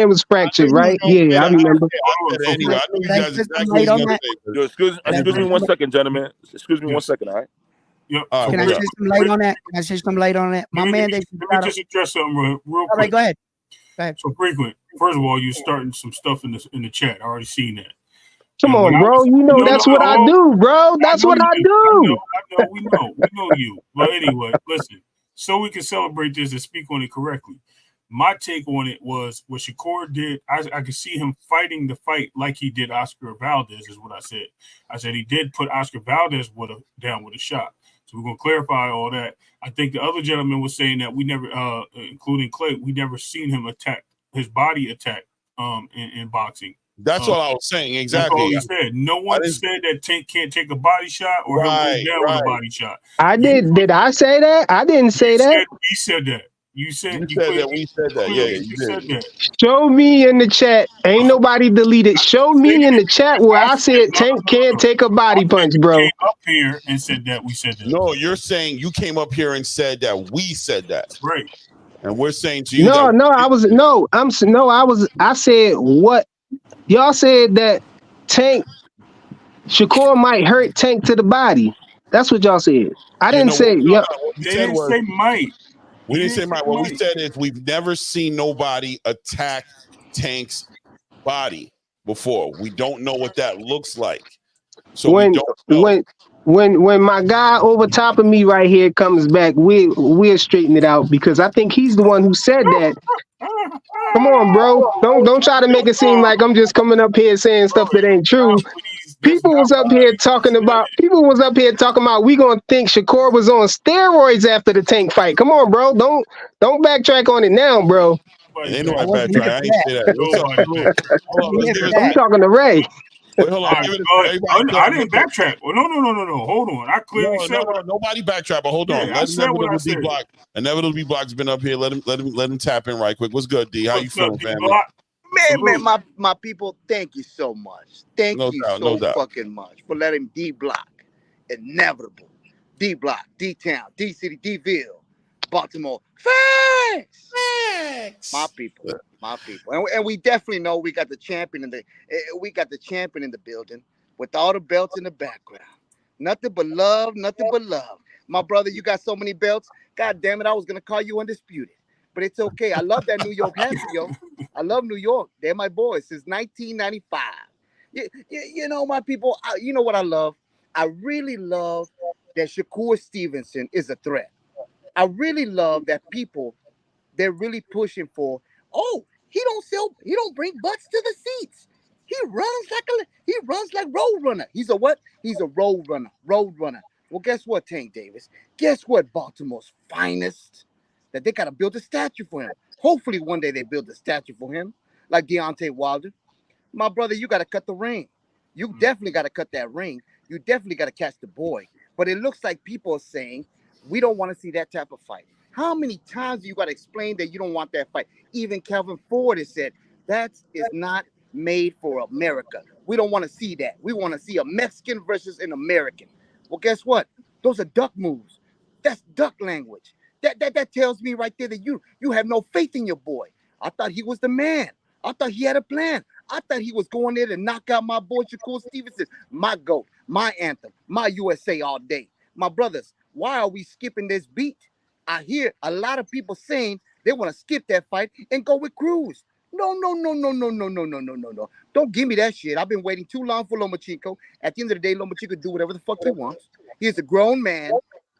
was fractured, right? Yeah, I remember. Anyway, I know you guys exactly what you're Excuse me 1 second, gentlemen. Excuse me 1 second, all right? Can I shed some light on that? Can I shed some light on that? My man, let me just address something real quick. All right, go ahead. So frequent. First of all, you're starting some stuff in the chat. I already seen that. Come on, bro. You know that's what I do, bro. That's what I do. I know. We know you. But anyway, listen. So we can celebrate this and speak on it correctly. My take on it was what Shakur did. I could see him fighting the fight like he did Oscar Valdez, is what I said. I said he did put Oscar Valdez down with a shot. So we're gonna clarify all that. I think the other gentleman was saying that we never, including Clay, we never seen him attack his body attack in boxing. That's what I was saying. Exactly. That's all he said. No one said that Tank can't take a body shot or him go down with a body shot. I did. Did I say that? I didn't say that. We said that. You said that. We said that. Yeah, you said that. Show me in the chat. Ain't nobody deleted. Show me in the chat where I said Tank can't take a body punch, bro. Came up here and said that. We said that. No, you're saying you came up here and said that we said that. Right. And we're saying to you. I said what y'all said that Shakur might hurt Tank to the body. That's what y'all said. I didn't say. They didn't say might. We didn't say might. What we said is we've never seen nobody attack Tank's body before. We don't know what that looks like. So when my guy over top of me right here comes back, we'll straighten it out because I think he's the one who said that. Come on, bro. Don't try to make it seem like I'm just coming up here saying stuff that ain't true. People was up here talking about we gonna think Shakur was on steroids after the Tank fight. Come on, bro. Don't backtrack on it now, bro. Ain't no backtrack. I ain't say that. I'm talking to Ray. Wait, hold on. I didn't backtrack. Well, no. Hold on. I clearly said nobody backtrack, but hold on. Inevitably Block's been up here. Let him tap in right quick. What's good, D? How you feeling, family? Man, my people, thank you so much. Thank you so fucking much for letting D Block, Inevitable, D Block, D Town, D City, D-Ville, Baltimore. Facts. My people. And we definitely know we got the champion in the building with all the belts in the background. Nothing but love. My brother, you got so many belts. God damn it, I was gonna call you undisputed. But it's okay. I love that New York hat, yo. I love New York. They're my boys since 1995. You know, my people, you know what I love? I really love that Shakur Stevenson is a threat. I really love that people, they're really pushing for, he don't bring butts to the seats. He runs like road runner. He's a what? He's a road runner. Well, guess what, Tank Davis? Guess what, Baltimore's finest? That they got to build a statue for him. Hopefully one day they build a statue for him, like Deontay Wilder. My brother, you got to cut the ring. You definitely got to cut that ring. You definitely got to catch the boy. But it looks like people are saying, we don't want to see that type of fight. How many times do you got to explain that you don't want that fight? Even Calvin Ford has said, that is not made for America. We don't want to see that. We want to see a Mexican versus an American. Well, guess what? Those are duck moves. That's duck language. That tells me right there that you have no faith in your boy. I thought he was the man. I thought he had a plan. I thought he was going there to knock out my boy Shakur Stevenson, my GOAT, my anthem, my USA all day. My brothers, why are we skipping this beat? I hear a lot of people saying they want to skip that fight and go with Cruz. No. Don't give me that shit. I've been waiting too long for Lomachenko. At the end of the day, Lomachenko do whatever the fuck he wants. He's a grown man.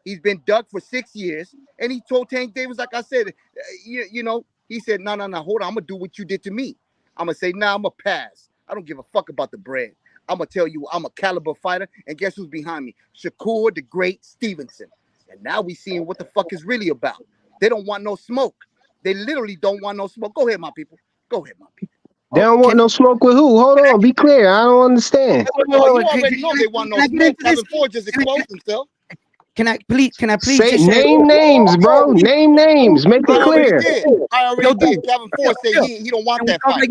He's been ducked for 6 years. And he told Tank Davis, like I said, you know, he said, no, hold on. I'm going to do what you did to me. I'm going to say, I'm going to pass. I don't give a fuck about the bread. I'm going to tell you I'm a caliber fighter. And guess who's behind me? Shakur the Great Stevenson. And now we seeing what the fuck is really about. They don't want no smoke. They literally don't want no smoke. Go ahead, my people. Go ahead, my people. They don't want no smoke with who? Hold on. Be clear. I don't understand. You already know they want no smoke. Kevin Ford just exposed himself. Can I please say name names, bro? Name names. Make it clear. I already did. Kevin Ford said he don't want that fight.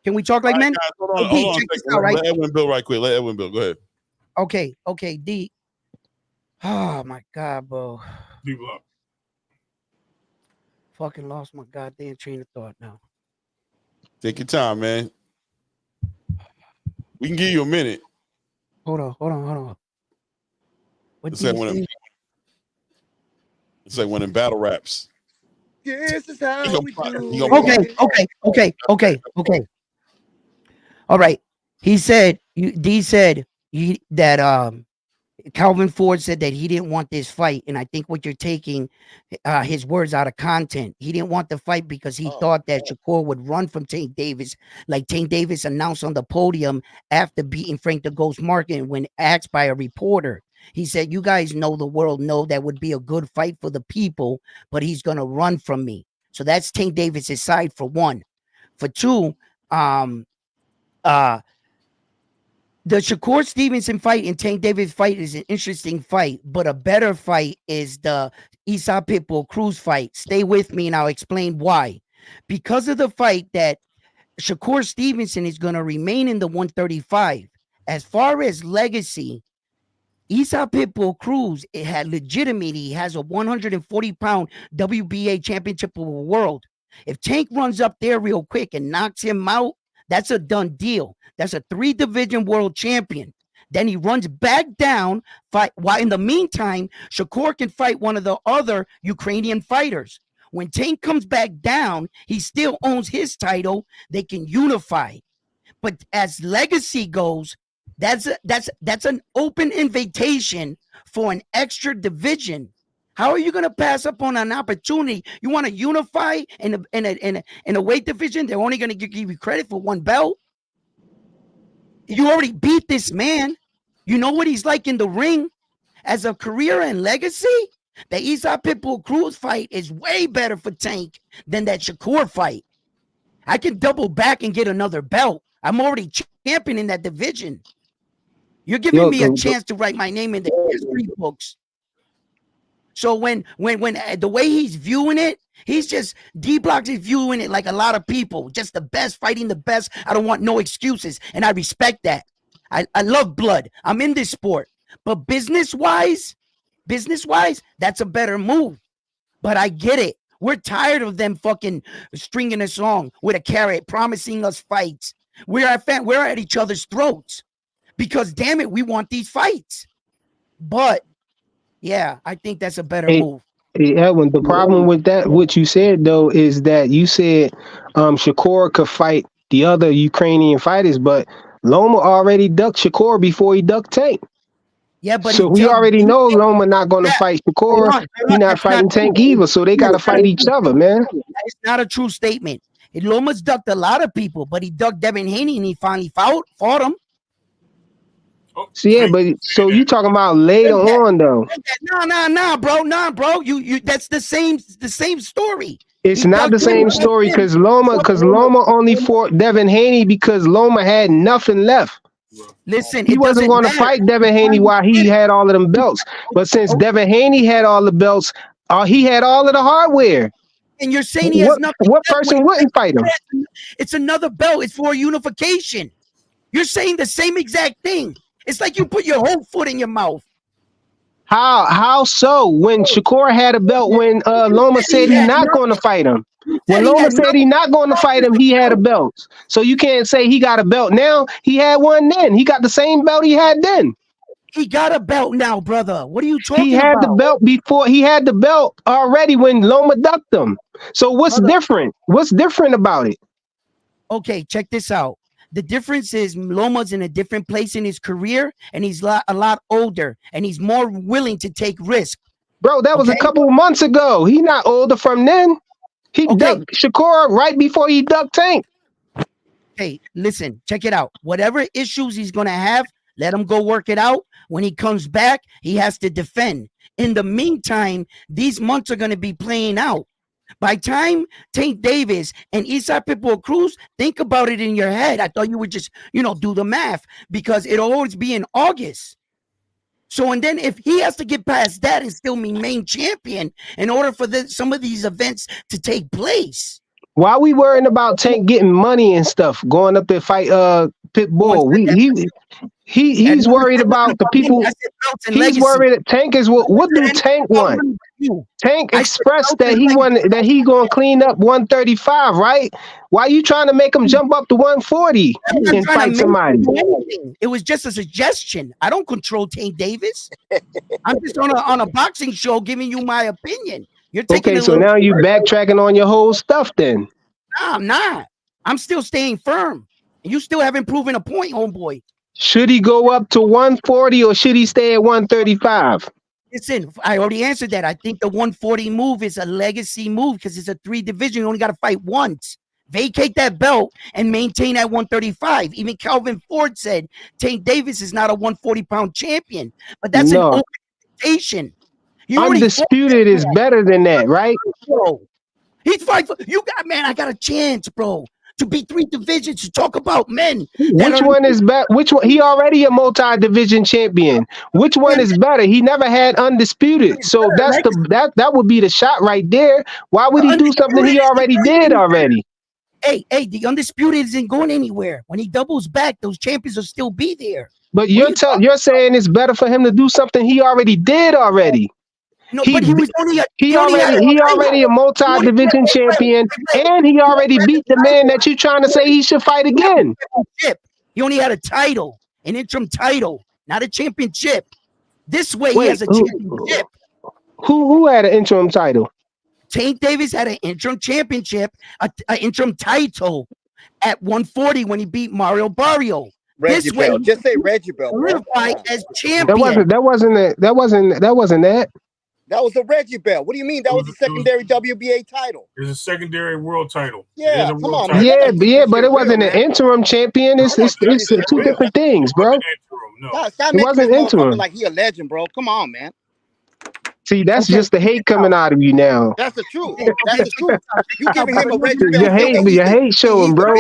Can we talk like men? Hold on. Check this out, right? Let Edwin Bill right quick. Let Edwin Bill. Go ahead. Okay, D. Oh my God, bro. D-Block. Fucking lost my goddamn train of thought now. Take your time, man. We can give you a minute. Hold on. It's like one in battle raps. This is how we do. Okay. All right. He said, D said that Calvin Ford said that he didn't want this fight, and I think what you're taking his words out of content. He didn't want the fight because he thought that Shakur would run from Tank Davis, like Tank Davis announced on the podium after beating Frank the Ghost Martin when asked by a reporter. He said, "You guys know the world know that would be a good fight for the people, but he's gonna run from me." So that's Tank Davis's side for one. For two, the Shakur Stevenson fight and Tank Davis fight is an interesting fight, but a better fight is the Isa Pitbull Cruz fight. Stay with me and I'll explain why. Because of the fight that Shakur Stevenson is going to remain in the 135. As far as legacy, Isa Pitbull Cruz, it had legitimately, he has a 140-pound WBA championship of the world. If Tank runs up there real quick and knocks him out, that's a done deal. That's a 3-division world champion. Then he runs back down, fight. While in the meantime, Shakur can fight one of the other Ukrainian fighters. When Tank comes back down, he still owns his title. They can unify. But as legacy goes, that's an open invitation for an extra division. How are you going to pass up on an opportunity? You want to unify in a weight division? They're only going to give you credit for one belt. You already beat this man. You know what he's like in the ring. As a career and legacy, the Isa Pitbull Cruz fight is way better for Tank than that Shakur fight. I can double back and get another belt. I'm already champion in that division. You're giving me a chance to write my name in the history books. So when the way he's viewing it, he's just D-Block is viewing it like a lot of people, just the best, fighting the best. I don't want no excuses, and I respect that. I love blood. I'm in this sport, but business-wise, that's a better move. But I get it. We're tired of them fucking stringing us along with a carrot, promising us fights. We're at each other's throats because, damn it, we want these fights. But yeah, I think that's a better move. Hey, Edwin, the problem with that, what you said, though, is that you said Shakur could fight the other Ukrainian fighters, but Loma already ducked Shakur before he ducked Tank. Yeah, but so we already know Loma not going to fight Shakur. He's not fighting Tank either, so they got to fight each other, man. It's not a true statement. Loma's ducked a lot of people, but he ducked Devin Haney and he finally fought him. So yeah, but so you talking about later on though? Nah, bro. You that's the same story. It's not the same story because Loma only fought Devin Haney because Loma had nothing left. Listen, he wasn't going to fight Devin Haney while he had all of them belts. But since Devin Haney had all the belts, he had all of the hardware. And you're saying he has nothing. What person wouldn't fight him? It's another belt. It's for How so? When Shakur had a belt, when Loma said he not going to fight him. When Loma said he not going to fight him, he had a belt. So you can't say he got a belt now. He had one then. He got the same belt he had then. He got a belt now, brother. What are you talking about? He had the belt before. He had the belt already when Loma ducked him. So what's different? What's different about it? Okay, check this out. The difference is Loma's in a different place in his career, and he's a lot older, and he's more willing to take risks. Bro, that was a couple of months ago. He not older from then. He ducked Shakur right before he ducked Tank. Hey, listen, check it out. Whatever issues he's going to have, let him go work it out. When he comes back, he has to defend. In the meantime, these months are going to be playing out. By time Tank Davis and Isaac Pitbull Cruz, think about it in your head. I thought you would just, do the math, because it'll always be in August. So, and then if he has to get past that and still be main champion in order for some of these events to take place. Why are we worrying about Tank getting money and stuff, going up to fight Pitbull? He's worried about the people. He's worried. Tank is what do Tank want? Tank expressed that he wanted that he gonna clean up 135, right? Why are you trying to make him jump up to 140 and fight somebody? It was just a suggestion. I don't control Tank Davis. I'm just on a boxing show giving you my opinion. You're taking so now you backtracking on your whole stuff then. No, I'm not. I'm still staying firm. And you still haven't proven a point, homeboy. Should he go up to 140 or should he stay at 135? Listen, I already answered that. I think the 140 move is a legacy move because it's a 3 division. You only got to fight once. Vacate that belt and maintain at 135. Even Calvin Ford said Tank Davis is not a 140-pound champion, but that's an open invitation. Undisputed is better than that, right? He's fighting for you. I got a chance, bro, to beat 3 divisions. To talk about men. Which one is better? Which one? He already a multi-division champion. Which one is better? He never had undisputed, so that's that would be the shot right there. Why would he do something he already did already? Hey, the undisputed isn't going anywhere. When he doubles back, those champions will still be there. But you're saying it's better for him to do something he already did already. No, but he was only he already a multi-division champion, and he already beat the man that you're trying to say he should fight again. He only had a title, an interim title, not a championship. This way, he has a championship. Who had an interim title? Tank Davis had an interim championship, an interim title at 140 when he beat Mario Barrio. Reggie Bell. Just say Reggie Bell. As champion. That wasn't that. That was a Reggie Bell. What do you mean? That was a secondary WBA title. It's a secondary world title. Yeah, come on, man. Yeah, but it wasn't an interim champion. It's two different things, bro. It wasn't interim. Like he a legend, bro. Come on, man. See, that's just the hate coming out of you now. That's the truth. That's the truth. You giving him a Reggie Bell. Your hate showing, bro.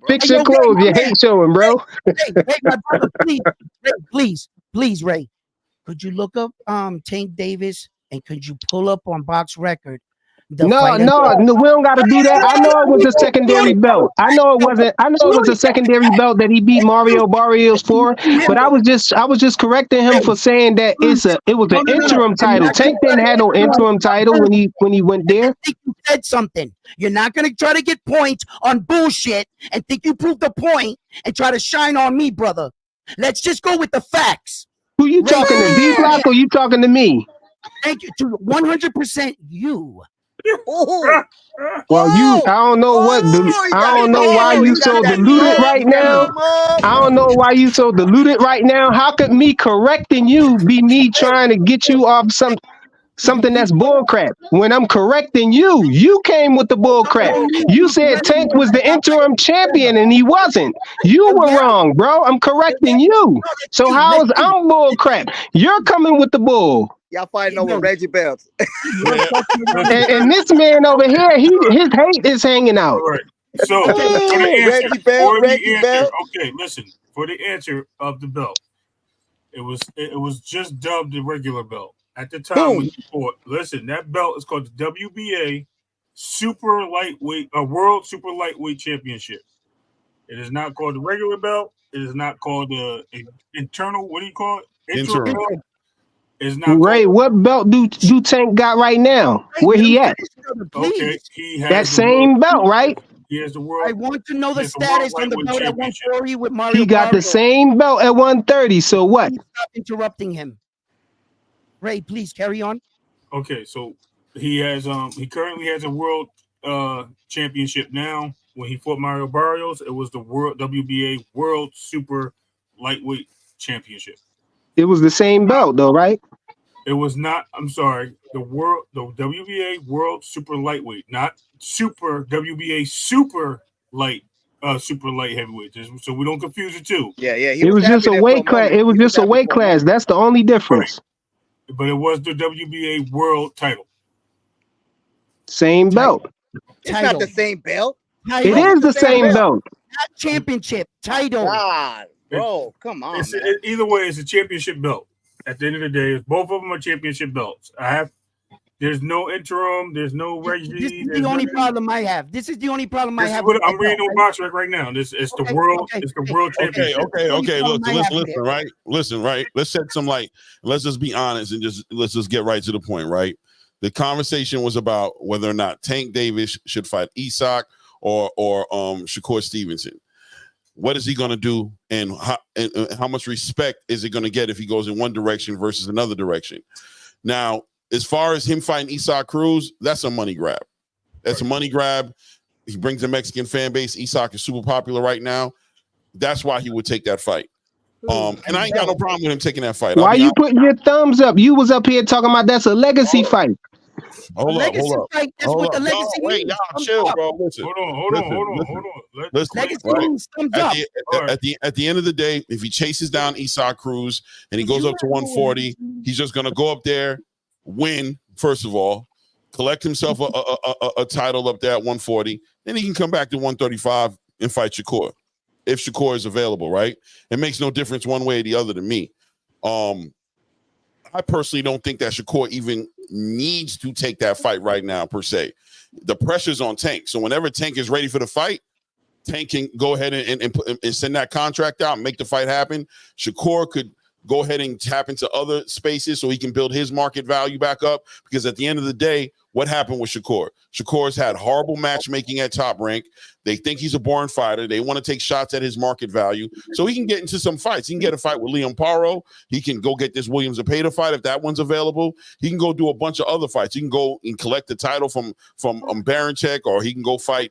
Fix your clothes. Your hate showing, bro. Hey, my brother, please, Ray. Could you look up Tank Davis and could you pull up on Box Record? No, we don't got to do that. I know it was a secondary belt. I know it was a secondary belt that he beat Mario Barrios for. But I was just correcting him for saying that it was an interim title. Tank didn't have no interim title when he went there. I think you said something. You're not gonna try to get points on bullshit and think you proved the point and try to shine on me, brother. Let's just go with the facts. Who you talking to, D-Block, or you talking to me? Thank you. To 100% you. Well, I don't know why you so deluded right now. I don't know why you so deluded right now. How could me correcting you be me trying to get you off something that's bullcrap? When I'm correcting you came with the bullcrap. You said Tank was the interim champion and he wasn't. You were wrong, bro. I'm correcting you. So how is I'm bullcrap? You're coming with the bull. Y'all fighting over Reggie Bells. and this man over here, his hate is hanging out. All right. So Reggie Bell. Okay, listen. For the answer of the belt, it was just dubbed the regular belt. At the time when you fought, listen, that belt is called the WBA World Super Lightweight Championship. It is not called the regular belt. It is not called the internal. What do you call it? Interim. Is not Ray, what belt do Tank got right now? Where he at? Okay, he has that same belt, right? He has the world. I want to know the status on the belt at 140 with Mario. He got the same belt at 130. So what? Please stop interrupting him. Ray, please carry on. Okay, so he currently has a world championship now. When he fought Mario Barrios, it was the world WBA World Super Lightweight Championship. It was the same belt though, right? It was not. I'm sorry. The WBA World Super Lightweight, not Super WBA Super Light Heavyweight. So we don't confuse the two. Yeah. It was just a weight class. It was just a weight class. That's the only difference. Right. But it was the WBA World title. Same belt. It's not the same belt. It is the same belt. Not championship title. God, bro, come on. Either way, it's a championship belt. At the end of the day, both of them are championship belts. There's no interim. There's no regular. This is the only problem I have. This is the only problem I have. I'm reading on box right now. It's the world. It's the world championship. Okay. Look, listen, right? Listen, right? Let's set some light. Let's just be honest and let's just get right to the point, right? The conversation was about whether or not Tank Davis should fight Isak or Shakur Stevenson. What is he going to do, and how much respect is it going to get if he goes in one direction versus another direction? Now, as far as him fighting Isak Cruz, that's a money grab. That's a money grab. He brings a Mexican fan base. Isak is super popular right now. That's why he would take that fight. And I ain't got no problem with him taking that fight. Why you putting your thumbs up? You was up here talking about that's a legacy fight. Hold up. That's what the legacy means. Wait, y'all chill, bro. Listen. Hold on. Listen, at the end of the day, if he chases down Isak Cruz and he goes up to 140, he's just gonna go up there, win, first of all, collect himself a title up there at 140, then he can come back to 135 and fight Shakur. If Shakur is available, right? It makes no difference one way or the other to me. I personally don't think that Shakur even needs to take that fight right now, per se. The pressure's on Tank. So whenever Tank is ready for the fight, Tank can go ahead and send that contract out and make the fight happen. Shakur could go ahead and tap into other spaces so he can build his market value back up. Because at the end of the day, what happened with Shakur? Shakur's had horrible matchmaking at Top Rank. They think he's a boring fighter. They want to take shots at his market value. So he can get into some fights. He can get a fight with Liam Paro. He can go get this Williams Zepeda fight if that one's available. He can go do a bunch of other fights. He can go and collect the title from Baranchek, or he can go fight.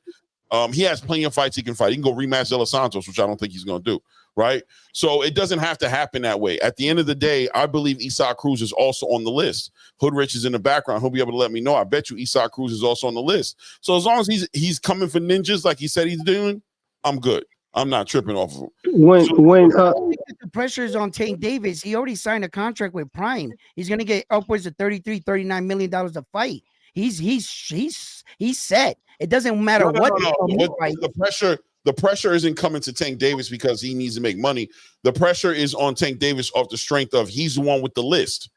He has plenty of fights he can fight. He can go rematch De Los Santos, which I don't think he's going to do. Right? So it doesn't have to happen that way. At the end of the day, I believe Isak Cruz is also on the list. Hoodrich is in the background. He'll be able to let me know. I bet you Isak Cruz is also on the list. So as long as he's coming for ninjas like he said he's doing, I'm good. I'm not tripping off of him. The pressure is on Tank Davis. He already signed a contract with Prime. He's going to get upwards of $33-39 million a fight. He's set. It doesn't matter what. The pressure isn't coming to Tank Davis because he needs to make money. The pressure is on Tank Davis off the strength of he's the one with the list.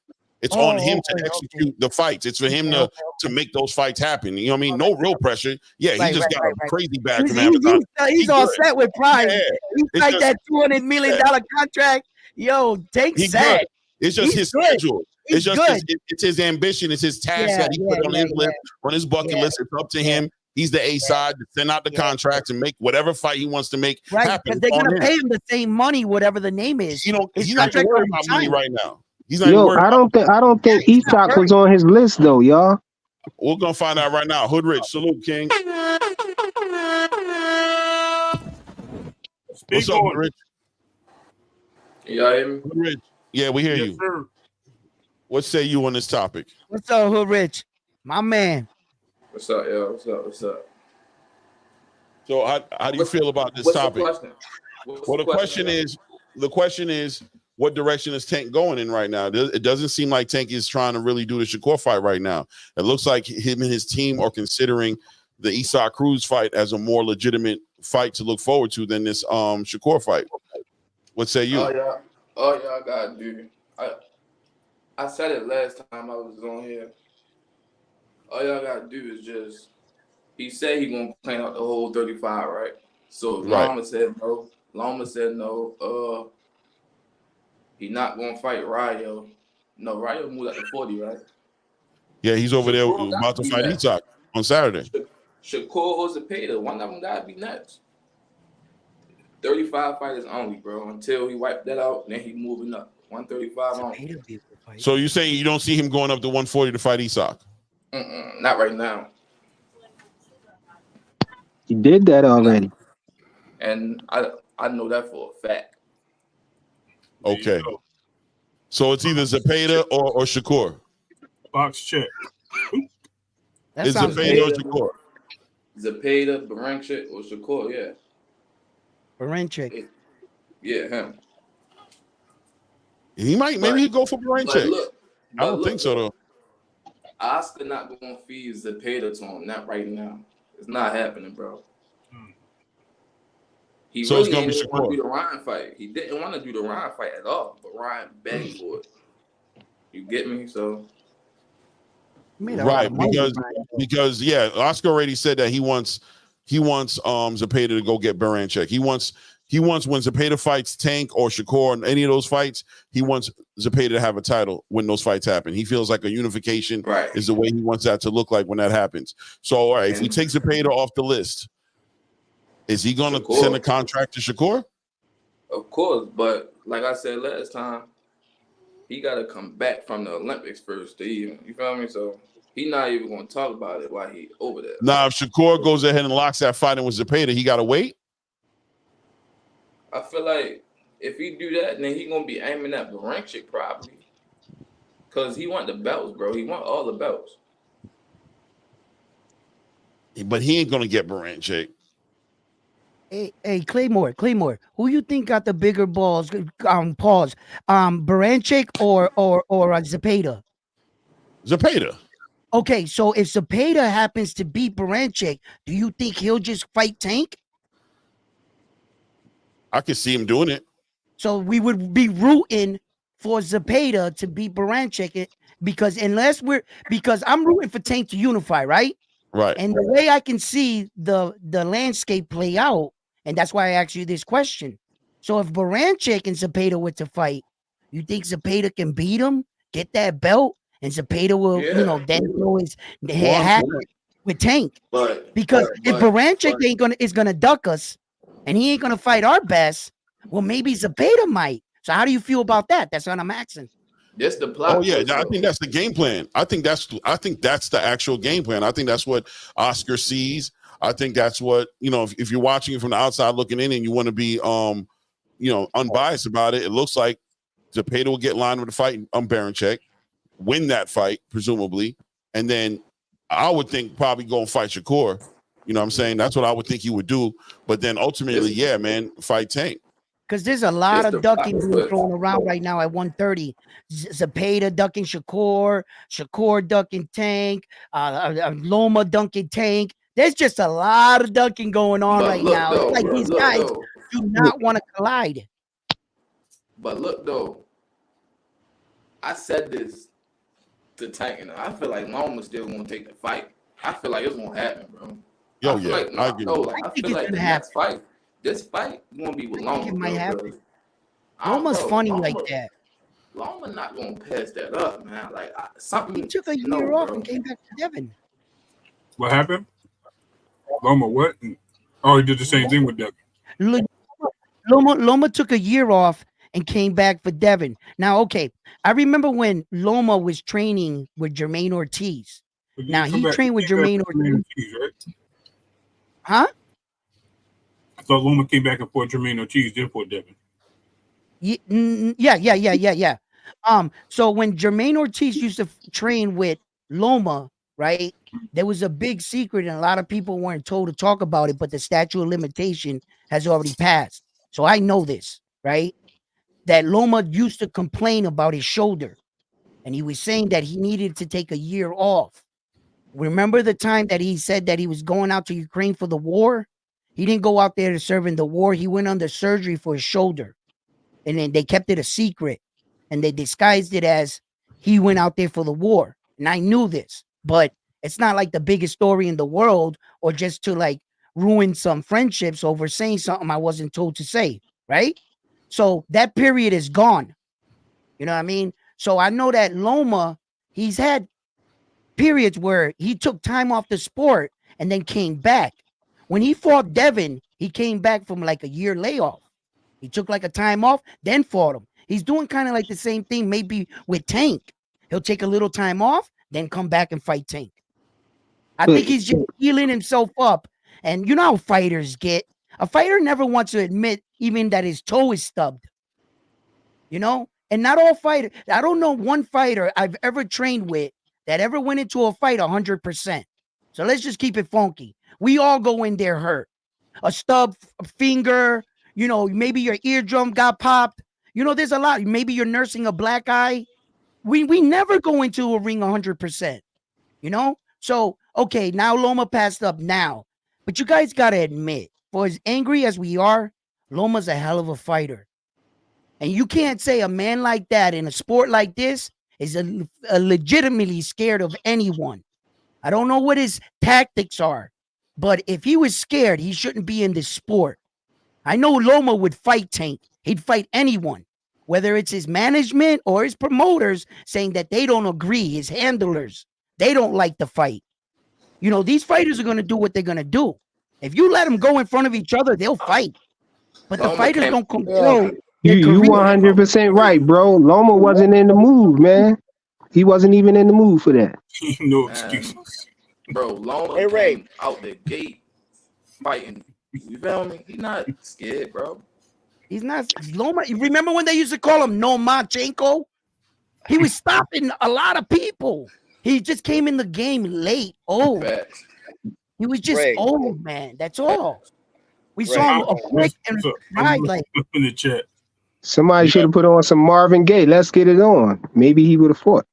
It's on him to execute the fights. It's for him to make those fights happen. You know what I mean? No real pressure. Yeah, he just got a crazy bag from Amazon. He's all set with Prime. He's like that $200 million contract. Yo, Tank's set. It's just his schedule. It's just it's his ambition. It's his task that he put on his list, on his bucket list. It's up to him. He's the A side to send out the contracts and make whatever fight he wants to make happen. Because they're going to pay him the same money, whatever the name is. He's not worried about money right now. He's not I don't think Isak was on his list though, y'all. We're gonna find out right now. Hoodrich, salute, King. What's up, Hoodrich? Yeah, Hoodrich. Yeah, we hear you. Sir. What say you on this topic? What's up, Hoodrich? My man. What's up, yo? What's up? So how do you feel about this topic? The question is, what direction is Tank going in right now? It doesn't seem like Tank is trying to really do the Shakur fight right now. It looks like him and his team are considering the Isak Cruz fight as a more legitimate fight to look forward to than this Shakur fight. What say you? Oh yeah, I got dude. I said it last time I was on here. All y'all gotta do is just. He said he gonna plan out the whole 35, right? So Loma said no. He not gonna fight Ryo. No, Ryo moved up to 40, right? Yeah, he's over there Shakur about to be fight next. Isak on Saturday. Shakur or Zepeda, one of them gotta be next. 35 fighters only, bro. Until he wiped that out, then he moving up. 135 only. So you saying you don't see him going up to 140 to fight Isak? Not right now. He did that already. And I know that for a fact. Okay. So it's either Zepeda or Shakur. Box check. Is Zepeda or Shakur? Zepeda, Berlanga, or Shakur, yeah. Berlanga. Yeah, him. He might, maybe he'd go for Berlanga. I don't think so, though. Oscar not going to feed Zepeda to him, not right now. It's not happening, bro. He so really didn't want to do the Ryan fight. He didn't want to do the Ryan fight at all, but Ryan begged for it. You get me? So right, because yeah, Oscar already said that he wants Zepeda to go get Berlanga. He wants when Zepeda fights Tank or Shakur in any of those fights, he wants Zepeda to have a title when those fights happen. He feels like a unification is the way he wants that to look like when that happens. So all right, if we take Zepeda off the list, is he going to send a contract to Shakur? Of course, but like I said last time, he got to come back from the Olympics first to even, you feel me? So he not even going to talk about it while he over there. Now, if Shakur goes ahead and locks that fighting with Zepeda, he got to wait? I feel like if he do that, then he going to be aiming at Berlanga probably. Because he want the belts, bro. He want all the belts. But he ain't going to get Berlanga. Hey, Claymore, who you think got the bigger balls? Pause. Berlanga or Zepeda? Zepeda. Okay, so if Zepeda happens to beat Berlanga, do you think he'll just fight Tank? I could see him doing it. So we would be rooting for Zepeda to beat Berlanga because I'm rooting for Tank to unify, right? Right. And the way I can see the landscape play out, and that's why I asked you this question. So if Berlanga and Zepeda were to fight, you think Zepeda can beat him, get that belt, and Zepeda will, then throw his hat with Tank? Because if Berlanga is gonna duck us, and he ain't gonna fight our best, well, maybe Zepeda might. So how do you feel about that? That's what I'm asking. That's the plot. Oh yeah, I think that's the game plan. I think that's the actual game plan. I think that's what Oscar sees. I think that's what, if you're watching it from the outside looking in and you want to be unbiased about it, it looks like Zepeda will get lined with the fight Berlanga, win that fight presumably, and then I would think probably go and fight Shakur. You know what I'm saying? That's what I would think he would do. But then ultimately, yeah, man, fight Tank. Because there's a lot of ducking being thrown around right now at 130. Zepeda ducking Shakur ducking Tank, Loma ducking Tank. There's just a lot of ducking going on right now. It's like these guys do not want to collide. But look, though, I said this to Tank, and I feel like Loma still going to take the fight. I feel like it's going to happen, bro. I agree. I feel like the next fight, this fight going to be with Loma. It might happen. Loma's funny like that. Loma not going to pass that up, man. Like something. He took a year off and came back to Devin. What happened? Loma what? Oh, he did the same thing with Devin. Loma took a year off and came back for Devin. Now, okay, I remember when Loma was training with Jermaine Ortiz. Now he trained with Jermaine Ortiz, right? Huh? I thought Loma came back and fought Jermaine Ortiz, then fought Devin. Yeah. So when Jermaine Ortiz used to train with Loma, right, there was a big secret and a lot of people weren't told to talk about it, but the statute of limitation has already passed. So I know this, right? That Loma used to complain about his shoulder and he was saying that he needed to take a year off. Remember the time that he said that he was going out to Ukraine for the war? He didn't go out there to serve in the war. He went under surgery for his shoulder. And then they kept it a secret. And they disguised it as he went out there for the war. And I knew this. But it's not like the biggest story in the world or just to like ruin some friendships over saying something I wasn't told to say. Right? So that period is gone. You know what I mean? So I know that Loma, he's had periods where he took time off the sport and then came back. When he fought Devin, he came back from like a year layoff. He took like a time off, then fought him. He's doing kind of like the same thing maybe with Tank. He'll take a little time off, then come back and fight Tank. I think he's just healing himself up. And you know how fighters get. A fighter never wants to admit even that his toe is stubbed. You know? And not all fighters. I don't know one fighter I've ever trained with that ever went into a fight 100%. So let's just keep it funky. We all go in there hurt. A stub finger, you know, maybe your eardrum got popped. You know, there's a lot. Maybe you're nursing a black eye. We never go into a ring 100%, you know? So, okay, now Loma passed up now. But you guys got to admit, for as angry as we are, Loma's a hell of a fighter. And you can't say a man like that in a sport like this is a legitimately scared of anyone. I don't know what his tactics are, but if he was scared, he shouldn't be in this sport. I know Loma would fight Tank. He'd fight anyone, whether it's his management or his promoters saying that they don't agree, his handlers. They don't like the fight. You know, these fighters are going to do what they're going to do. If you let them go in front of each other, they'll fight. But the fighters don't control. You 100% right, bro. Loma wasn't in the mood, man. He wasn't even in the mood for that. No excuses. Bro, Loma came out the gate fighting. You feel me? He's not scared, bro. He's not. Loma. You remember when they used to call him Lomachenko? He was stopping a lot of people. He just came in the game late. Oh, he was just old, man. That's all. We saw him a quick and right, like in the chat. Somebody should have put on some Marvin Gaye. Let's get it on. Maybe he would have fought.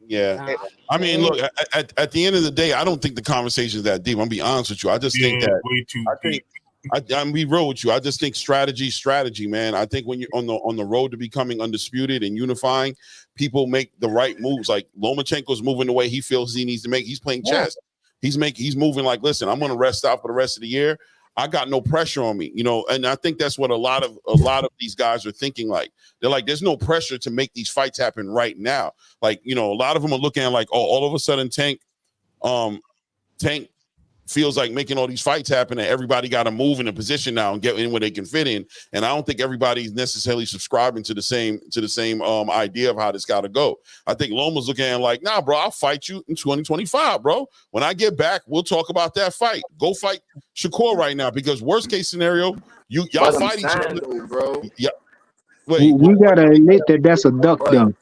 Yeah. I mean, look, at the end of the day, I don't think the conversation is that deep. I'm gonna be honest with you. I just think that way too deep. I'm be real with you. I just think strategy, man. I think when you're on the road to becoming undisputed and unifying, people make the right moves. Like Lomachenko's moving the way he feels he needs to make. He's playing chess. He's moving like, listen, I'm gonna rest out for the rest of the year. I got no pressure on me, you know, and I think that's what a lot of these guys are thinking. Like, they're like, there's no pressure to make these fights happen right now. Like, you know, a lot of them are looking at like, oh, all of a sudden Tank feels like making all these fights happen and everybody got to move in a position now and get in where they can fit in. And I don't think everybody's necessarily subscribing to the same idea of how this got to go. I think Loma's looking at like, nah, bro, I'll fight you in 2025, bro. When I get back, we'll talk about that fight. Go fight Shakur right now, because worst case scenario, y'all fight each other, bro. Yeah. We got to admit that that's a duck, though.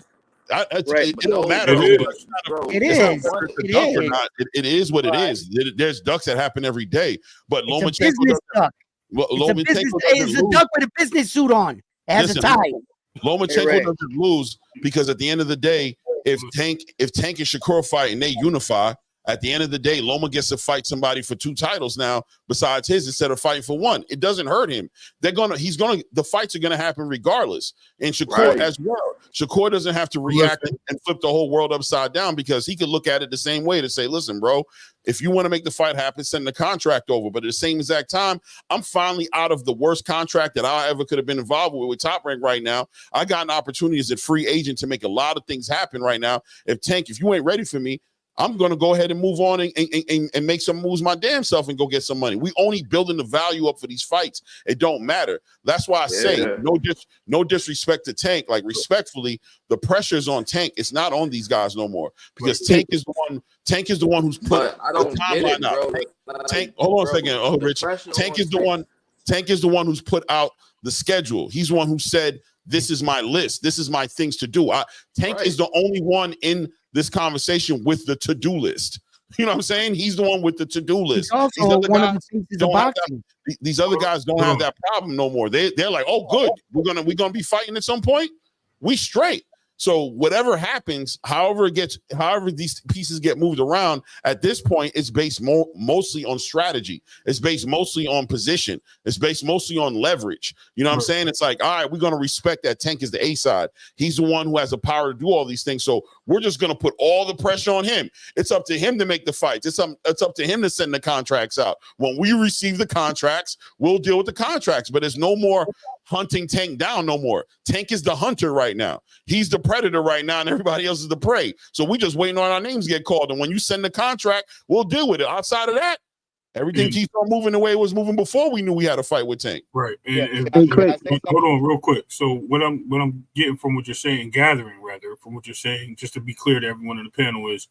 It don't matter. It is what it is. There's ducks that happen every day. But Lomachenko duck. It's a duck with a business suit on. It has a tie. Lomachenko doesn't lose because at the end of the day, if Tank and Shakur fight and they unify, at the end of the day, Loma gets to fight somebody for 2 titles now besides his instead of fighting for 1. It doesn't hurt him. The fights are gonna happen regardless. And Shakur as well. Shakur doesn't have to react and flip the whole world upside down, because he could look at it the same way to say, listen, bro, if you want to make the fight happen, send the contract over. But at the same exact time, I'm finally out of the worst contract that I ever could have been involved with Top Rank right now. I got an opportunity as a free agent to make a lot of things happen right now. If you ain't ready for me, I'm going to go ahead and move on and make some moves my damn self and go get some money. We only building the value up for these fights. It don't matter. That's why I say no disrespect to Tank. Like, respectfully, the pressure's on Tank. It's not on these guys no more, because Tank is the one who's put the timeline out. Tank, hold on a second. Oh, Rich. Tank is the one who's put out the schedule. He's the one who said, this is my list. This is my things to do. Tank is the only one in this conversation with the to-do list. You know what I'm saying? He's the one with the to-do list. These other guys don't have that problem no more. They're like, oh, good. We're gonna be fighting at some point. We straight. So whatever happens, however these pieces get moved around, at this point, it's based mostly on strategy. It's based mostly on position. It's based mostly on leverage. You know what I'm saying? It's like, all right, we're going to respect that Tank is the A side. He's the one who has the power to do all these things. So we're just going to put all the pressure on him. It's up to him to make the fights. It's up to him to send the contracts out. When we receive the contracts, we'll deal with the contracts. But there's no more hunting Tank down no more. Tank is the hunter right now. He's the predator right now, and everybody else is the prey. So we just waiting on our names to get called. And when you send the contract, we'll deal with it. Outside of that, everything keeps on moving the way it was moving before we knew we had a fight with Tank. Right. And hold on real quick. So what I'm getting from what you're saying, gathering rather, from what you're saying, just to be clear to everyone on the panel is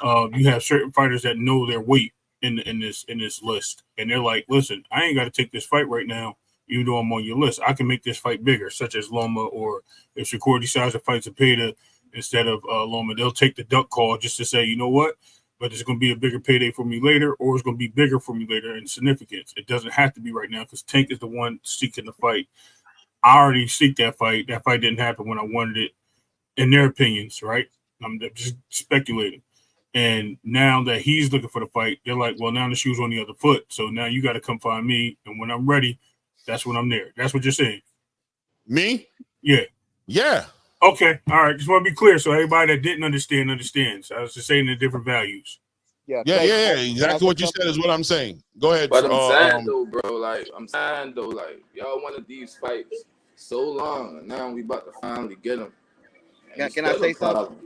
you have certain fighters that know their weight in this list. And they're like, listen, I ain't got to take this fight right now, even though I'm on your list. I can make this fight bigger, such as Loma, or if Shakur decides to fight Zepeda instead of Loma, they'll take the duck call just to say, you know what? But it's going to be a bigger payday for me later, or it's going to be bigger for me later in significance. It doesn't have to be right now because Tank is the one seeking the fight. I already seek that fight. That fight didn't happen when I wanted it, in their opinions, right? I'm just speculating. And now that he's looking for the fight, they're like, well, now the shoe's on the other foot. So now you got to come find me. And when I'm ready, that's when I'm there. That's what you're saying. Me? Yeah. Yeah. Okay. All right. Just want to be clear so everybody that didn't understand understands. I was just saying the different values. Yeah. Exactly what you said is what I'm saying. Go ahead. But I'm saying though, bro, y'all wanted these fights so long, and now we about to finally get them. Can I say something?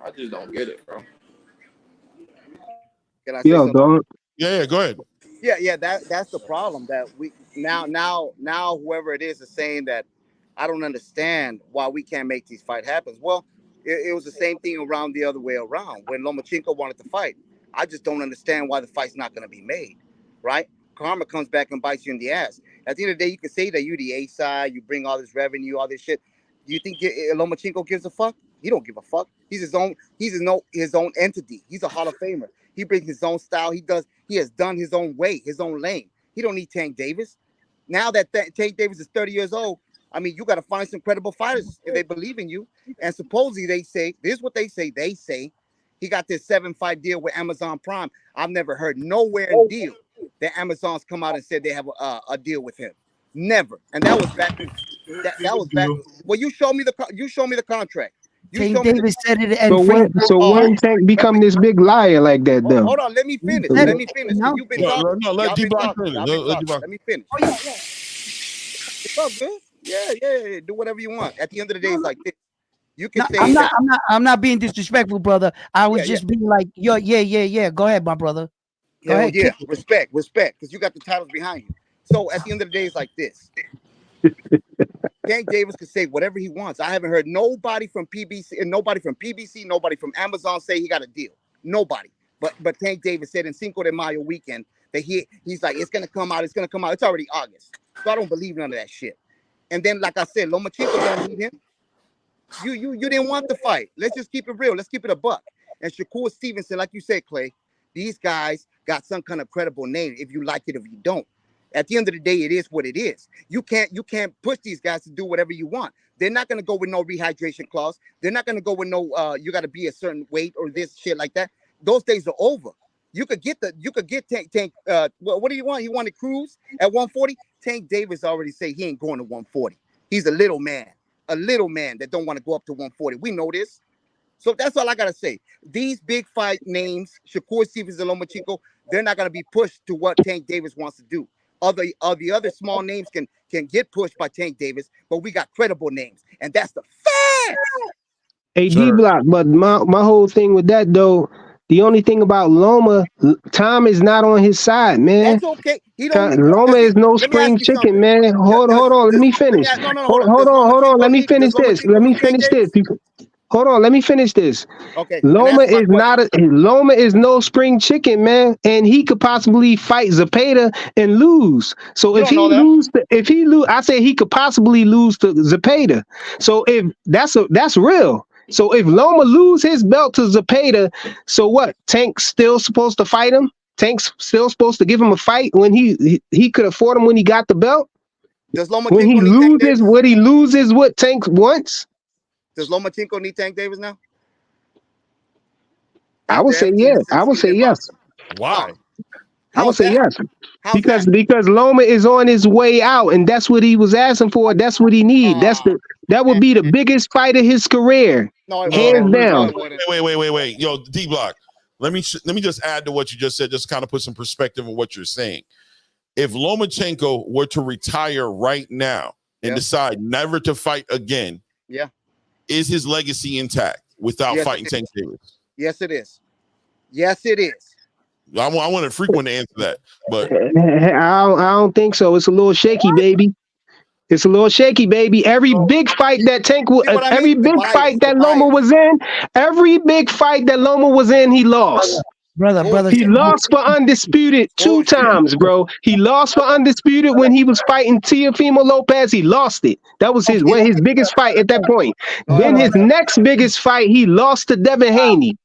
I just don't get it, bro. Can I say something? Dog. Yeah, go ahead. Yeah, that's the problem that we now whoever it is saying that I don't understand why we can't make these fight happen. Well, it was the same thing around the other way around when Lomachenko wanted to fight. I just don't understand why the fight's not going to be made, right? Karma comes back and bites you in the ass. At the end of the day, you can say that you're the A side, you bring all this revenue, all this shit. Do you think Lomachenko gives a fuck? He don't give a fuck. He's his own entity. He's a Hall of Famer. He brings his own style. He has done his own way, his own lane. He don't need Tank Davis. Now that Tank Davis is 30 years old, I mean, you got to find some credible fighters if they believe in you. And supposedly they say, this is what they say. They say he got this 7-fight deal with Amazon Prime. I've never heard nowhere in deal that Amazon's come out and said they have a deal with him. Never. And that was back. That was back. Well, you show me the contract. Tank Davis said it. So when Tank become this big liar like that, though? Hold on, let me finish. You've been talking. No, let D-Block finish. Let me finish. Oh yeah. It's all good. Yeah. Do whatever you want. At the end of the day, it's like this. You can say I'm not being disrespectful, brother. I was just being like, yeah. Go ahead, my brother. Go ahead. Yeah, respect, because you got the titles behind you. So at the end of the day, it's like this. Tank Davis can say whatever he wants. I haven't heard nobody from PBC, nobody from Amazon say he got a deal. Nobody. But Tank Davis said in Cinco de Mayo weekend that he's like, it's gonna come out. It's already August. So I don't believe none of that shit. And then, like I said, Lomachenko don't need him. You didn't want the fight. Let's just keep it real. Let's keep it a buck. And Shakur Stevenson, like you said, Clay, these guys got some kind of credible name. If you like it, if you don't. At the end of the day, it is what it is. You can't push these guys to do whatever you want. They're not gonna go with no rehydration clause. They're not gonna go with no you got to be a certain weight or this shit like that. Those days are over. You could get Tank. What do you want? You wanted Cruz at 140. Tank Davis already say he ain't going to 140. He's a little man that don't want to go up to 140. We know this. So that's all I gotta say. These big fight names, Shakur Stevenson and Lomachenko, they're not gonna be pushed to what Tank Davis wants to do. The other small names can get pushed by Tank Davis, but we got credible names, and that's the fact. Hey, D-Block, but my whole thing with that though, the only thing about Loma, Tom is not on his side, man. That's okay. Loma is no spring chicken, man. Hold on, let me finish. Hold on. Let me finish this. Hold on, let me finish this. Okay. Loma is no spring chicken, man, and he could possibly fight Zepeda and lose. So if he lose, I say he could possibly lose to Zepeda. So if that's real. So if Loma lose his belt to Zepeda, so what? Tank's still supposed to fight him? Tank's still supposed to give him a fight when he could afford him when he got the belt? When he loses what Tank wants? Does Lomachenko need Tank Davis now? I would say yes. Wow. I would say yes. Because Loma is on his way out, and that's what he was asking for. That's what he needs. That would be the biggest fight of his career. Hands down. Wait. Yo, D-Block. Let me just add to what you just said, just kind of put some perspective on what you're saying. If Lomachenko were to retire right now, and decide never to fight again, is his legacy intact without fighting Tank Davis? Yes, it is. Yes, it is. I want a frequent to answer that, but I don't think so. It's a little shaky, baby. It's a little shaky, baby. Every big fight that every big fight that Loma was in, every big fight that Loma was in, he lost. Brother. He lost for Undisputed 2 times, bro. He lost for Undisputed when he was fighting Teofimo Lopez. He lost it. That was his biggest fight at that point. Then his next biggest fight, he lost to Devin Haney.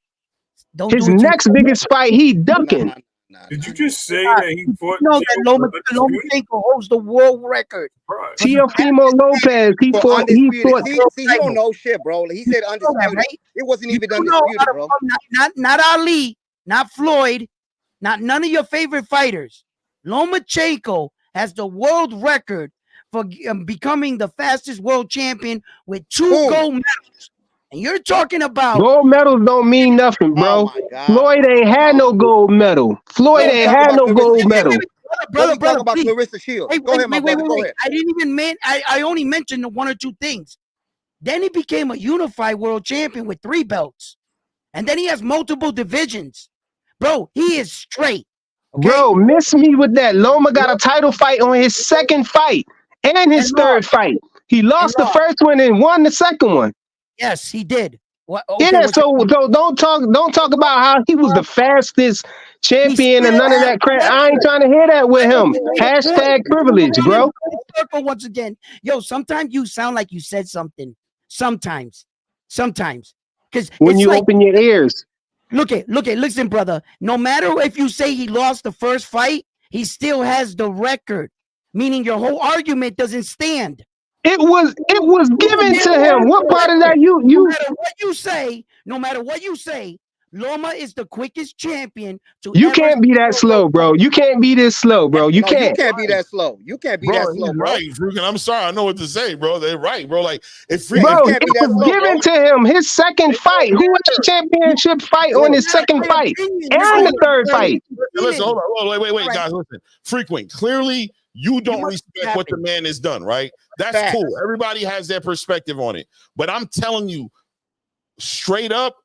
His next biggest fight, he ducking. Did you just say that he fought? No, that Lomachenko holds the world record. Teofimo Lopez, he fought. See, he don't know shit, bro. He said undisputed. Right? It wasn't even undisputed, bro. Not Ali, not Floyd, not none of your favorite fighters. Lomachenko has the world record for becoming the fastest world champion with 2 gold medals. And you're talking about gold medals don't mean nothing, bro. Floyd ain't had no gold medal. Floyd ain't had no gold medal. Brother, about Clarissa Shields. Go ahead, my brother. Go ahead. I didn't even I only mentioned the 1 or 2 things. Then he became a unified world champion with 3 belts. And then he has multiple divisions. Bro, he is straight. Okay? Bro, miss me with that. Loma got a title fight on his 2nd fight and his 3rd fight. He lost the first one and won the 2nd one. Yes, he did. So don't talk about how he was the fastest champion and none of that crap. I ain't trying to hear that with him. Hashtag privilege, bro. Once again, yo, sometimes you sound like you said something. Sometimes, because when you open your ears. Look, listen, brother. No matter if you say he lost the first fight, he still has the record. Meaning your whole argument doesn't stand. It was given to him. What part of that you? No matter what you say, Loma is the quickest champion to. You can't be that slow, bro. You can't be this slow, bro. You can't. You can't be that slow. You can't be that slow, bro. Right, freaking. I'm sorry. I know what to say, bro. They're right, bro. Like if it was given to him. His 2nd fight. Who won the championship fight on his 2nd fight and the 3rd fight? Listen, hold on. Wait, guys. Listen, frequent. Clearly, you don't respect what the man has done, right? That's cool. Everybody has their perspective on it. But I'm telling you, straight up,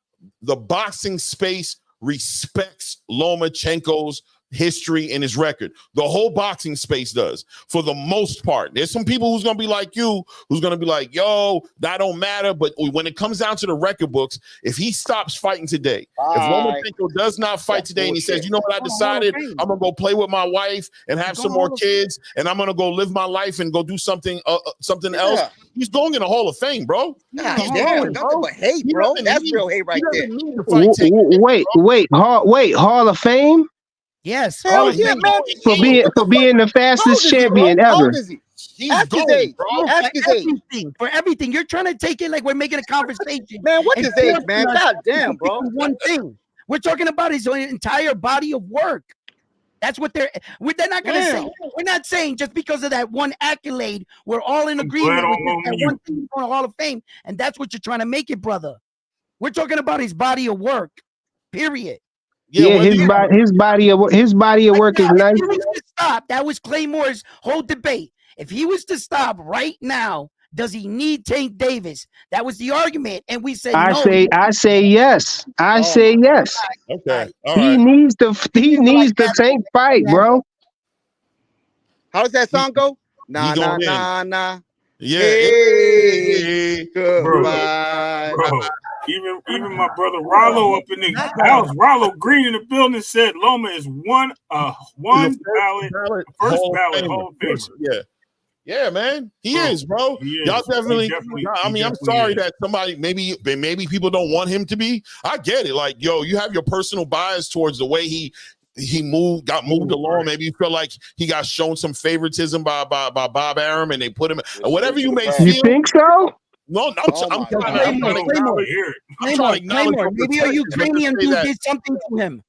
the boxing space respects Lomachenko's history and his record. The whole boxing space does, for the most part. There's some people who's going to be like you, who's going to be like, yo, that don't matter. But when it comes down to the record books, if he stops fighting today, if Lomachenko does not fight today and he says, you know what, I decided I'm going to go play with my wife and have some more kids and I'm going to go live my life and go do something else, he's going in the Hall of Fame, bro. He's going, nothing but hate, bro. That's real hate right there. Wait, Hall of Fame? Yes. Hell yeah, man. For being the fastest champion ever. Ask his age, bro. Ask his age. For everything. You're trying to take it like we're making a conversation. Man, what's his age, man? God damn, bro. One thing. We're talking about his entire body of work. That's what they're not going to say. We're not saying just because of that one accolade, we're all in agreement with that one thing on the Hall of Fame. And that's what you're trying to make it, brother. We're talking about his body of work, period. Yeah, his body of work is nice. If he was to stop, that was Claymore's whole debate. If he was to stop right now, does he need Tank Davis? That was the argument, and we said I say yes. I say yes. Okay. All he needs the Tank fight, bro. How does that song go? Nah. Yeah. Hey, goodbye. Bro. Even my brother Rollo up in the house, Rollo Green in the building said Loma is one ballot, first ballot Hall of Famer. Yeah, man, he is, bro. Y'all definitely. I mean, I'm sorry that somebody maybe people don't want him to be. I get it. Like, yo, you have your personal bias towards the way he got moved along. Maybe you feel like he got shown some favoritism by Bob Arum, and they put him. Whatever you may feel. You think so? No, I'm trying to maybe a Ukrainian dude did something to him.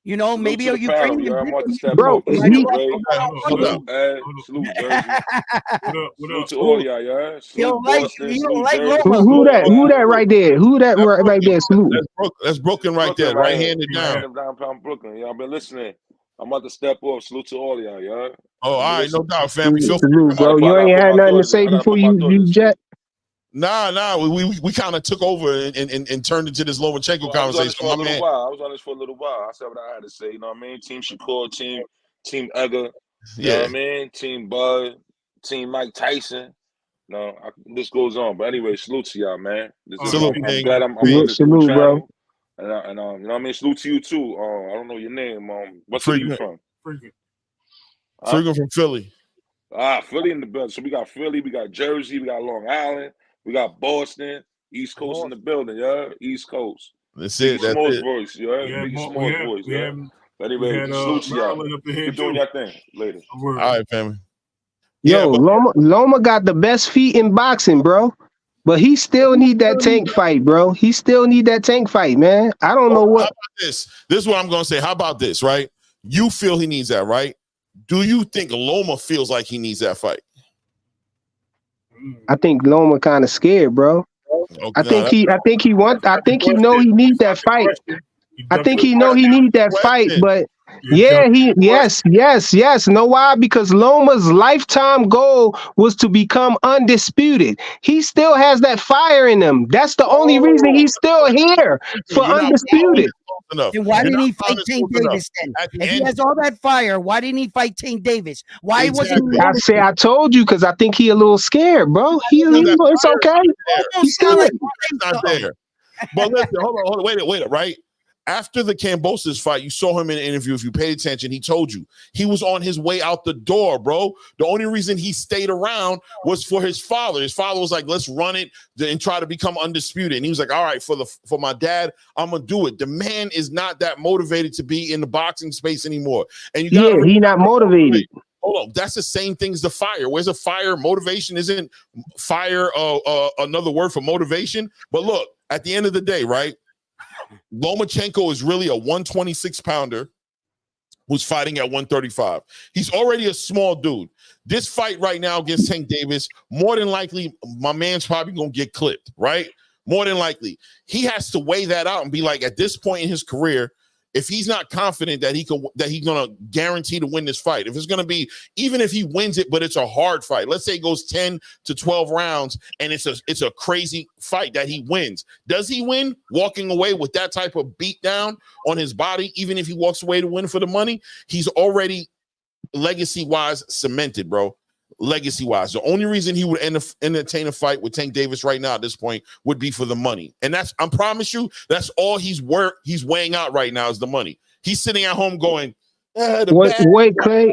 You know, maybe a Ukrainian bro. Salute to all y'all, y'all. You don't like Loma. Who that right there? Who that right there? Salute. That's Brooklyn right there. Right handed down. Downtown Brooklyn. Y'all been listening. I'm about to step off. Salute to all y'all, y'all. Oh, all right, no doubt, family. Feel free Salute, bro. You ain't had nothing to say before you jet. Nah. We kind of took over and turned into this Lomachenko conversation. I was on this for a little while. I said what I had to say. You know what I mean? Team Shakur, Team Edgar. You know what I mean? Team Bud, Team Mike Tyson. No, this goes on. But anyway, salute to y'all, man. I'm glad I'm on this new channel. And you know what I mean? Salute to you too. I don't know your name. What city you from? Freaking from Philly. Philly in the building. So we got Philly, we got Jersey, we got Long Island, we got Boston, East Coast in the building, yeah. East Coast. That's it. That's Small's it. voice, yeah. Biggie Small's voice, yeah. Anyway, salute to y'all. Keep doing your thing later. All right, family. Yo, Loma got the best feet in boxing, bro. But he still need that Tank fight, bro. He still need that Tank fight, man. I don't know what. How about this? This is what I'm gonna say. How about this, right? You feel he needs that, right? Do you think Loma feels like he needs that fight? I think Loma kind of scared, bro. Okay, I think he know he needs that fight. I think he know he needs that fight, but yes. Know why? Because Loma's lifetime goal was to become undisputed. He still has that fire in him. That's the only reason he's still here for undisputed. Then why didn't he fight Tank Davis then? If he has all that fire, why didn't he fight Tank Davis? Why wasn't he? I told you because I think he a little scared, bro. It's okay. He's scared. Not there. But listen, hold on, wait, right? After the Kambosos fight, you saw him in an interview. If you paid attention, he told you he was on his way out the door, bro. The only reason he stayed around was for his father. His father was like, let's run it and try to become undisputed. And he was like, all right, for my dad, I'm going to do it. The man is not that motivated to be in the boxing space anymore. And he's not motivated. Hold on, that's the same thing as the fire. Where's the fire? Motivation isn't fire another word for motivation? But look, at the end of the day, right? Lomachenko is really a 126-pounder who's fighting at 135. He's already a small dude. This fight right now against Tank Davis, more than likely, my man's probably going to get clipped, right? More than likely. He has to weigh that out and be like, at this point in his career, if he's not confident that he's going to guarantee to win this fight, if it's going to be, even if he wins it, but it's a hard fight, let's say it goes 10 to 12 rounds and it's a crazy fight that he wins. Does he win walking away with that type of beat down on his body? Even if he walks away to win for the money, he's already legacy-wise cemented, bro. Legacy-wise. The only reason he would entertain a fight with Tank Davis right now at this point would be for the money. And that's, I promise you, that's all he's weighing out right now is the money. He's sitting at home going, wait, Clay,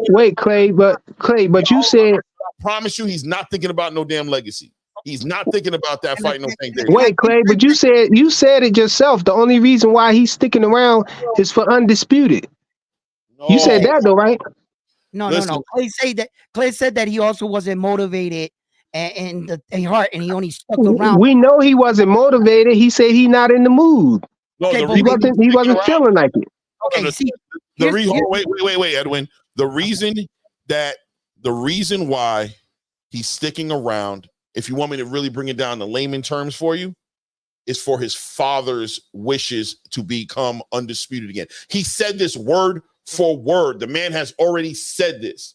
but you said, I promise you, he's not thinking about no damn legacy. He's not thinking about that fight, no Tank Davis. Wait, Clay, but you said it yourself. The only reason why he's sticking around is for undisputed. No. You said that though, right? No. Clay said that he also wasn't motivated in the heart, and he only stuck around. We know he wasn't motivated. He said he's not in the mood. No, he wasn't feeling like it. Okay, wait, Edwin. The reason why he's sticking around, if you want me to really bring it down to layman terms for you, is for his father's wishes to become undisputed again. He said this word for word. The man has already said this.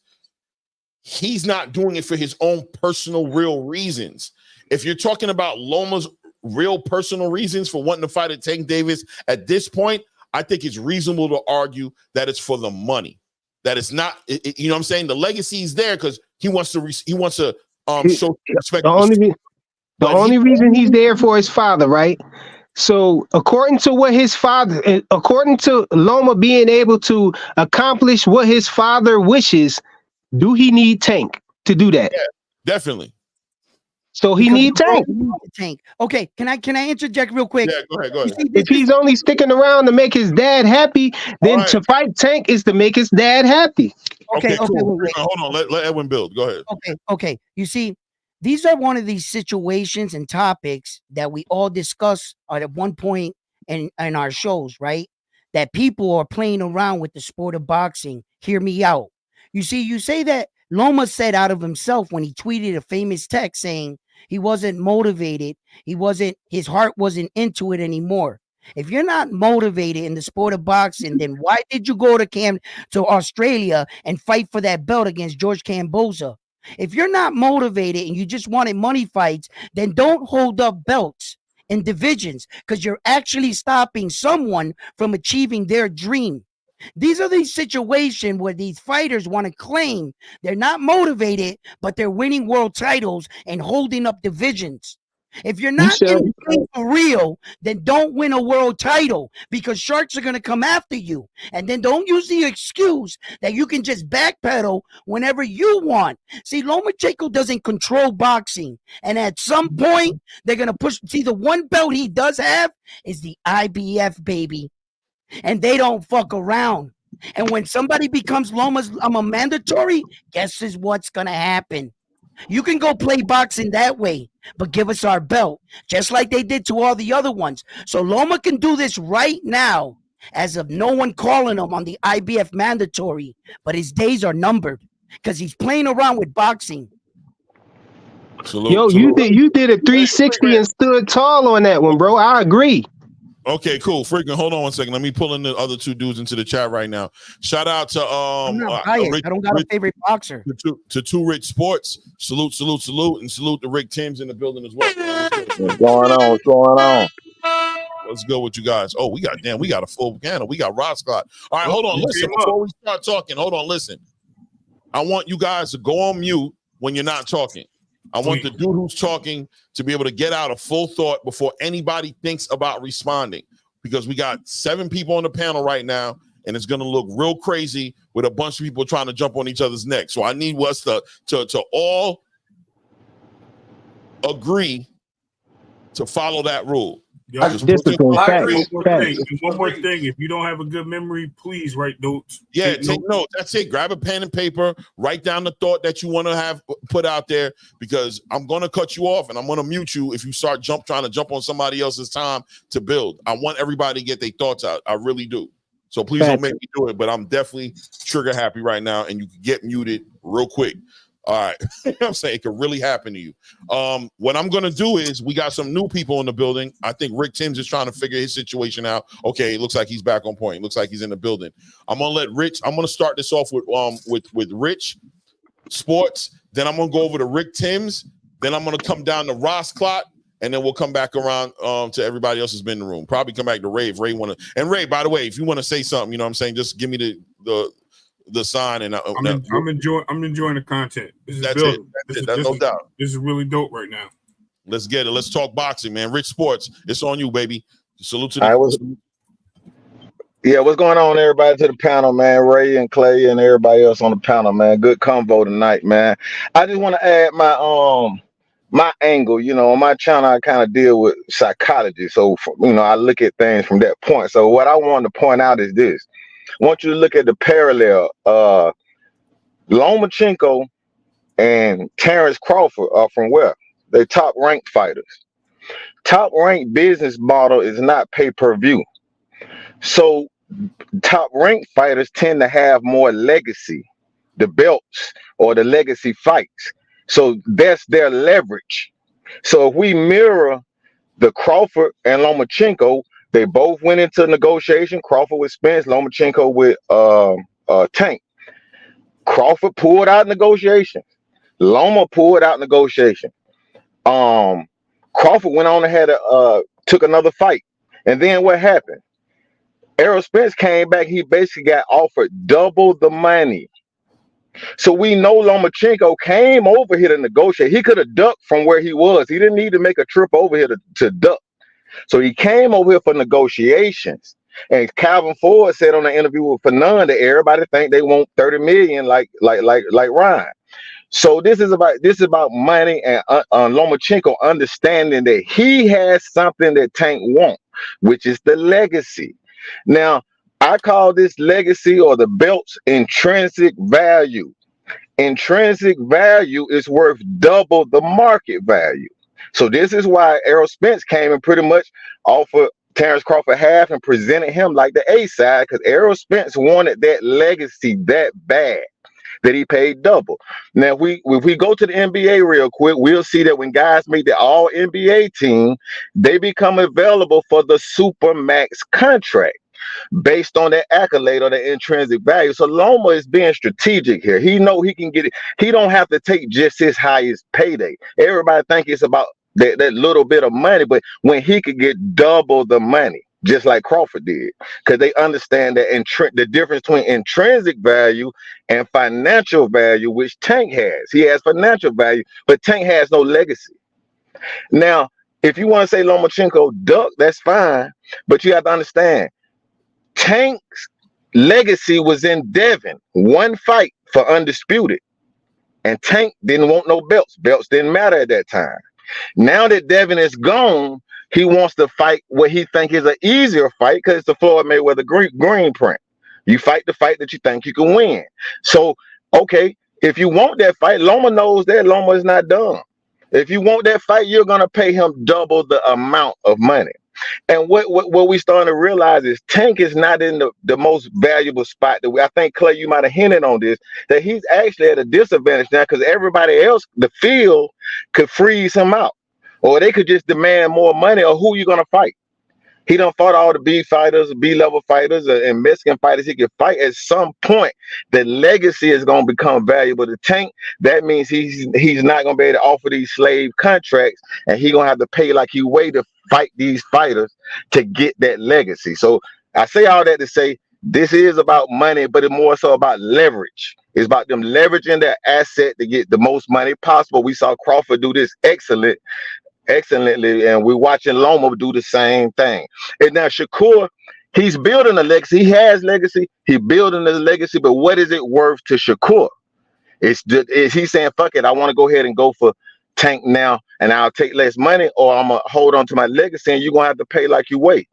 He's not doing it for his own personal real reasons. If you're talking about Loma's real personal reasons for wanting to fight at Tank Davis at this point, I think it's reasonable to argue that it's for the money. That it's not, you know what I'm saying? The legacy is there because he wants to show respect. The only reason he's there for his father, right? So according to Loma being able to accomplish what his father wishes, do he need Tank to do that? Yeah, definitely. So he needs Tank. Okay, can I interject real quick? Yeah, go ahead. If he's only sticking around to make his dad happy, then to fight Tank is to make his dad happy. Okay, cool. Wait. Hold on. Let Edwin build. Go ahead. Okay. You see, these are one of these situations and topics that we all discuss at one point in our shows, right? That people are playing around with the sport of boxing. Hear me out. You see, you say that Loma said out of himself when he tweeted a famous text saying he wasn't motivated. His heart wasn't into it anymore. If you're not motivated in the sport of boxing, then why did you go to Australia and fight for that belt against George Kamboza? If you're not motivated and you just wanted money fights, then don't hold up belts in divisions, because you're actually stopping someone from achieving their dream. These are these situations where these fighters want to claim they're not motivated, but they're winning world titles and holding up divisions. If you're not in the game for real, then don't win a world title, because sharks are going to come after you. And then don't use the excuse that you can just backpedal whenever you want. See, Lomachenko doesn't control boxing. And at some point, they're going to push. See, the one belt he does have is the IBF, baby. And they don't fuck around. And when somebody becomes Loma's a mandatory, guess is what's going to happen. You can go play boxing that way, but give us our belt, just like they did to all the other ones. So Loma can do this right now, as of no one calling him on the IBF mandatory, but his days are numbered because he's playing around with boxing. Yo, you did a 360 and stood tall on that one, bro. I agree. Okay, cool. Freaking, hold on one second. Let me pull in the other two dudes into the chat right now. Shout out to I'm not biased. I don't got a favorite boxer. To Two Rich Sports. Salute, and salute to Rick Timms in the building as well. What's going on? What's going on? Let's go with you guys. Oh, we got a full panel. We got Rod Scott. All right, hold on. Listen, before we start talking, hold on. Listen, I want you guys to go on mute when you're not talking. I want the dude who's talking to be able to get out a full thought before anybody thinks about responding, because we got 7 people on the panel right now, and it's going to look real crazy with a bunch of people trying to jump on each other's neck. So I need us to all agree to follow that rule. Yeah, one more thing. If you don't have a good memory, please write notes. Yeah, take notes. That's it. Grab a pen and paper. Write down the thought that you want to have put out there, because I'm going to cut you off and I'm going to mute you if you start trying to jump on somebody else's time to build. I want everybody to get their thoughts out. I really do. So please don't make me do it, but I'm definitely trigger happy right now, and you can get muted real quick. All right. I'm saying it could really happen to you. What I'm going to do is, we got some new people in the building. I think Rick Timms is trying to figure his situation out. Okay, it looks like he's back on point. It looks like he's in the building. I'm going to start this off with Rich Sports. Then I'm going to go over to Rick Timms. Then I'm going to come down to Ross Clot. And then we'll come back around to everybody else who's been in the room. Probably come back to Ray. If Ray Ray, by the way, if you want to say something, you know what I'm saying, just give me the sign, and I'm enjoying the content. This is that's building. That's no doubt. This is really dope right now. Let's get it. Let's talk boxing, man. Rich Sports, it's on you, baby. Salute to what's going on, everybody, to the panel, man? Ray and Clay and everybody else on the panel, man. Good convo tonight, man. I just want to add my angle. You know, on my channel, I kind of deal with psychology, so I look at things from that point. So what I wanted to point out is this. I want you to look at the parallel. Lomachenko and Terrence Crawford are from where? They're top-ranked fighters. Top-ranked business model is not pay-per-view. So top-ranked fighters tend to have more legacy, the belts or the legacy fights. So that's their leverage. So if we mirror the Crawford and Lomachenko, they both went into negotiation. Crawford with Spence, Lomachenko with Tank. Crawford pulled out negotiation. Loma pulled out negotiation. Crawford went on and took another fight. And then what happened? Errol Spence came back. He basically got offered double the money. So we know Lomachenko came over here to negotiate. He could have ducked from where he was. He didn't need to make a trip over here to duck. So he came over here for negotiations. And Calvin Ford said on an interview with Fernand that everybody think they want 30 million like Ryan. So this is about money, and Lomachenko understanding that he has something that Tank won't, which is the legacy. Now, I call this legacy or the belt's intrinsic value. Intrinsic value is worth double the market value. So this is why Errol Spence came and pretty much offered Terrence Crawford half and presented him like the A side, because Errol Spence wanted that legacy that bad. that he paid double. Now, if we go to the NBA real quick, we'll see that when guys make the All NBA team, they become available for the Supermax contract based on that accolade or the intrinsic value. So Loma is being strategic here. He know he can get it. He don't have to take just his highest payday. Everybody think it's about that little bit of money, but when he could get double the money, just like Crawford did, because they understand that the difference between intrinsic value and financial value, which Tank has. He has financial value, but Tank has no legacy. Now, if you want to say Lomachenko duck, that's fine, but you have to understand, Tank's legacy was in Devin, one fight for undisputed, and Tank didn't want no belts. Belts didn't matter at that time. Now that Devin is gone, he wants to fight what he think is an easier fight because it's the Floyd Mayweather green print. You fight the fight that you think you can win. So, okay, if you want that fight, Loma knows that Loma is not dumb. If you want that fight, you're going to pay him double the amount of money. And what we starting to realize is Tank is not in the most valuable spot. I think, Clay, you might have hinted on this, that he's actually at a disadvantage now because everybody else, the field, could freeze him out. Or they could just demand more money, or who you going to fight? He done fought all the B fighters, B-level fighters, and Mexican fighters he could fight. At some point, the legacy is going to become valuable to Tank. That means he's not going to be able to offer these slave contracts, and he's going to have to pay like he weighed to fight these fighters to get that legacy. So I say all that to say this is about money, but it's more so about leverage. It's about them leveraging their asset to get the most money possible. We saw Crawford do this excellently, and we're watching Loma do the same thing. And now Shakur, he's building a legacy. He has legacy. He's building a legacy, but what is it worth to Shakur? Is he saying, fuck it, I want to go ahead and go for Tank now, and I'll take less money, or I'm going to hold on to my legacy, and you're going to have to pay like you weigh.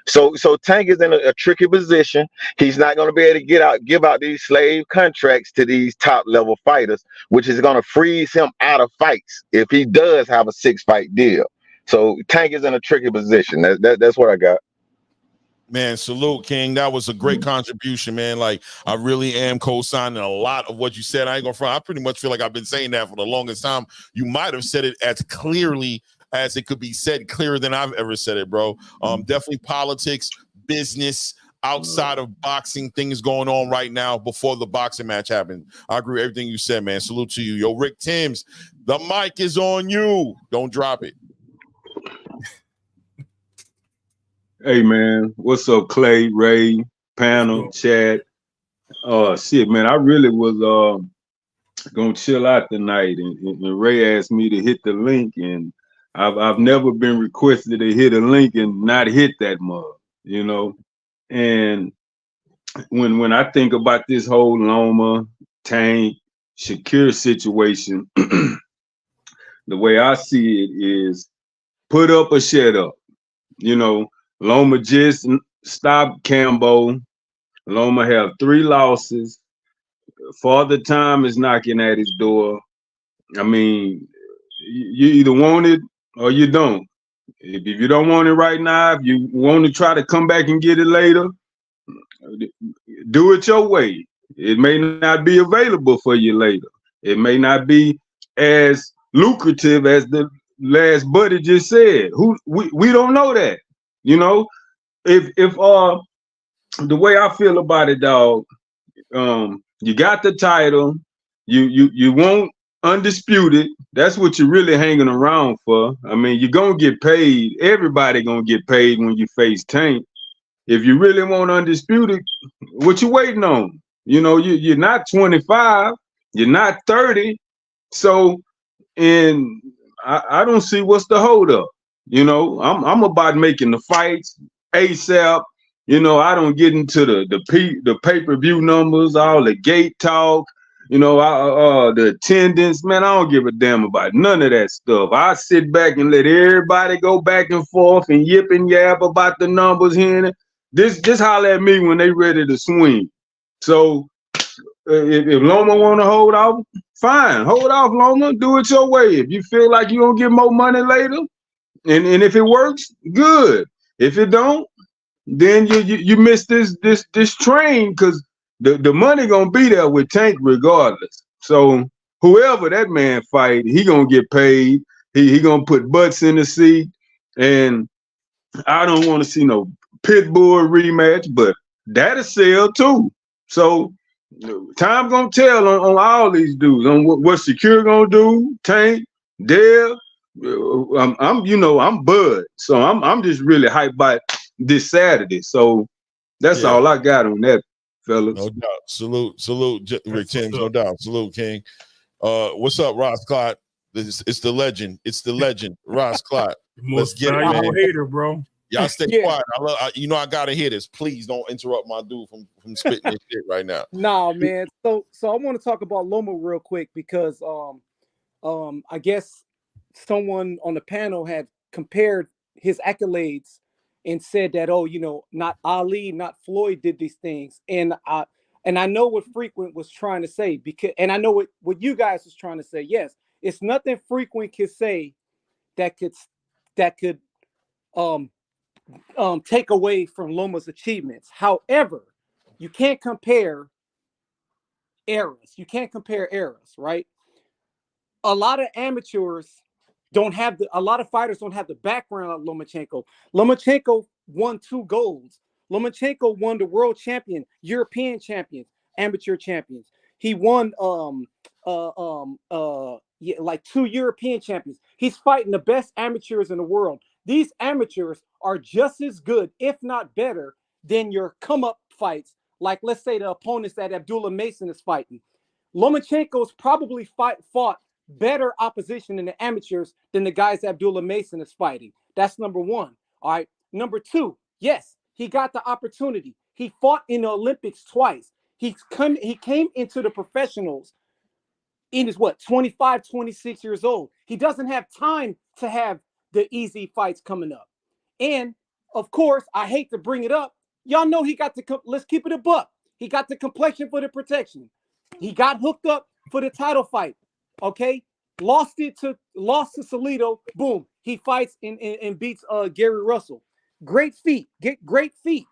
So Tank is in a tricky position. He's not going to be able to give out these slave contracts to these top level fighters, which is going to freeze him out of fights if he does have a 6-fight deal. So Tank is in a tricky position. That's what I got. Man, salute, King. That was a great contribution, man. Like, I really am co-signing a lot of what you said. I ain't gonna front. I pretty much feel like I've been saying that for the longest time. You might have said it as clearly as it could be said, clearer than I've ever said it, bro. Definitely politics, business, outside of boxing, things going on right now before the boxing match happened. I agree with everything you said, man. Salute to you. Yo, Rick Timms, the mic is on you. Don't drop it. Hey, man. What's up, Clay, Ray, panel, Chad? Shit, man, I really was gonna chill out tonight, and Ray asked me to hit the link, and I've never been requested to hit a link and not hit that mug, you know. And when I think about this whole Loma, Tank, Shakur situation, the way I see it is put up or shut up. You know, Loma just stopped Cambo. Loma have 3 losses. Father Time is knocking at his door. I mean, you either want it or you don't. If you don't want it right now, if you want to try to come back and get it later, do it your way. It may not be available for you later. It may not be as lucrative as the last buddy just said. We don't know that. You know, if the way I feel about it, dog, you got the title, you want undisputed. That's what you're really hanging around for. I mean, you're gonna get paid. Everybody gonna get paid when you face Tank. If you really want undisputed, what you waiting on? You know, you're not 25, you're not 30. So, and I don't see what's the hold up. You know, I'm about making the fights ASAP. You know, I don't get into the pay-per-view numbers, all the gate talk, you know, the attendance. Man, I don't give a damn about none of that stuff. I sit back and let everybody go back and forth and yip and yap about the numbers here. Just holler at me when they ready to swing. So if Loma want to hold off, fine. Hold off, Loma. Do it your way. If you feel like you're going to get more money later, and if it works, good. If it don't, then you miss this train, because the money gonna be there with Tank regardless. So whoever that man fight, he gonna get paid. He gonna put butts in the seat, and I don't want to see no Pitbull rematch, but that'll sell too. So time gonna tell on all these dudes on what Shakur gonna do. Tank, Dale, I'm Bud, so I'm just really hyped by this Saturday. So that's all I got on that, fellas. No doubt. Salute, Rick Timms. No doubt. Salute, King. What's up, Ross Clott? It's the legend. It's the legend, Ross Clott. Let's get it, man. Hater, bro. Y'all stay quiet. I gotta hear this. Please don't interrupt my dude from spitting this shit right now. Nah, man. So I want to talk about Loma real quick because I guess someone on the panel had compared his accolades and said that, not Ali, not Floyd did these things. And I know what Frequent was trying to say, because, and I know what you guys was trying to say. Yes, it's nothing Frequent could say that could take away from Loma's achievements. However, you can't compare eras. You can't compare eras, right? A lot of amateurs a lot of fighters don't have the background of Lomachenko. Lomachenko won 2 golds. Lomachenko won the world champion, European champions, amateur champions. He won like 2 European champions. He's fighting the best amateurs in the world. These amateurs are just as good, if not better, than your come-up fights. Like, let's say the opponents that Abdullah Mason is fighting. Lomachenko's probably fought better opposition in the amateurs than the guys Abdullah Mason is fighting. That's number 1. All right. Number 2, yes, he got the opportunity. He fought in the Olympics twice. He came into the professionals in his 25, 26 years old. He doesn't have time to have the easy fights coming up. And of course, I hate to bring it up. Y'all know he got let's keep it a buck. He got the complexion for the protection. He got hooked up for the title fight. Okay, lost to Salido. Boom, he fights and beats Gary Russell. Great feat, great feat,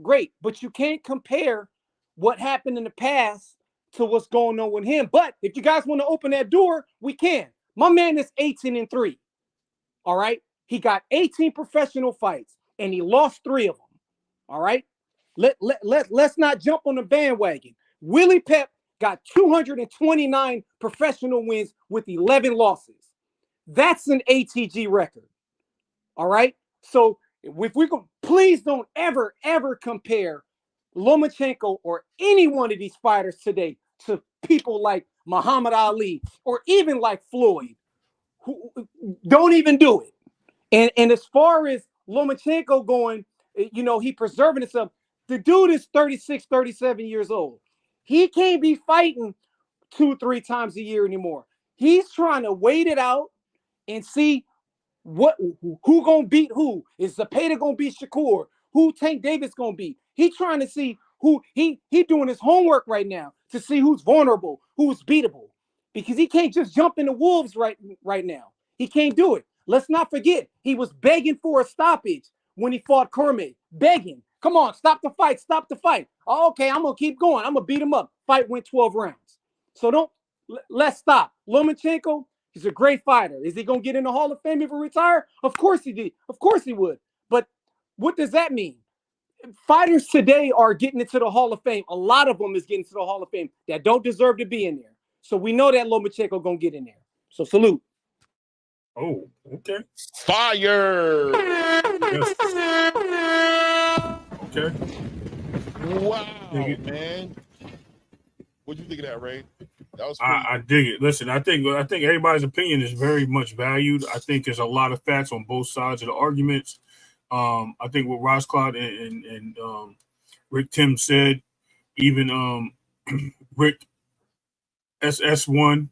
great. But you can't compare what happened in the past to what's going on with him. But if you guys want to open that door, we can. My man is 18-3. All right, he got 18 professional fights and he lost 3 of them. All right, let's not jump on the bandwagon. Willie Pep got 229 professional wins with 11 losses. That's an ATG record. All right. So if we go, please don't ever compare Lomachenko or any one of these fighters today to people like Muhammad Ali or even like Floyd, who don't even do it. And as far as Lomachenko going, he preserving himself. The dude is 36, 37 years old. He can't be fighting 2-3 times a year anymore. He's trying to wait it out and see who gonna beat who. Is Zepeda gonna beat Shakur? Who Tank Davis gonna beat? He trying to see who he doing his homework right now to see who's vulnerable, who's beatable, because he can't just jump in the wolves right now. He can't do it. Let's not forget he was begging for a stoppage when he fought Cormier, begging. Come on, stop the fight, stop the fight. Oh, okay, I'm going to keep going. I'm going to beat him up. Fight went 12 rounds. So let's stop. Lomachenko, he's a great fighter. Is he going to get in the Hall of Fame if he retire? Of course he did. Of course he would. But what does that mean? Fighters today are getting into the Hall of Fame. A lot of them is getting to the Hall of Fame that don't deserve to be in there. So we know that Lomachenko going to get in there. So salute. Oh, okay. Fire. Yes. Okay. Wow, man. What'd you think of that, Ray? That was I dig it. Listen, I think everybody's opinion is very much valued. I think there's a lot of facts on both sides of the arguments. I think what Ross Clott and Rick Tim said, even Rick SS1,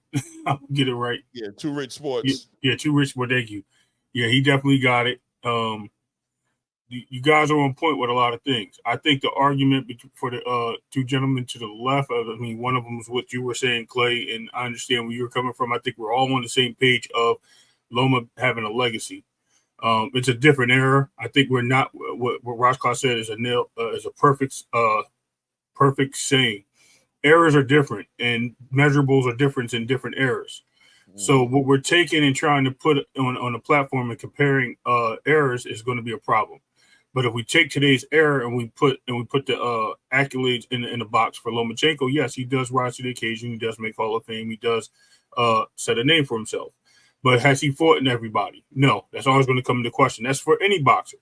I'll get it right. Yeah, Too Rich Sports. Yeah, Too Rich Sports. Thank you. Yeah, he definitely got it. You guys are on point with a lot of things. I think the argument for the 2 gentlemen to the left, one of them is what you were saying, Clay, and I understand where you're coming from. I think we're all on the same page of Loma having a legacy. It's a different era. I think we're not what Ross Clott said is a perfect perfect saying. Errors are different, and measurables are different in different errors. So what we're taking and trying to put on a platform and comparing errors is going to be a problem. But if we take today's error and we put the accolades in the box for Lomachenko, yes, he does rise to the occasion. He does make Hall of Fame. He does set a name for himself. But has he fought in everybody? No. That's always going to come into question. That's for any boxer.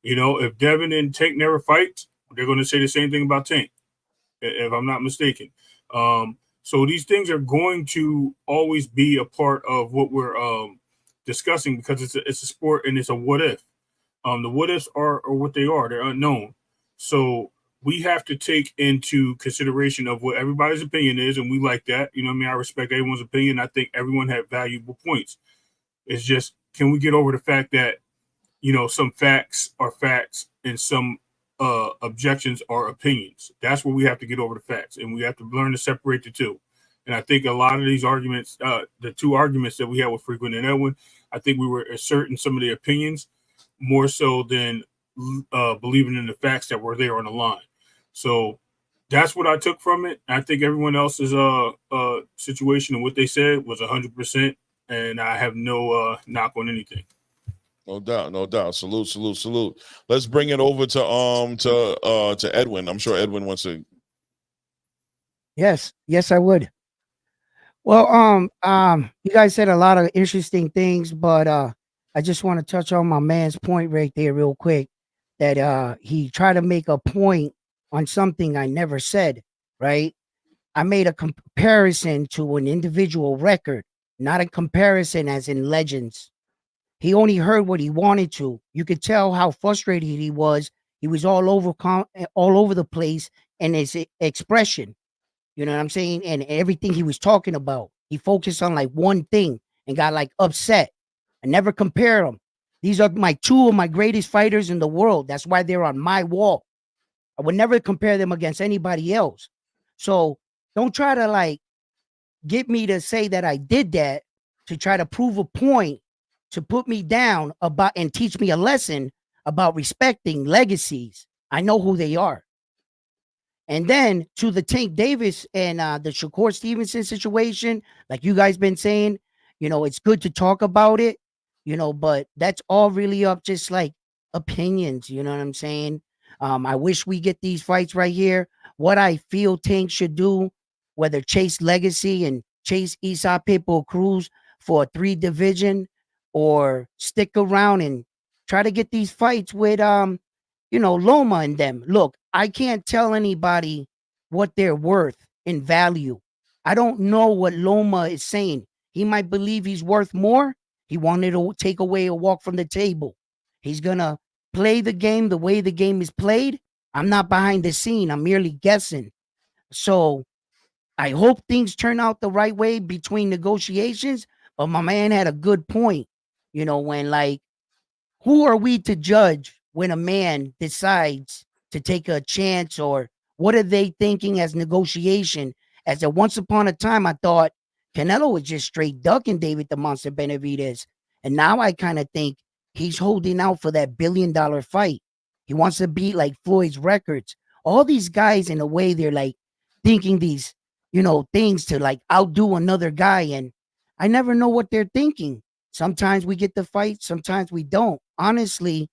You know, if Devin and Tank never fight, they're going to say the same thing about Tank, if I'm not mistaken. So these things are going to always be a part of what we're discussing because it's a sport and it's a what if. The what ifs are what they are. They're unknown. So we have to take into consideration of what everybody's opinion is, and we like that. You know what I mean? I respect everyone's opinion. I think everyone had valuable points. It's just, can we get over the fact that, you know, some facts are facts and some objections are opinions? That's where we have to get over the facts, and we have to learn to separate the two. And I think a lot of these arguments, the two arguments that we had with Frequent and Edwin, I think we were asserting some of the opinions more so than believing in the facts that were there on the line. So that's what I took from it. I think everyone else's situation and what they said was 100%, and I have no knock on anything. No doubt, no doubt. Salute, salute, salute. Let's bring it over to Edwin. I'm sure Edwin wants to. Yes, I would. Well, you guys said a lot of interesting things, but I just want to touch on my man's point right there real quick, that he tried to make a point on something I never said, right? I made a comparison to an individual record, not a comparison as in legends. He only heard what he wanted to. You could tell how frustrated he was. He was all over the place in his expression. You know what I'm saying? And everything he was talking about, he focused on like one thing and got like upset. I never compare them. These are two of my greatest fighters in the world. That's why they're on my wall. I would never compare them against anybody else. So don't try to like get me to say that I did that to try to prove a point, to put me down about and teach me a lesson about respecting legacies. I know who they are. And then to the Tank Davis and the Shakur Stevenson situation, like you guys been saying, you know, it's good to talk about it, you know, but that's all really up just like opinions. You know what I'm saying? I wish we get these fights right here. What I feel Tank should do, whether chase legacy and chase Isa Pitbull Cruz for a 3 division, or stick around and try to get these fights with you know, Loma and them. Look, I can't tell anybody what they're worth in value. I don't know what Loma is saying. He might believe he's worth more. He wanted to take away a walk from the table. He's going to play the game the way the game is played. I'm not behind the scene. I'm merely guessing. So I hope things turn out the right way between negotiations. But my man had a good point. You know, when like, who are we to judge when a man decides to take a chance, or what are they thinking as negotiation? As a once upon a time, I thought Canelo was just straight ducking David the Monster Benavidez. And now I kind of think he's holding out for that $1 billion fight. He wants to beat like Floyd's records. All these guys, in a way, they're like thinking these, you know, things to like outdo another guy. And I never know what they're thinking. Sometimes we get the fight, sometimes we don't. Honestly,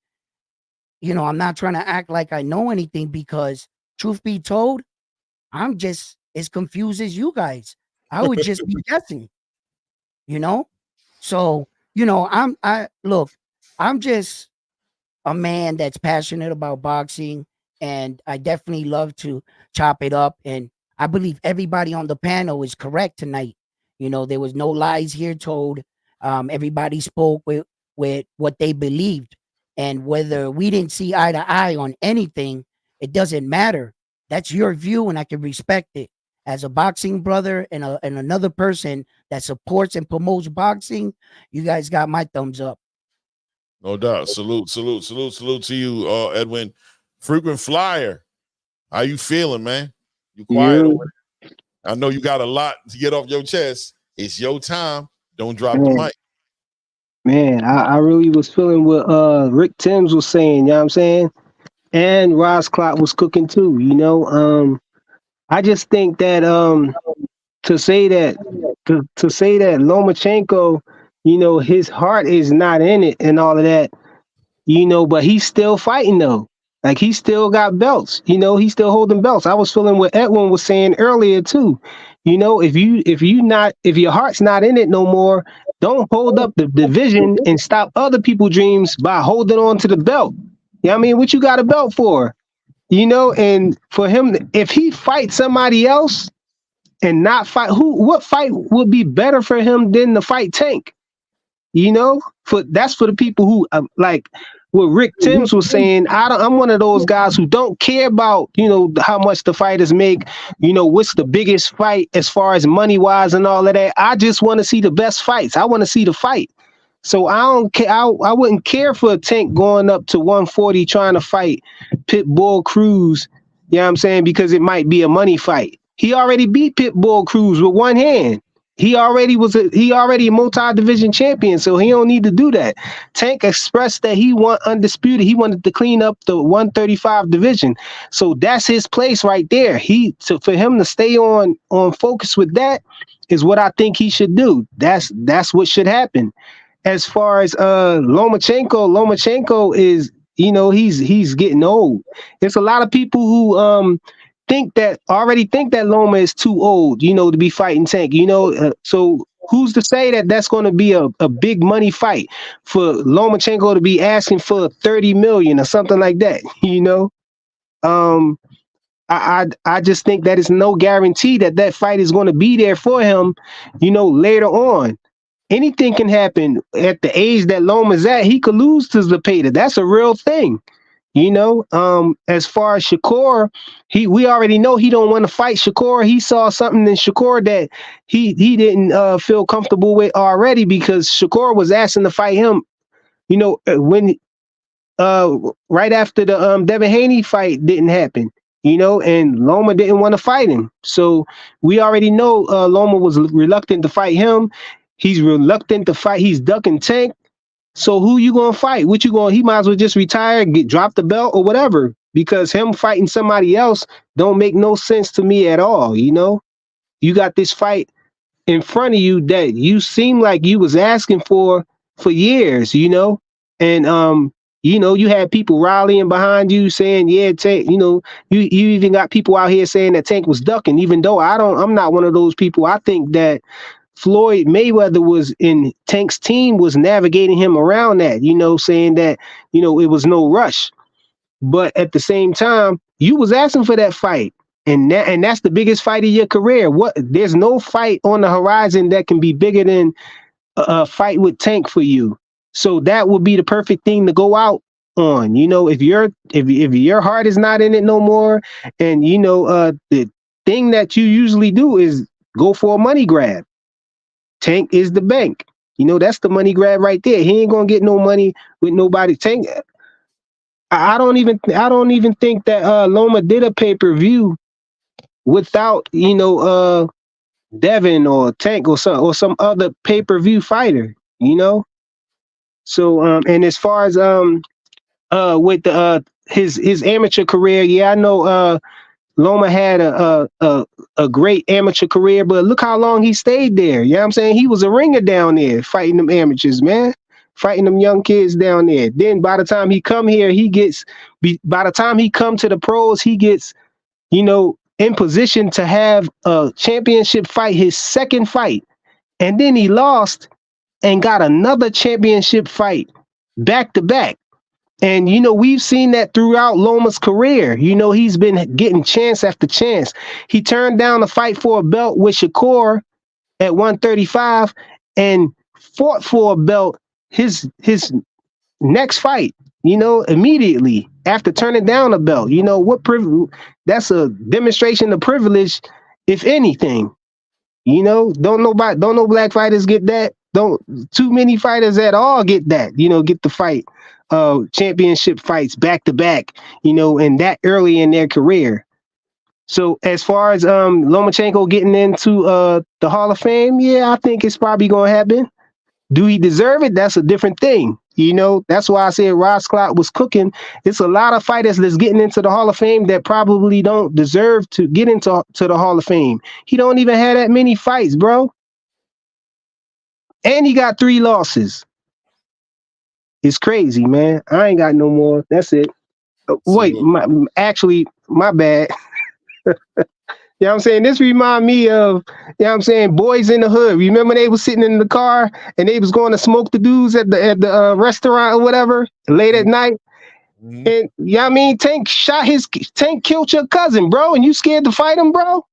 you know, I'm not trying to act like I know anything, because truth be told, I'm just as confused as you guys. I would just be guessing, you know? So, you know, I'm just a man that's passionate about boxing, and I definitely love to chop it up. And I believe everybody on the panel is correct tonight. You know, there was no lies here told. Everybody spoke with what they believed. And whether we didn't see eye to eye on anything, it doesn't matter. That's your view, and I can respect it. As a boxing brother and another person that supports and promotes boxing, you guys got my thumbs up. No doubt. Salute to you, Edwin. Frequent Flyer, how you feeling, man? You quiet over there? I know you got a lot to get off your chest. It's your time. Don't drop the mic. Man, I really was feeling what Rick Timms was saying, you know what I'm saying? And Ross Clock was cooking too, you know. I just think that to say that Lomachenko, his heart is not in it and all of that, but he's still fighting though. Like he still got belts, he's still holding belts. I was feeling what Edwin was saying earlier too. If your heart's not in it no more, don't hold up the division and stop other people's dreams by holding on to the belt. I mean, what you got a belt for? And for him, if he fights somebody else and not fight, what fight would be better for him than to fight Tank? That's for the people who like what Rick Timms was saying. I'm one of those guys who don't care about how much the fighters make. What's the biggest fight as far as money wise and all of that. I just want to see the best fights. I want to see the fight. So I don't care. I wouldn't care for a Tank going up to 140 trying to fight Pitbull Cruz. You know what I'm saying? Because it might be a money fight. He already beat Pitbull Cruz with one hand. He already a multi-division champion, so he don't need to do that. Tank expressed that he want undisputed. He wanted to clean up the 135 division. So that's his place right there. For him to stay on focus with that is what I think he should do. That's what should happen. As far as Lomachenko is, he's getting old. There's a lot of people who think that Loma is too old, to be fighting Tank. So who's to say that that's going to be a big money fight for Lomachenko to be asking for 30 million or something like that? I just think that it's no guarantee that fight is going to be there for him, later on. Anything can happen at the age that Loma's at. He could lose to Zepeda. That's a real thing. As far as Shakur, we already know he don't want to fight Shakur. He saw something in Shakur that he didn't feel comfortable with already, because Shakur was asking to fight him, when right after the Devin Haney fight didn't happen, and Loma didn't want to fight him. So we already know Loma was reluctant to fight him. He's reluctant to fight. He's ducking Tank. So who you gonna fight? He might as well just retire, drop the belt or whatever, because him fighting somebody else don't make no sense to me at all. You got this fight in front of you that you seem like you was asking for years, and you had people rallying behind you saying, yeah, Tank, you even got people out here saying that Tank was ducking, even though I'm not one of those people. I think that Floyd Mayweather was in Tank's team, was navigating him around that, saying that, it was no rush. But at the same time, you was asking for that fight. And that's the biggest fight of your career. There's no fight on the horizon that can be bigger than a fight with Tank for you. So that would be the perfect thing to go out on. If your heart is not in it no more, and the thing that you usually do is go for a money grab. Tank is the bank. That's the money grab right there. He ain't gonna get no money with nobody. Tank. I don't even think that Loma did a pay-per-view without Devin or Tank or some other pay-per-view fighter. So and as far as with his amateur career, yeah, I know Loma had a great amateur career, but look how long he stayed there. You know what I'm saying? He was a ringer down there fighting them amateurs, man. Fighting them young kids down there. Then by the time he come here, by the time he come to the pros, he gets, in position to have a championship fight, his second fight. And then he lost and got another championship fight back to back. And, we've seen that throughout Loma's career. He's been getting chance after chance. He turned down a fight for a belt with Shakur at 135 and fought for a belt his next fight, immediately after turning down a belt. That's a demonstration of privilege, if anything. Don't no black fighters get that. Don't too many fighters at all get that, get the fight. Championship fights back to back, and that early in their career. So as far as Lomachenko getting into the Hall of Fame, yeah, I think it's probably gonna happen. Do he deserve it? That's a different thing. You know, that's why I said Ross Clark was cooking. It's a lot of fighters that's getting into the Hall of Fame that probably don't deserve to get into the Hall of Fame. He don't even have that many fights, bro. And he got 3 losses. It's crazy, man. I ain't got no more. That's it. Wait, my bad. You know what I'm saying? This remind me of, you know what I'm saying, Boys in the Hood. Remember they was sitting in the car and they was going to smoke the dudes at the restaurant or whatever late at night. Mm-hmm. And you know what I mean? Tank killed your cousin, bro, and you scared to fight him, bro?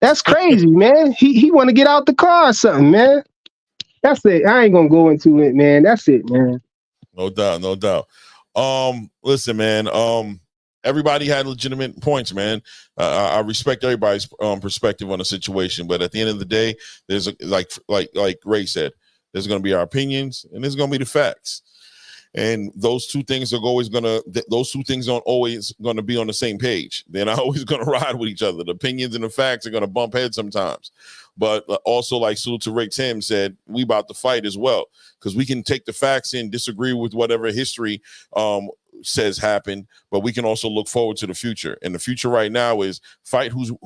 That's crazy, man. He want to get out the car or something, man. That's it. I ain't gonna go into it, man. That's it, man. No doubt. Listen, man. Everybody had legitimate points, man. I respect everybody's perspective on the situation, but at the end of the day, there's like Ray said, there's going to be our opinions and there's going to be the facts, and those two things aren't always going to be on the same page. They're not always going to ride with each other. The opinions and the facts are going to bump heads sometimes. But also, like salute to Rick Tim said, we about to fight as well, because we can take the facts and disagree with whatever history says happened, but we can also look forward to the future. And the future right now is fight who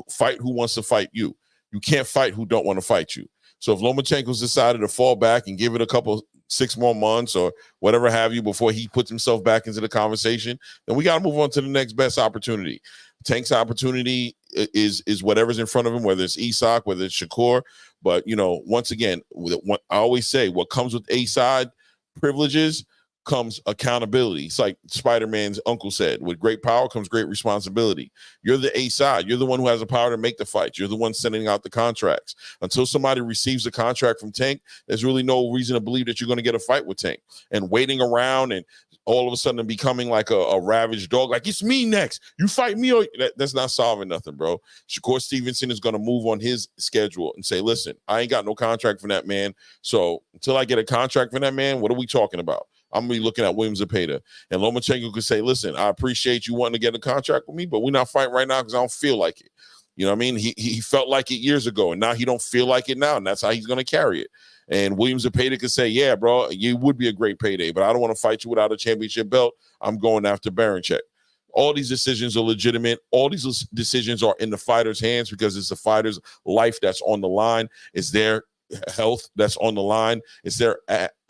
wants to fight you. You can't fight who don't want to fight you. So if Lomachenko's decided to fall back and give it a couple 6 more months or whatever have you before he puts himself back into the conversation, then we got to move on to the next best opportunity. Tank's opportunity is whatever's in front of him, whether it's Isak, whether it's Shakur. But, you know, once again, what I always say, what comes with A-side privileges comes accountability. It's like Spider-Man's uncle said, with great power comes great responsibility. You're the A-side. You're the one who has the power to make the fights. You're the one sending out the contracts. Until somebody receives a contract from Tank, there's really no reason to believe that you're going to get a fight with Tank. And waiting around and all of a sudden becoming like a ravaged dog, like it's me next, you fight me, or that's not solving nothing, bro. Shakur Stevenson is going to move on his schedule and say, listen, I ain't got no contract for that man, so until I get a contract for that man, what are we talking about? I'm going to be looking at Williams Zepeda. And Lomachenko could say, listen, I appreciate you wanting to get a contract with me, but we're not fighting right now because I don't feel like it. You know what I mean? He felt like it years ago, and now he don't feel like it now, and that's how he's going to carry it. And Williams Zepeda could say, yeah, bro, you would be a great payday, but I don't want to fight you without a championship belt. I'm going after Baranchek. All these decisions are legitimate. All these decisions are in the fighter's hands because it's the fighter's life that's on the line. It's their health that's on the line. It's their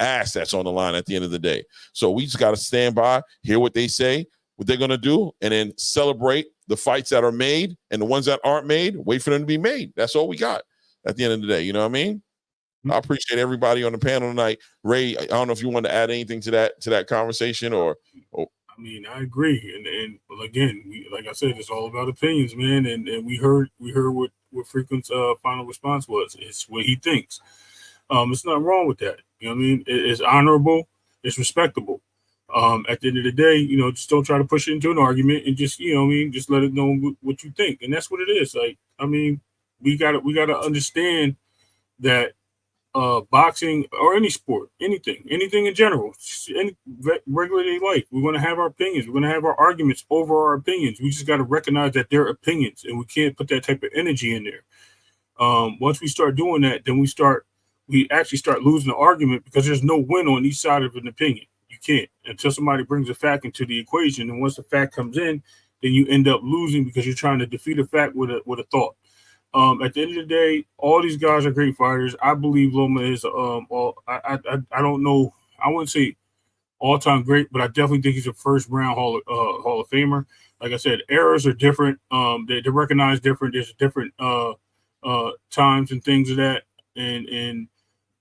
ass that's on the line at the end of the day. So we just got to stand by, hear what they say, what they're going to do, and then celebrate the fights that are made, and the ones that aren't made, wait for them to be made. That's all we got at the end of the day. You know what I mean? Mm-hmm. I appreciate everybody on the panel tonight. Ray, I don't know if you want to add anything to that conversation or I mean, I agree, and well, again, like I said, it's all about opinions, man. And we heard what Frequent's final response was. It's what he thinks. It's nothing wrong with that. You know what I mean? It's honorable. It's respectable. At the end of the day, you know, just don't try to push it into an argument and just, you know what I mean, just let it know what you think, and that's what it is. Like, I mean, we gotta understand that. Boxing or any sport, anything in general, any regular day life, we're going to have our opinions. We're going to have our arguments over our opinions. We just got to recognize that they're opinions, and we can't put that type of energy in there. Once we start doing that, then we actually start losing the argument because there's no win on each side of an opinion. You can't until somebody brings a fact into the equation, and once the fact comes in, then you end up losing because you're trying to defeat a fact with a thought. At the end of the day, all these guys are great fighters. I believe Loma is I don't know, I wouldn't say all-time great, but I definitely think he's a first-round Hall of Famer. Like I said, eras are different. They're recognized different. There's different times and things of that. And in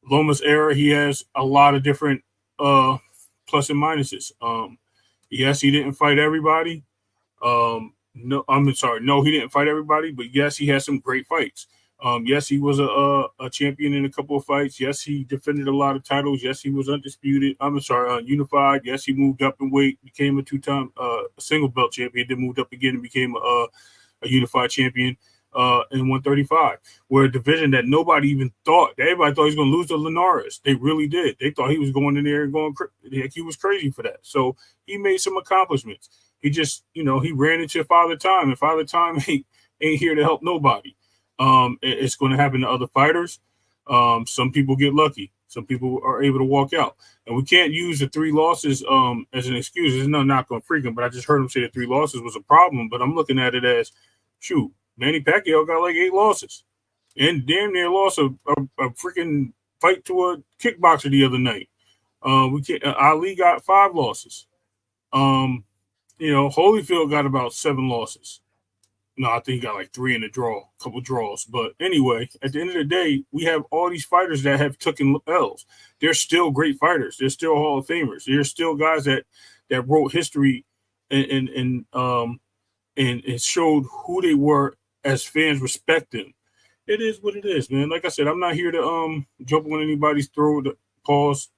Loma's era, he has a lot of different plus and minuses. Yes, he didn't fight everybody. No, I'm sorry. No, he didn't fight everybody, but yes, he had some great fights. Yes, he was a champion in a couple of fights. Yes, he defended a lot of titles. Yes, he was undisputed. Unified. Yes, he moved up in weight, became a 2-time single belt champion, then moved up again and became a unified champion in 135, where a division that nobody even thought. Everybody thought he was going to lose to Linares. They really did. They thought he was going in there and going like he was crazy for that. So he made some accomplishments. He just, you know, he ran into Father Time, and Father Time ain't here to help nobody. It's going to happen to other fighters. Some people get lucky. Some people are able to walk out, and we can't use the 3 losses as an excuse. There's no knock on Freaking, but I just heard him say the 3 losses was a problem. But I'm looking at it as, shoot, Manny Pacquiao got like 8 losses, and damn near lost a freaking fight to a kickboxer the other night. Ali got 5 losses. Holyfield got about 7 losses. No, I think he got like 3 in a draw, a couple draws. But anyway, at the end of the day, we have all these fighters that have taken L's. They're still great fighters. They're still Hall of Famers. They're still guys that wrote history and showed who they were as fans respect them. It is what it is, man. Like I said, I'm not here to jump on anybody's throat. Pause.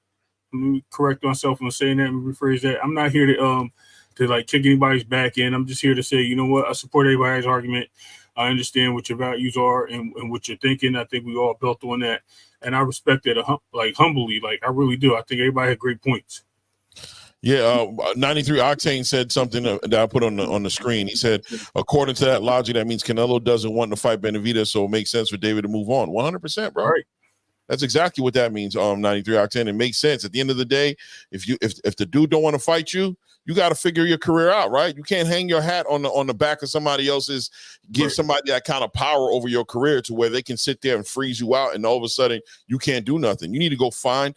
Let me correct myself when saying that. Let me rephrase that. I'm not here to like kick anybody's back in. I'm just here to say, you know what? I support everybody's argument. I understand what your values are and what you're thinking. I think we all built on that, and I respect it humbly. Like I really do. I think everybody had great points. Yeah, 93 Octane said something that I put on the screen. He said, according to that logic, that means Canelo doesn't want to fight Benavidez, so it makes sense for David to move on. 100%, bro. Right. That's exactly what that means. 93 Octane. It makes sense. At the end of the day, if the dude don't want to fight you, you got to figure your career out, right? You can't hang your hat on the back of somebody else's, give somebody that kind of power over your career to where they can sit there and freeze you out, and all of a sudden you can't do nothing. You need to go fight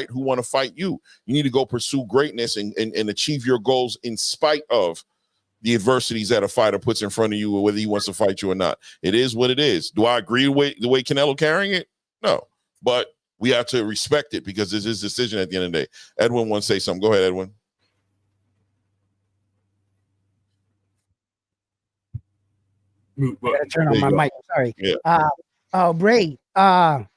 who want to fight you. You need to go pursue greatness and achieve your goals in spite of the adversities that a fighter puts in front of you, or whether he wants to fight you or not. It is what it is. Do I agree with the way Canelo carrying it? No, but we have to respect it because it's his decision at the end of the day. Edwin wants to say something. Go ahead, Edwin. Gotta turn on my mic. Sorry. Yeah. Bray. For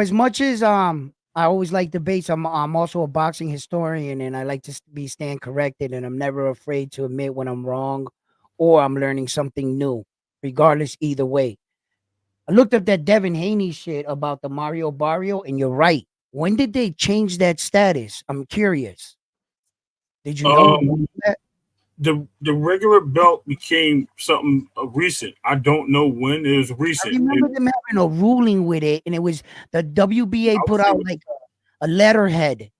as much as I always like debates, I'm also a boxing historian, and I like to stand corrected, and I'm never afraid to admit when I'm wrong or I'm learning something new, regardless either way. I looked up that Devin Haney shit about the Mario Barrio, and you're right. When did they change that status? I'm curious. Did you know that? The regular belt became something recent. I don't know when. It was recent. I remember them having a ruling with it, and it was the WBA put out like a letterhead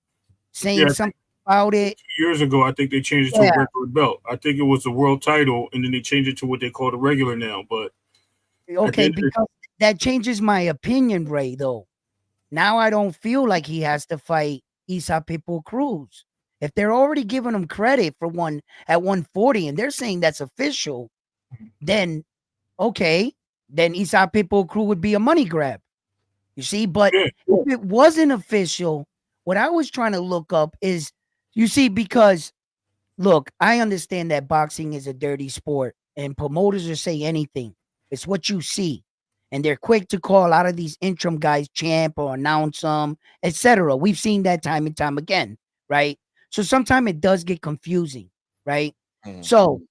saying something about it. 2 years ago, I think they changed it to a regular belt. I think it was a world title, and then they changed it to what they call the regular now. But okay, because that changes my opinion, Ray, though. Now I don't feel like he has to fight Isa Pitbull Cruz. If they're already giving him credit for one at 140 and they're saying that's official, then okay, then Isa Pitbull Cruz would be a money grab. You see, but if it wasn't official, what I was trying to look up is, you see, because look, I understand that boxing is a dirty sport and promoters will say anything. It's what you see. And they're quick to call out of these interim guys champ or announce them, etc. We've seen that time and time again, right? So sometimes it does get confusing, right? So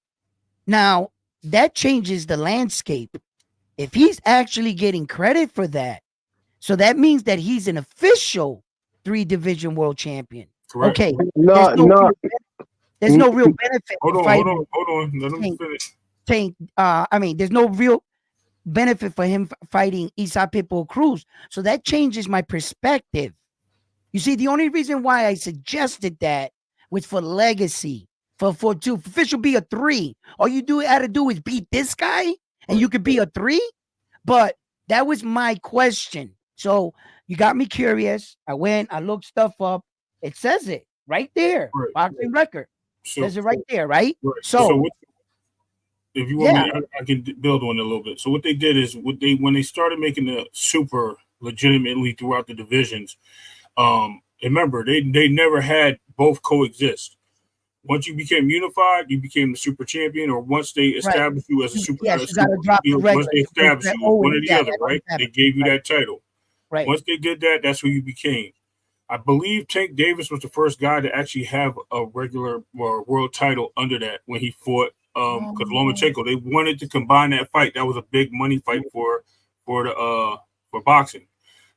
now that changes the landscape. If he's actually getting credit for that, so that means that he's an official 3-division world champion. Correct. Okay. There's No. no real benefit. Hold on. Let him finish. There's no real benefit for him fighting Isa Pitbull Cruz. So that changes my perspective. You see, the only reason why I suggested that was for legacy, for official be a 3. All you had to do is beat this guy, and you could be a 3. But that was my question. So you got me curious. I went, I looked stuff up. It says it right there, boxing record. Says it right there, right? So if you want me, I can build on it a little bit. So what they did is when they started making the super legitimately throughout the divisions. Remember, they never had both coexist. Once you became unified, you became the super champion, or once they established you as a super, once they established you, one or the other, right? They gave you that title. Right. Once they did that, that's who you became. I believe Tank Davis was the first guy to actually have a regular world title under that when he fought because Lomachenko. They wanted to combine that fight. That was a big money fight for boxing.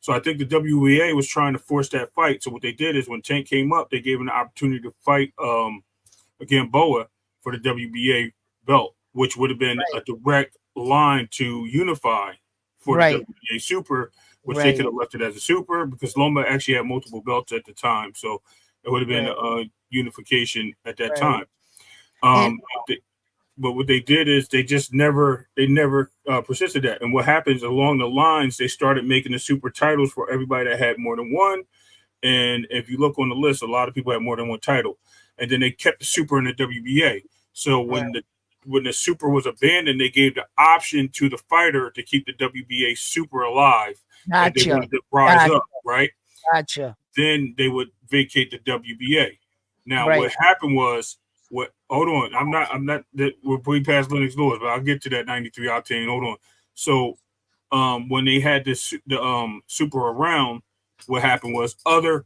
So I think the WBA was trying to force that fight. So what they did is when Tank came up, they gave him the opportunity to fight against Boa for the WBA belt, which would have been a direct line to unify for the WBA Super. which they could have left it as a super because Loma actually had multiple belts at the time, so it would have been a unification at that time. But what they did is they never persisted that. And what happens along the lines, they started making the super titles for everybody that had more than one. And if you look on the list, a lot of people had more than one title. And then they kept the super in the WBA. So when the super was abandoned, they gave the option to the fighter to keep the WBA super alive. And they wanted to rise up, right? Gotcha. Then they would vacate the WBA. Now what happened was, hold on, I'm not that we're way past Lennox Lewis, but I'll get to that 93 octane. Hold on. So when they had the super around, what happened was other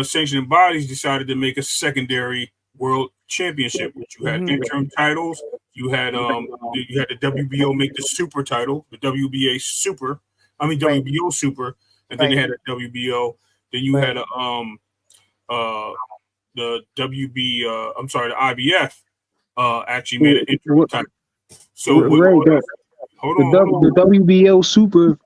sanctioning bodies decided to make a secondary world championship, which you had interim titles, you had the WBO make the super title, the WBA super, WBO super, and then they had a WBO, then you had the the IBF actually made an interim title. So the WBO super,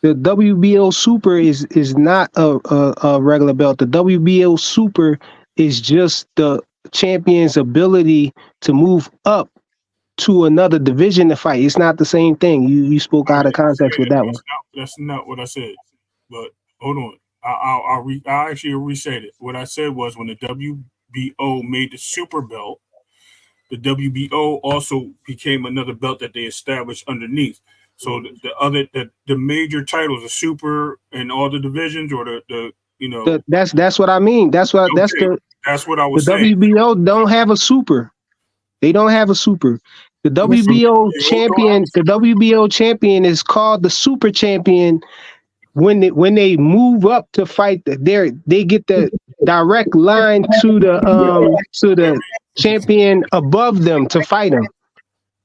the WBO super is not a regular belt. The WBO super is just the champion's ability to move up to another division to fight. It's not the same thing. You spoke out of context with that one. That's not what I said. But hold on. I'll actually restate it. What I said was when the WBO made the super belt, the WBO also became another belt that they established underneath. So the major titles, the super and all the divisions, or that's what I mean. That's what I was saying. The WBO don't have a super. They don't have a super. The WBO champion, the WBO champion is called the super champion. When they move up to fight, they get the direct line to the champion above them to fight him.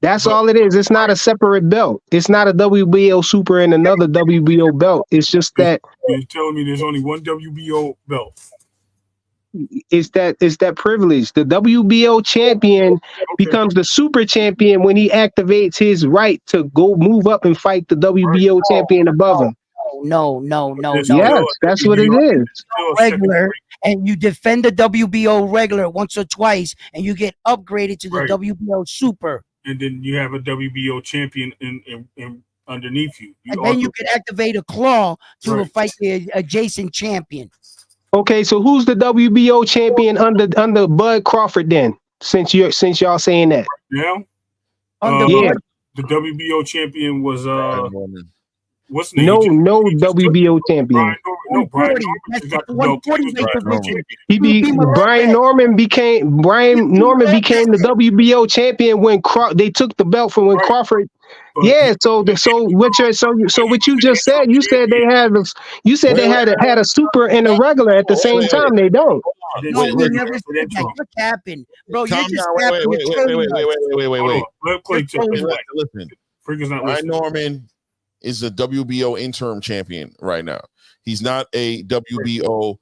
That's all it is. It's not a separate belt. It's not a WBO super and another WBO belt. It's just that you're telling me there's only one WBO belt. It's that privilege. The WBO champion becomes the super champion when he activates his right to go move up and fight the WBO champion above him. No. Yes, that's what it is. Regular, and you defend the WBO regular once or twice, and you get upgraded to the WBO super. And then you have a WBO champion in underneath you. And then you can activate a claw to fight the adjacent champion. Okay, so who's the WBO champion under Bud Crawford then? Since y'all saying that. Yeah. The WBO champion was what's the name? No WBO champion. Brian Norman became the WBO champion when they took the belt from when Crawford. Yeah, so what you just said? You said they had a super and a regular at the same time. They don't. No, we never said that. What happened, bro? You're just Listen, Brian Norman is the WBO interim champion right now. He's not a WBO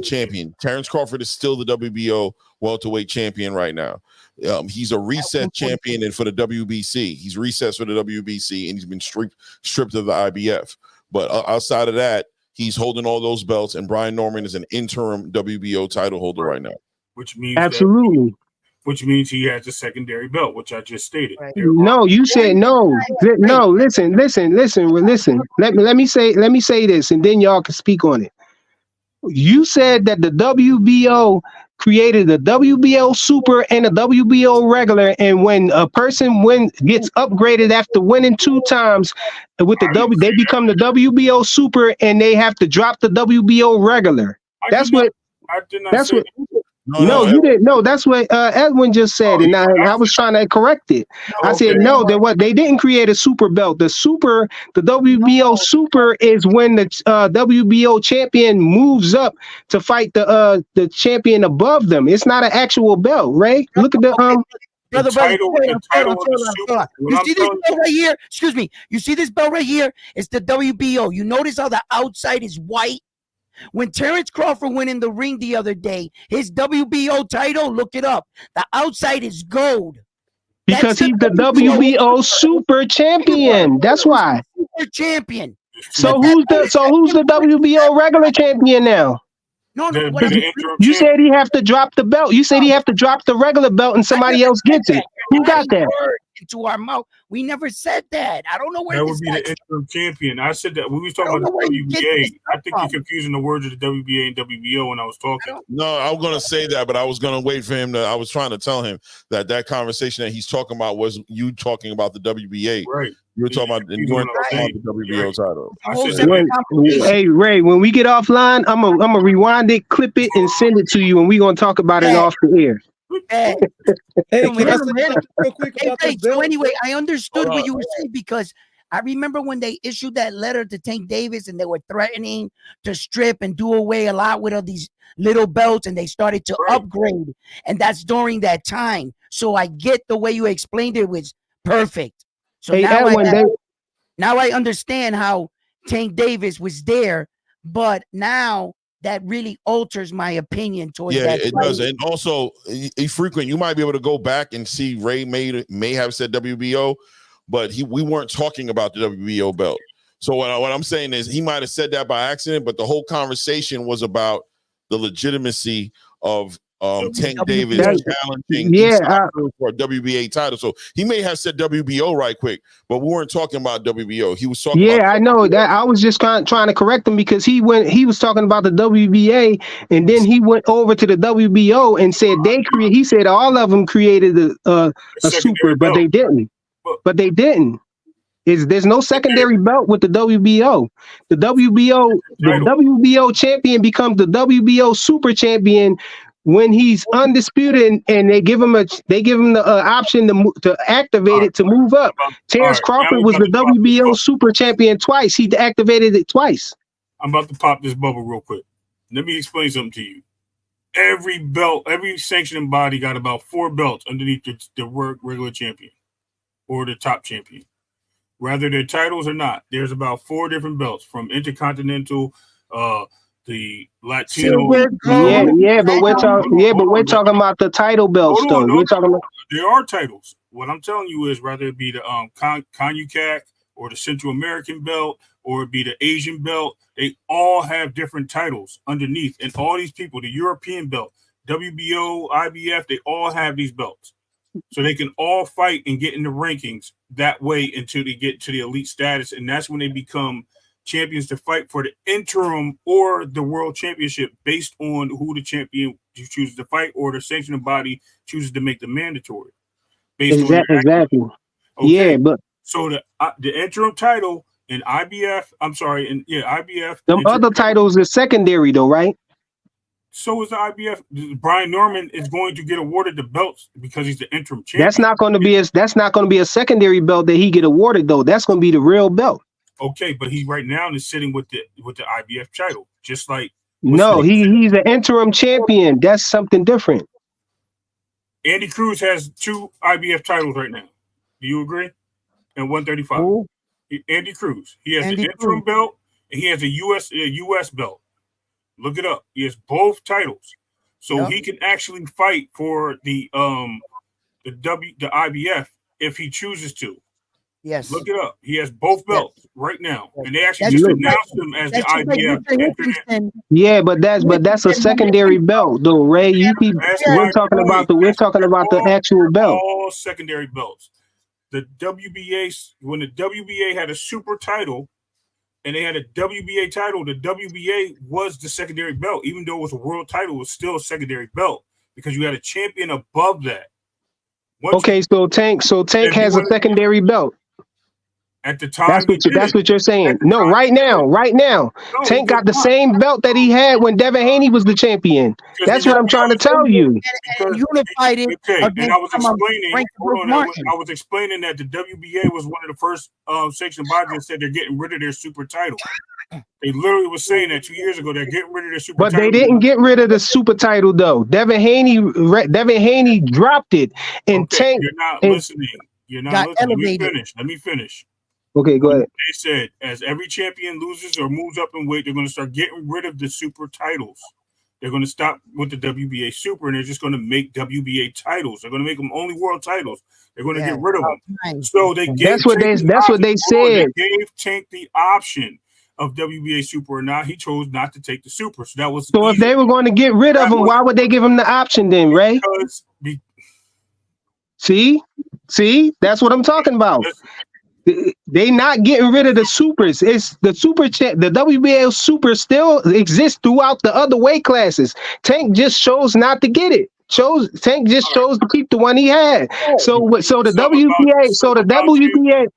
champion. Terrence Crawford is still the WBO welterweight champion right now. He's a recess champion and for the WBC. He's recessed for the WBC and he's been stripped of the IBF. But outside of that, he's holding all those belts, and Brian Norman is an interim WBO title holder right now. Which means which means he has a secondary belt, which I just stated. No, you said no. No, listen. Let me say this, and then y'all can speak on it. You said that the WBO created a WBO super and a WBO regular, and when a person gets upgraded after winning 2 times with the they become the WBO super, and they have to drop the WBO regular. That's what. No, you didn't. No, that's what Edwin just said, and I was trying to correct it. I said no. They didn't create a super belt. The WBO super is when the WBO champion moves up to fight the champion above them. It's not an actual belt, right? Look at the Brother, you see this belt right here? Excuse me. You see this belt right here? It's the WBO. You notice how the outside is white? When Terrence Crawford went in the ring the other day, his WBO title, look it up. The outside is gold. Because he's the WBO super champion. That's why. Super champion. So who's the WBO regular champion now? No, You said he have to drop the belt. You said he have to drop the regular belt and somebody else gets it. Who got that? Into our mouth. We never said that. I don't know where that this would be the interim champion. I said that when we was talking about the WBA. I think you're confusing the words of the WBA and WBO when I was talking. No, I was going to say that, but I was going to wait for him to. I was trying to tell him that conversation that he's talking about was you talking about the WBA. Right. You were talking about the WBO title. Hey Ray, when we get offline, I'm gonna rewind it, clip it, and send it to you, and we're gonna talk about it off the air. Hey, so anyway, I understood what you were saying because I remember when they issued that letter to Tank Davis and they were threatening to strip and do away a lot with all these little belts and they started to upgrade. And that's during that time. So I get the way you explained it was perfect. So now I understand how Tank Davis was there, but now that really alters my opinion towards that. Yeah, it does. And also, frequent, you might be able to go back and see Ray may have said WBO, but we weren't talking about the WBO belt. So what I'm saying is he might have said that by accident, but the whole conversation was about the legitimacy of Tank Davis challenging for a WBA title. So he may have said WBO right quick, but we weren't talking about WBO. He was talking about I know that. I was just trying to correct him because he was talking about the WBA and then he went over to the WBO and said he said all of them created a super, but they didn't. But they didn't. There's no secondary belt with the WBO. The WBO champion becomes the WBO super champion when he's undisputed, and they give him the option to activate it to move up. Terrence Crawford was the WBO super champion twice. He activated it twice. I'm about to pop this bubble real quick. Let me explain something to you. Every belt, every sanctioning body got about 4 belts underneath the regular champion or the top champion. Whether they're titles or not, there's about 4 different belts from Intercontinental, the Latino. But we're talking about the title belts though. We're talking about there are titles. What I'm telling you is whether it be the CONUCAC or the Central American belt or it be the Asian belt, they all have different titles underneath. And all these people, the European belt, WBO, IBF, they all have these belts. So they can all fight and get in the rankings that way until they get to the elite status. And that's when they become champions to fight for the interim or the world championship based on who the champion chooses to fight or the sanctioning body chooses to make the mandatory. Exactly. Okay. Yeah, but so the interim title in IBF, IBF. Them other titles are secondary though, right? So is the IBF. Brian Norman is going to get awarded the belts because he's the interim champion. That's not going to be a secondary belt that he get awarded though. That's going to be the real belt. Okay, but he right now is sitting with the IBF title, just like he's an interim champion. That's something different. Andy Cruz has 2 IBF titles right now. Do you agree? And 135. Andy Cruz. He has the interim belt and he has a US belt. Look it up. He has both titles, so he can actually fight for the IBF if he chooses to. Yes. Look it up. He has both belts right now, and they actually just announced him as the IBF. Yeah, but that's a secondary belt, though, Ray. We're talking about the actual belt. All secondary belts. The WBA, when the WBA had a super title, and they had a WBA title, the WBA was the secondary belt, even though it was a world title, it was still a secondary belt because you had a champion above that. So Tank has a secondary belt. At the time, that's what you're saying. No, right now, Tank got the same belt that he had when Devin Haney was the champion. That's what I'm trying to tell you. And unified it. Okay, and I was explaining that the WBA was one of the first sanctioned bodies that said they're getting rid of their super title. They literally was saying that 2 years ago they're getting rid of their super title. But they didn't get rid of the super title though. Devin Haney dropped it, and Tank. You're not listening. You're not listening. Let me finish. Okay, go ahead. They said as every champion loses or moves up in weight, they're going to start getting rid of the super titles. They're going to stop with the WBA super, and they're just going to make WBA titles. They're going to make them only world titles. They're going to get rid of them. So they gave that's what they said. They gave Tank the option. of WBA Super or not. He chose not to take the Super. So that was So if they were going to get rid of him, why would they give him the option then, Ray? See, that's what I'm talking about. They not getting rid of the supers. It's the super champ. The WBA super still exists throughout the other weight classes. Tank just chose not to get it. Tank just chose to keep the one he had. So the WBA.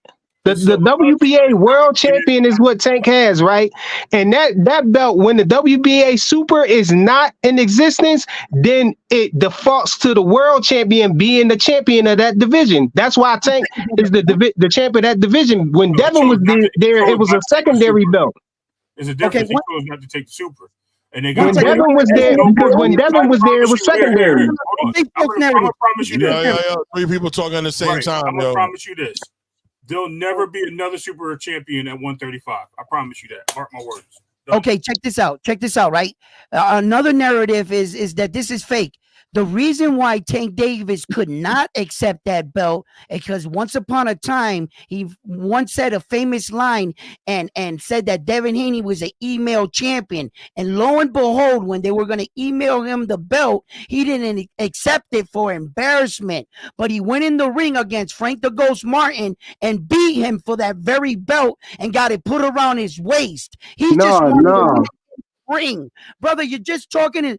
The WBA world champion is what Tank has, right? And that belt, when the WBA super is not in existence, then it defaults to the world champion being the champion of that division. That's why Tank is the champion of that division. When Devin was there, it was a secondary belt. There's a difference. He chose not to take the super. And they when Devin was there, because when Devin was there, it was secondary. I'm gonna promise you this. Three people talking at the same time. I'm gonna promise you this. There'll never be another super champion at 135. I promise you that. Mark my words. Okay, check this out. Check this out, right? Another narrative is that this is fake. The reason why Tank Davis could not accept that belt is because once upon a time, he once said a famous line and said that Devin Haney was an email champion. And lo and behold, when they were going to email him the belt, he didn't accept it for embarrassment. But he went in the ring against Frank the Ghost Martin and beat him for that very belt and got it put around his waist. He just wanted to ring. Brother, you're just talking.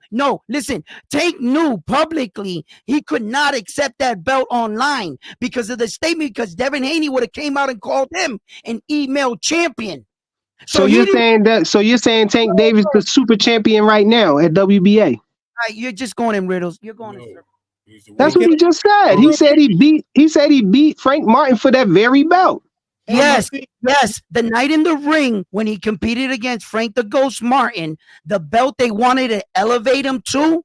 No, listen, Tank knew publicly he could not accept that belt online because of the statement, because Devin Haney would have came out and called him an email champion. So you're saying Tank Davis is the super champion right now at WBA? You're just going in riddles. You're going in. That's what he just said. He said he beat Frank Martin for that very belt. Yes. The night in the ring when he competed against Frank the Ghost Martin, the belt they wanted to elevate him to,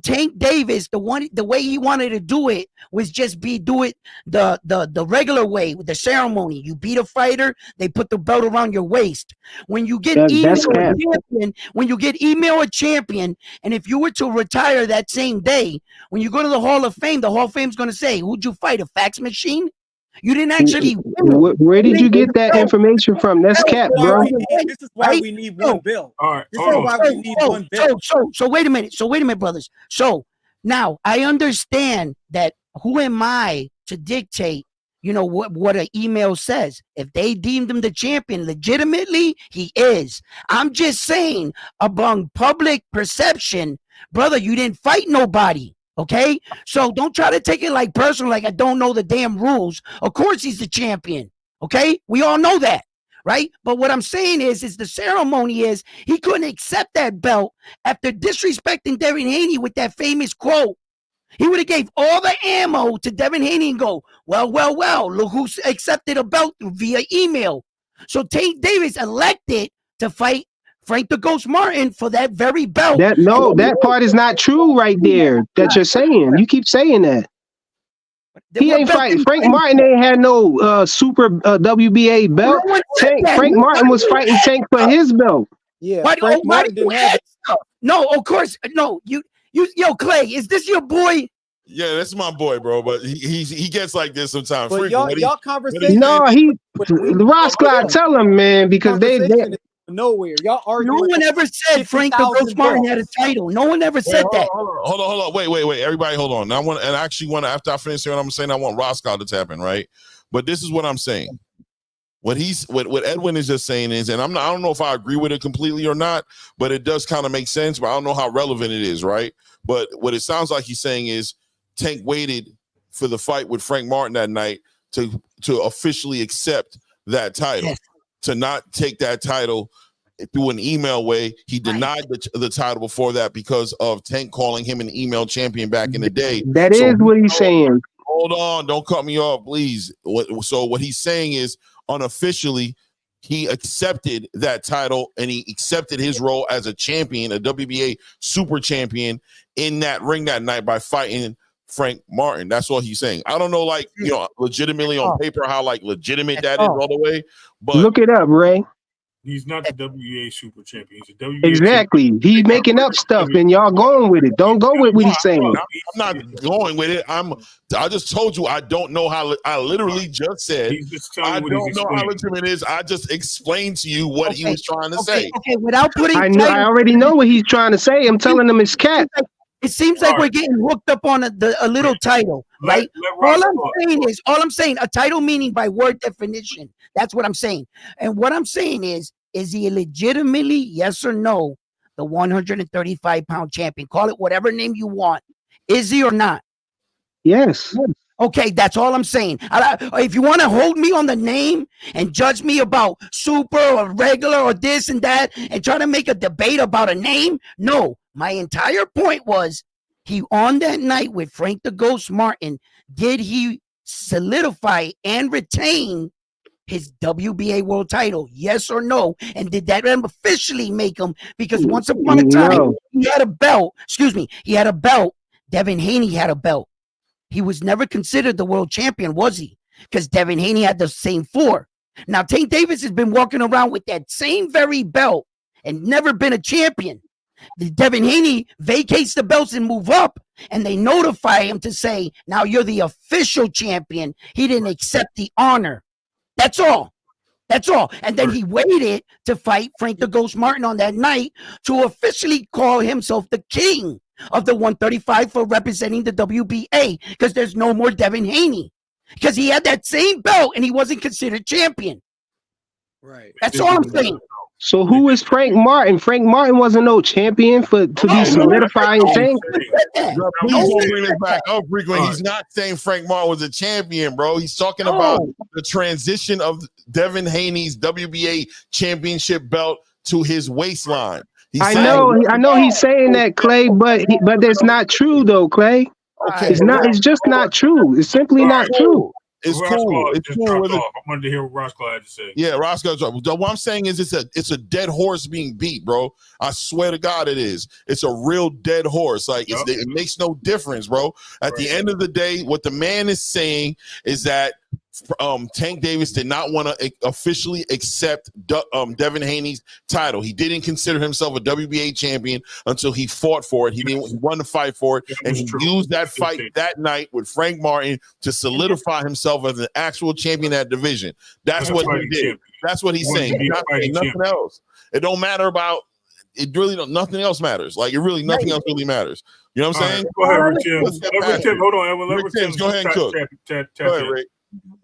Tank Davis, the way he wanted to do it was just do it the regular way with the ceremony. You beat a fighter, they put the belt around your waist. When you get email a champion, and if you were to retire that same day, when you go to the Hall of Fame, the Hall of Fame's going to say, "Who'd you fight? A fax machine?" You didn't actually win. Where did you get that information from? That's cap, bro. This is why we need one bill. All right. This is why we need one bill. So wait a minute, brothers. So now I understand that who am I to dictate, what an email says? If they deemed him the champion legitimately, he is. I'm just saying, among public perception, brother, you didn't fight nobody. Okay, so don't try to take it like personal, like I don't know the damn rules. Of course he's the champion. Okay, we all know that, right? But what I'm saying is the ceremony is he couldn't accept that belt after disrespecting Devin Haney with that famous quote. He would have gave all the ammo to Devin Haney and go, well, look who accepted a belt via email. So Tank Davis elected to fight Frank the Ghost Martin for that very belt. That part is not true right there that you're saying. You keep saying that. He ain't fighting. Frank Martin ain't had no super WBA belt. Frank Martin was fighting Tank for his belt. Yeah, Frank Martin didn't have it. No, of course, no. Yo, Clay, is this your boy? Yeah, that's my boy, bro. But he gets like this sometimes. But y'all conversation. No, Rosclaw, tell him, man, because they nowhere. Y'all arguing. No one ever said Frank the Ghost Martin had a title. No one ever said that. Hold on. Wait. Everybody, hold on. After I finish here, what I'm saying, I want Roscoe to tap in, right? But this is what I'm saying. What Edwin is just saying is, and I don't know if I agree with it completely or not, but it does kind of make sense. But I don't know how relevant it is, right? But what it sounds like he's saying is Tank waited for the fight with Frank Martin that night to officially accept that title. Yes. To not take that title through an email way. He denied the title before that because of Tank calling him an email champion back in the day. That is what he's saying. Hold on, don't cut me off, please. So what he's saying is, unofficially, he accepted that title and he accepted his role as a champion, a WBA super champion in that ring that night by fighting Frank Martin. That's all he's saying. I don't know, legitimately on paper how legitimate that is all the way. But look it up, Ray. He's not the WBA super champion. He's a WBA Exactly. champion. He's making up stuff, and y'all going with it. Don't go with what he's saying. I'm not going with it. I just told you I don't know how. I literally just said I don't know how legitimate it is. I just explained to you what he was trying to say. Okay, without putting. I already know what he's trying to say. I'm telling him it's cat. It seems like we're getting hooked up on a little title, right? All I'm saying, a title meaning by word definition. That's what I'm saying. And what I'm saying is he legitimately, yes or no, the 135-pound champion? Call it whatever name you want. Is he or not? Yes. Okay, that's all I'm saying. If you want to hold me on the name and judge me about super or regular or this and that and try to make a debate about a name, no. My entire point was he on that night with Frank the Ghost Martin, did he solidify and retain his WBA world title? Yes or no? And did that officially make him? Because once upon a time, he had a belt. Excuse me. He had a belt. Devin Haney had a belt. He was never considered the world champion, was he? Because Devin Haney had the same 4. Now, Tank Davis has been walking around with that same very belt and never been a champion. Devin Haney vacates the belts and move up, and they notify him to say, now you're the official champion. He didn't accept the honor. That's all. That's all. And then he waited to fight Frank the Ghost Martin on that night to officially call himself the king of the 135 for representing the WBA, because there's no more Devin Haney, because he had that same belt and he wasn't considered champion. Right. That's all I'm saying. So who is Frank Martin? Frank Martin wasn't no champion to be solidifying things. Please don't bring this back up frequently. He's not saying Frank Martin was a champion, bro. He's talking about the transition of Devin Haney's WBA championship belt to his waistline. I know he's saying that, Clay, but that's not true though, Clay. Okay, it's just not true. It's simply not true. It's cool. It's cool. I wanted to hear what Roscoe had to say. Yeah, Roscoe. What I'm saying is it's a dead horse being beat, bro. I swear to God it is. It's a real dead horse. Like it makes no difference, bro. At the end of the day, what the man is saying is that Tank Davis did not want to officially accept Devin Haney's title. He didn't consider himself a WBA champion until he fought for it. He won the fight for it, and he used that fight that night with Frank Martin to solidify himself as an actual champion of that division. That's what he did. That's what he's saying. He's not saying nothing else. It don't matter about it. Really, nothing else matters. Like it really, nothing else really matters. You know what I'm saying? Go ahead, Rick Tim. Hold on, Rick Tim. Go ahead and cook. Go ahead, Rick.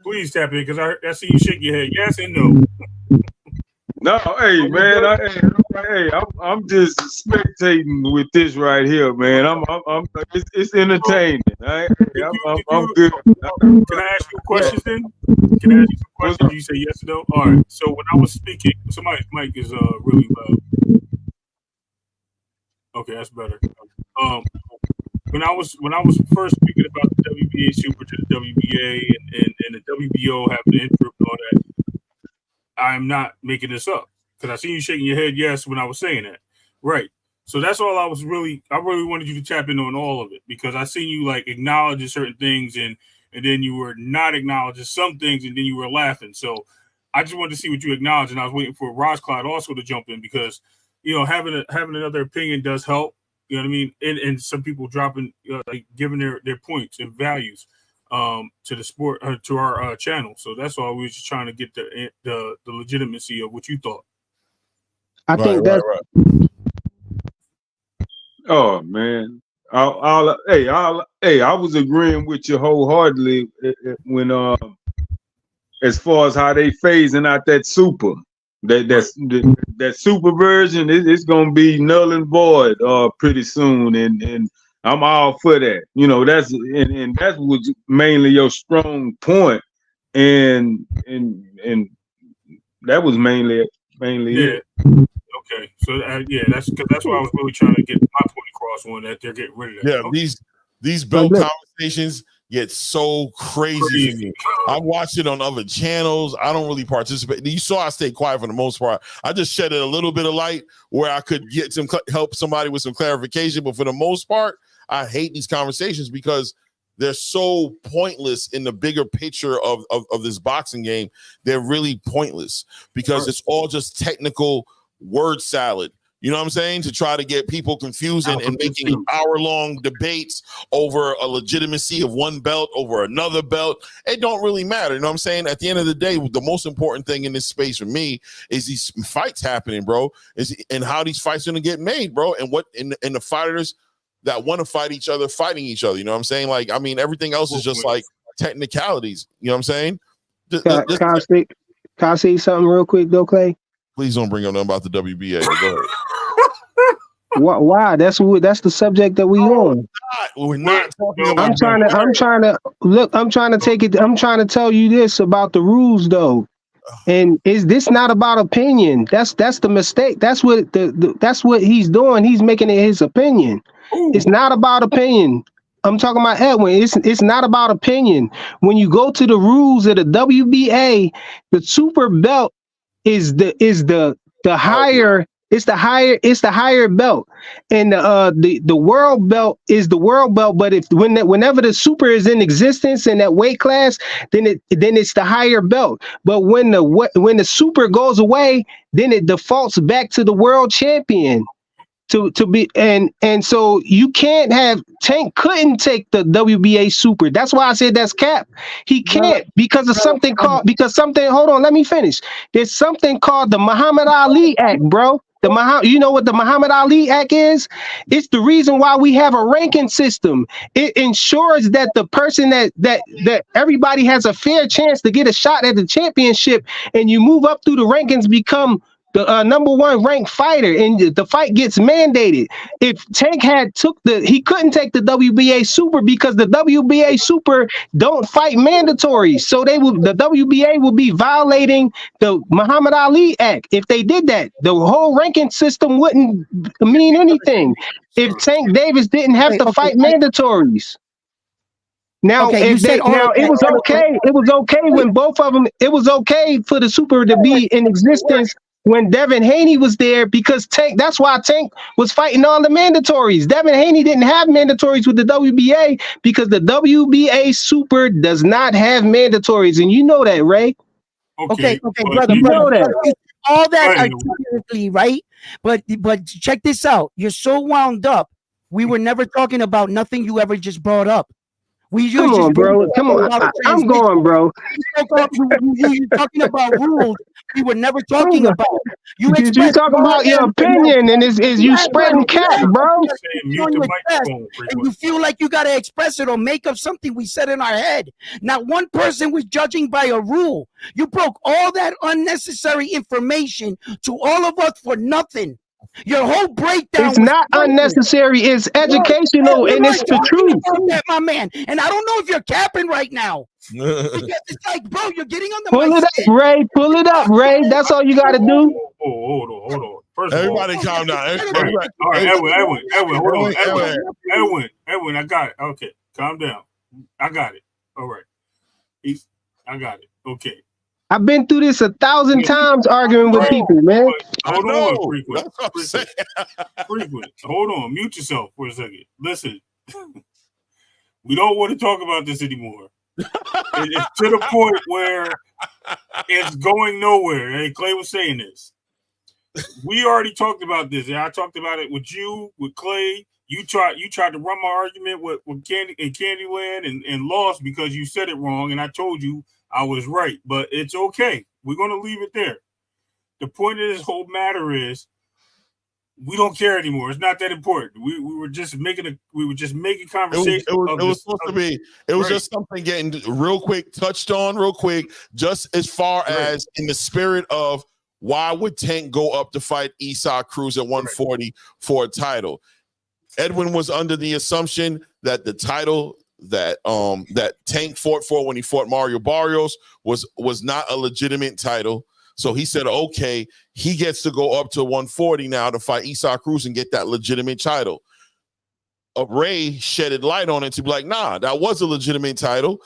Please tap in, because I see you shake your head. Yes and no. No, hey man, I'm just spectating with this right here, man. It's entertaining. I'm good. Can I ask you a question then? Can I ask you some questions? You say yes or no? All right. So when I was speaking, somebody's mic is really loud. Okay, that's better. When I was first speaking about the WBA Super to the WBA and the WBO having the intro and all that, I'm not making this up, because I seen you shaking your head yes when I was saying that. Right. So that's all I really wanted you to tap in on all of it, because I seen you like acknowledging certain things and then you were not acknowledging some things and then you were laughing. So I just wanted to see what you acknowledged, and I was waiting for Ross Clyde also to jump in, because having another opinion does help. You know what I mean? And some people dropping, like giving their points and values to the sport, to our channel. So that's all. We were just trying to get the legitimacy of what you thought. I think that's right. Oh man, I was agreeing with you wholeheartedly when as far as how they phasing out that super. That super version is gonna be null and void pretty soon, and I'm all for that. That's and that was mainly your strong point, and that was mainly it. Okay, so that's why I was really trying to get my point across on that they're getting rid of that. Yeah, okay. These belt conversations get so crazy for me. I watched it on other channels. I don't really participate. You saw I stayed quiet for the most part. I just shedded a little bit of light where I could get some help somebody with some clarification. But for the most part, I hate these conversations because they're so pointless in the bigger picture of this boxing game. They're really pointless because it's all just technical word salad. You know what I'm saying? To try to get people confused and making hour-long debates over a legitimacy of one belt over another belt. It don't really matter. You know what I'm saying? At the end of the day, the most important thing in this space for me is these fights happening, bro, and how these fights are going to get made, bro, and what in the fighters that want to fight each other, fighting each other. You know what I'm saying? Like, I mean, everything else is just like technicalities. You know what I'm saying? Can I say something real quick, though, Clay? Please don't bring up nothing about the WBA. Go ahead. Why? That's the subject that we on. We're not talking about. I'm trying to tell you this about the rules, though. And is this not about opinion? That's the mistake. That's what that's what he's doing. He's making it his opinion. It's not about opinion. I'm talking about Edwin. It's not about opinion. When you go to the rules of the WBA, the super belt is the higher. It's the higher belt, and the world belt is the world belt. But whenever the super is in existence in that weight class, then it's the higher belt. But when the super goes away, then it defaults back to the world champion. To be and so you can't have Tank couldn't take the WBA super. That's why I said that's cap. He can't because of something called hold on, let me finish. There's something called the Muhammad Ali Act, bro. You know what the Muhammad Ali Act is? It's the reason why we have a ranking system. It ensures that the person that everybody has a fair chance to get a shot at the championship, and you move up through the rankings, become the number one ranked fighter, and the fight gets mandated. If Tank he couldn't take the WBA super because the WBA super don't fight mandatory. So the WBA will be violating the Muhammad Ali Act. If they did that, the whole ranking system wouldn't mean anything. If Tank Davis didn't have to fight mandatories. Now, it was okay. It was okay when both of them. It was okay for the super to be in existence when Devin Haney was there, because Tank. That's why Tank was fighting all the mandatories. Devin Haney didn't have mandatories with the WBA because the WBA super does not have mandatories, and you know that, Ray. Okay, brother. You know that. All that articulately, right? But check this out. You're so wound up. We were never talking about nothing you ever just brought up. Come on, bro. Come on. I'm going, bro. You're talking about rules we were never talking about. You talking about your opinion, and is you spreading cat, bro. And you feel like you got to express it or make up something we said in our head. Not one person was judging by a rule. You broke all that unnecessary information to all of us for nothing. Your whole breakdown. It's not unnecessary. It's educational, and it's the truth. That, my man. And I don't know if you're capping right now. It's like, bro, you're getting on the pull it up, Ray. Pull it up, Ray. That's all you got to do. Hold on. First everybody of all, calm down. All right, Edwin, hold on. Edwin, I got it. Okay, calm down. I got it. All right. I got it. Okay. I've been through this 1,000 times arguing with people, man. Hold on, Frequent. Hold on. Mute yourself for a second. Listen, we don't want to talk about this anymore. It's to the point where it's going nowhere. Hey, Clay was saying this. We already talked about this, and I talked about it with you, with Clay. You tried to run my argument with Candyland and lost because you said it wrong, and I told you I was right, but it's okay. We're going to leave it there. The point of this whole matter is we don't care anymore. It's not that important. We were just making conversation. It was supposed to be. It was just something getting touched on real quick, just as far as in the spirit of why would Tank go up to fight Cruz at 140 for a title? Edwin was under the assumption that the title that Tank fought for when he fought Mario Barrios was not a legitimate title. So he said, okay, he gets to go up to 140 now to fight Cruz and get that legitimate title. Ray shedded light on it to be like, nah, that was a legitimate title.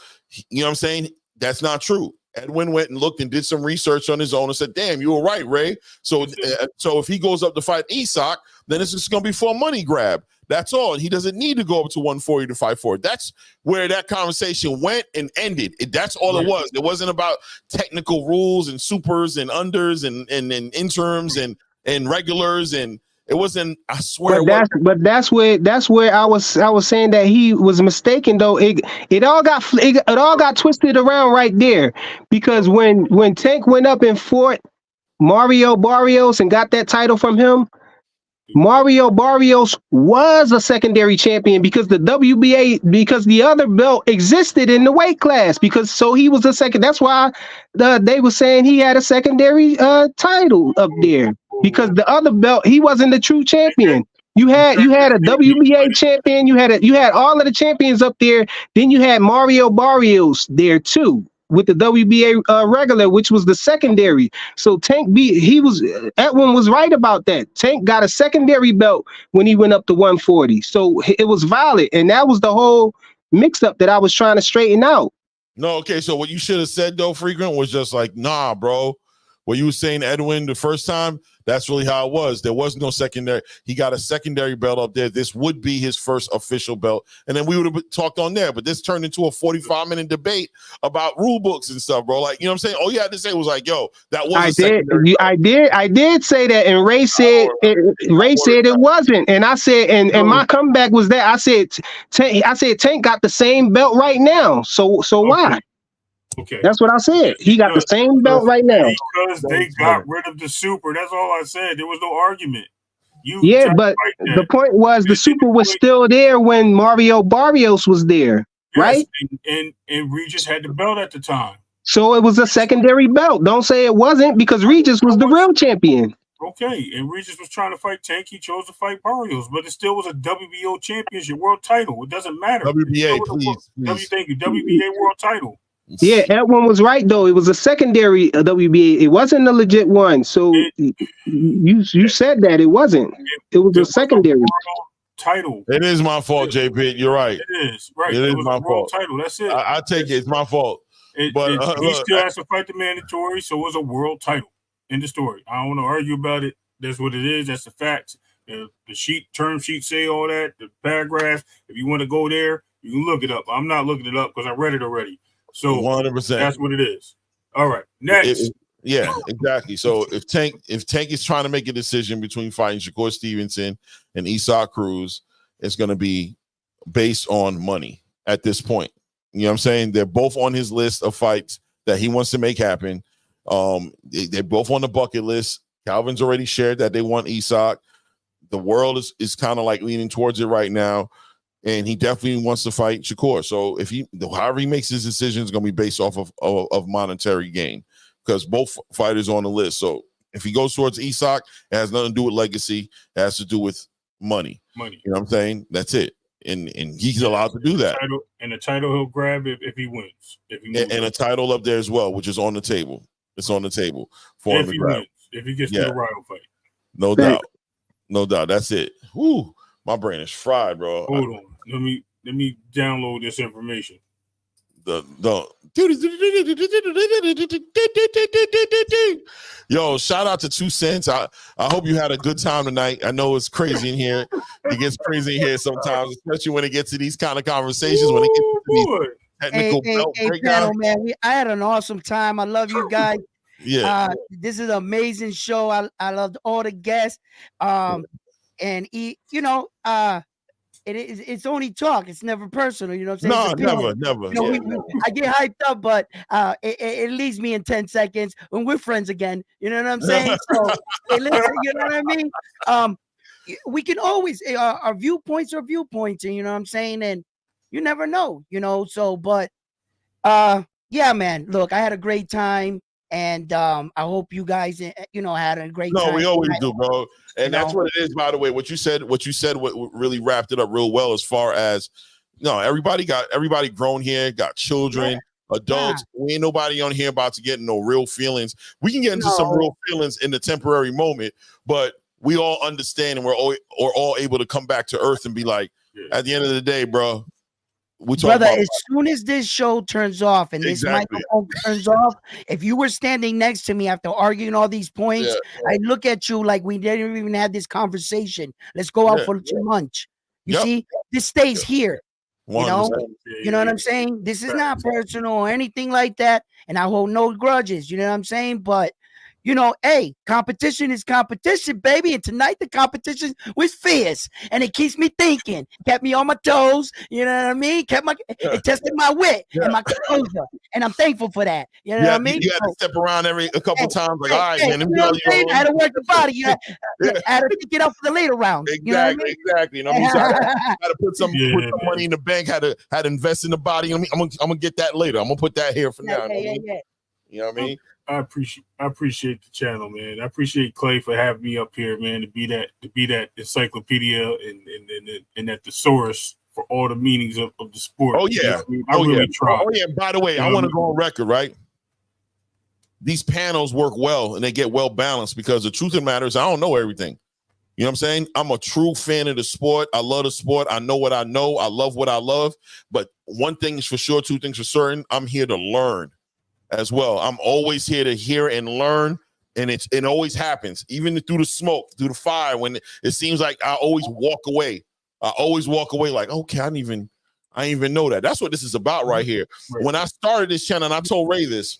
You know what I'm saying? That's not true. Edwin went and looked and did some research on his own and said, damn, you were right, Ray. So if he goes up to fight Isak, then it's just going to be for a money grab. That's all. He doesn't need to go up to 140 to fight for it. That's where that conversation went and ended. That's all it was. It wasn't about technical rules and supers and unders and interims and regulars, and it wasn't. I swear. But that's where I was saying that he was mistaken though. It all got twisted around right there, because when Tank went up and fought Mario Barrios and got that title from him, Mario Barrios was a secondary champion because the other belt existed in the weight class, so he was a second. That's why they were saying he had a secondary title up there, because the other belt, he wasn't the true champion. You had a WBA champion, you had all of the champions up there, then you had Mario Barrios there too, with the WBA regular, which was the secondary. So Edwin was right about that. Tank got a secondary belt when he went up to 140. So it was valid. And that was the whole mix up that I was trying to straighten out. No, okay. So what you should have said though, Frequent, was just like, nah, bro. What you were saying, Edwin, the first time, that's really how it was. There was no secondary. He got a secondary belt up there. This would be his first official belt. And then we would have talked on there. But this turned into a 45-minute debate about rule books and stuff, bro. Like, you know what I'm saying? All you had to say was like, yo, that was a secondary belt. I did say that. And Ray said it wasn't. And I said, and my comeback was that I said Tank got the same belt right now. So why? Okay. That's what I said. He got the same belt right now. Because they got rid of the super. That's all I said. There was no argument. But the point was the super was still there when Mario Barrios was there, right? And Regis had the belt at the time. So it was a secondary belt. Don't say it wasn't, because Regis was the real champion. Okay, and Regis was trying to fight Tank. He chose to fight Barrios, but it still was a WBO championship world title. It doesn't matter. WBA, please. WBA world title. Yeah, Edwin was right though. It was a secondary WBA. It wasn't a legit one. So you said that it wasn't. It was a secondary title. It is my fault, JP. You're right. It is right. It is my fault. Title. That's it. I take it. It's my fault. But he still has to fight the mandatory, so it was a world title. In the story, I don't want to argue about it. That's what it is. That's the facts. The term sheet say all that. The paragraphs. If you want to go there, you can look it up. I'm not looking it up because I read it already. So 100%. That's what it is. All right. Next. Yeah, exactly. So if Tank is trying to make a decision between fighting Shakur Stevenson and Isak Cruz, it's going to be based on money at this point. You know what I'm saying? They're both on his list of fights that he wants to make happen. They're both on the bucket list. Calvin's already shared that they want Isak. The world is kind of like leaning towards it right now. And he definitely wants to fight Shakur. So however he makes his decision is going to be based off of monetary gain, because both fighters are on the list. So if he goes towards Isak, it has nothing to do with legacy. It has to do with money. You know what I'm saying? That's it. And he's allowed to do that. And the title he'll grab if he wins. And a title up there as well, which is on the table. It's on the table for him to grab. If he gets to the rival fight. No doubt. No doubt. That's it. Whew. My brain is fried, bro. Hold on. Let me download this information. Yo, shout out to 2 Cents. I hope you had a good time tonight. I know it's crazy in here. It gets crazy in here sometimes, especially when it gets to these kind of conversations. When it gets to these technical belt breakdowns. Man, I had an awesome time. I love you guys. Yeah, this is an amazing show. I loved all the guests. And it's only talk. It's never personal. You know what I'm saying? No, never. I get hyped up, but it leaves me in 10 seconds when we're friends again. You know what I'm saying? So, listen, you know what I mean? We can always, our viewpoints are viewpoints, and you know what I'm saying? And you never know, so, but yeah, man, look, I had a great time. And I hope you guys, had a great time. No, we always do, bro. And that's what it is, by the way. What you said, what really wrapped it up real well, as far as, everybody grown here, got children, adults. We ain't nobody on here about to get no real feelings. We can get into some real feelings in the temporary moment, but we all understand, and we're all able to come back to earth and be like, at the end of the day, bro, we talk brother, about as soon as this show turns off and this microphone turns off, if you were standing next to me after arguing all these points, I look at you like we didn't even have this conversation. Let's go out for lunch. You see, this stays here. You know what I'm saying? This is not personal or anything like that, and I hold no grudges. You know what I'm saying? But you know, hey, competition is competition, baby. And tonight the competition was fierce, and it keeps me thinking, kept me on my toes. You know what I mean? It tested my wit and my composure, and I'm thankful for that. You know what I mean? You had to step around a couple times, like, all right, man. You know what I'm saying? I had to work the body. I had to pick it up for the later round. You know what I mean? Exactly. You know what I mean? So I had to put some money in the bank. Had to invest in the body. I'm gonna get that later. I'm gonna put that here for now. You know what I mean? I appreciate the channel, man. I appreciate Clay for having me up here, man, to be that encyclopedia and that thesaurus for all the meanings of the sport. Oh yeah, I really try. Oh yeah. By the way, I want to go on record, right? These panels work well and they get well balanced because the truth of the matter is I don't know everything. You know what I'm saying? I'm a true fan of the sport. I love the sport. I know what I know. I love what I love. But one thing is for sure, two things for certain. I'm here to learn as well. I'm always here to hear and learn, and it always happens, even through the smoke, through the fire. When it seems like I always walk away. I always walk away like, okay, I didn't even know that. That's what this is about right here. Right. When I started this channel, and I told Ray this,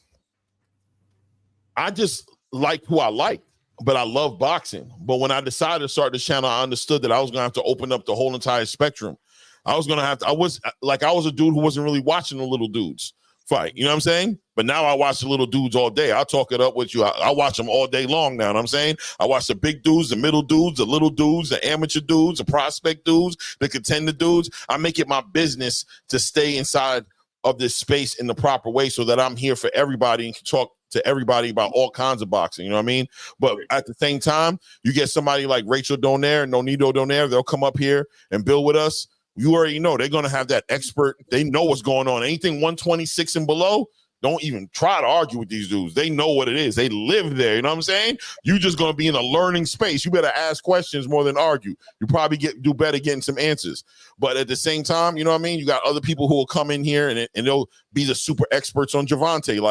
I just like who I like, but I love boxing. But when I decided to start this channel, I understood that I was gonna have to open up the whole entire spectrum. I was a dude who wasn't really watching the little dudes fight, you know what I'm saying? But now I watch the little dudes all day. I'll talk it up with you. I watch them all day long now, you know what I'm saying? I watch the big dudes, the middle dudes, the little dudes, the amateur dudes, the prospect dudes, the contender dudes. I make it my business to stay inside of this space in the proper way so that I'm here for everybody and can talk to everybody about all kinds of boxing, you know what I mean? But at the same time, you get somebody like Rachel Donaire, Nonito Donaire, they'll come up here and build with us. You already know they're going to have that expert. They know what's going on. Anything 126 and below, don't even try to argue with these dudes. They know what it is. They live there. You know what I'm saying? You're just going to be in a learning space. You better ask questions more than argue. You probably do better getting some answers. But at the same time, you know what I mean? You got other people who will come in here and they'll be the super experts on Gervonta,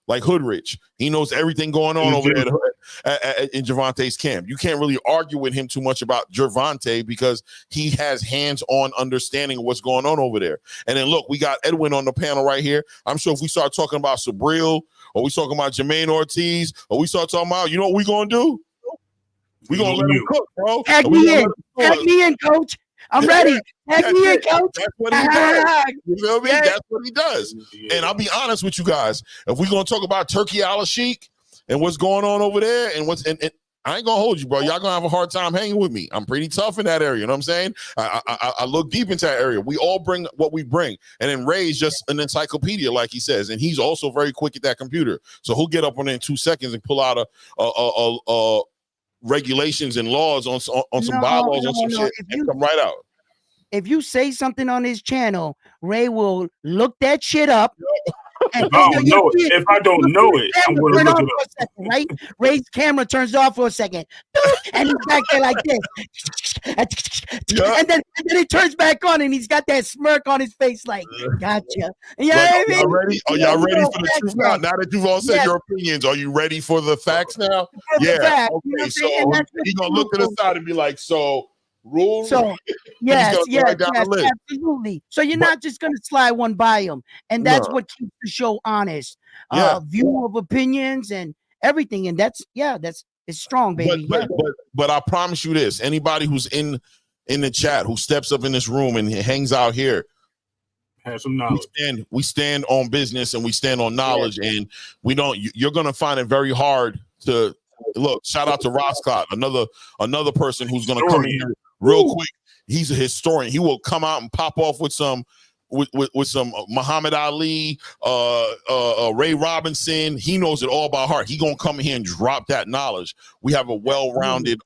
like Hoodrich. He knows everything going on over there in Gervonta's camp. You can't really argue with him too much about Gervonta because he has hands-on understanding of what's going on over there. And then look, we got Edwin on the panel right here. I'm sure if we start talking about Sabril, or we talking about Jermaine Ortiz, or we start talking about, you know what we're going to do? We're going to let him cook, bro. Tag me in, coach. I'm ready. Tag me in, coach. That's what he does. You feel me? That's what he does. And I'll be honest with you guys. If we're going to talk about Turkey Al-Sheikh and what's going on over there and I ain't gonna hold you, bro. Y'all gonna have a hard time hanging with me. I'm pretty tough in that area. You know what I'm saying? I look deep into that area. We all bring what we bring. And then Ray's just an encyclopedia, like he says. And he's also very quick at that computer. So he'll get up on it in 2 seconds and pull out a regulations and laws on some bylaws on some shit and come right out. If you say something on his channel, Ray will look that shit up. If I don't know it, I'm going to look it up. Second, right? Ray's camera turns off for a second, and he's back there like this, and then he turns back on, and he's got that smirk on his face, like, gotcha. You know what I mean? Are y'all ready for the truth now? Now that you've all said your opinions, are you ready for the facts now? Yeah. Okay. So he's gonna look to the side and be like, so. Rules. So yes, absolutely. So you're not just gonna slide one by him, and that's what keeps the show honest. View of opinions and everything, and that's it's strong, baby. But I promise you this: anybody who's in the chat who steps up in this room and hangs out here has some knowledge. We stand on business and we stand on knowledge, and we don't. You're gonna find it very hard to look. Shout out to Roscott, another person who's gonna come in here. Real quick, he's a historian. He will come out and pop off with some Muhammad Ali, Ray Robinson. He knows it all by heart. He gonna come in here and drop that knowledge. We have a well-rounded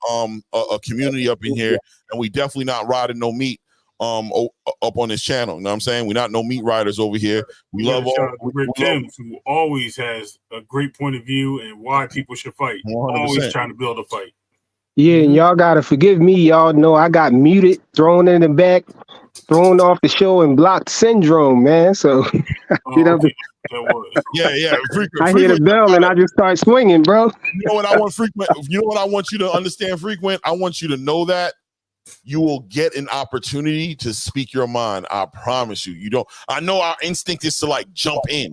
a community up in here, and we definitely not riding no meat up on this channel. You know what I'm saying? We're not no meat riders over here. We love Rick Timms, who always has a great point of view and why people should fight. 100%. Always trying to build a fight. Yeah, and y'all gotta forgive me. Y'all know I got muted, thrown in the back. thrown off the show and blocked syndrome, man. So Okay. That was. Yeah. I hear the bell and I just start swinging, bro. You know what I want, Frequent? You know what I want you to understand, Frequent? I want you to know that you will get an opportunity to speak your mind. I promise you. You don't. I know our instinct is to like jump in,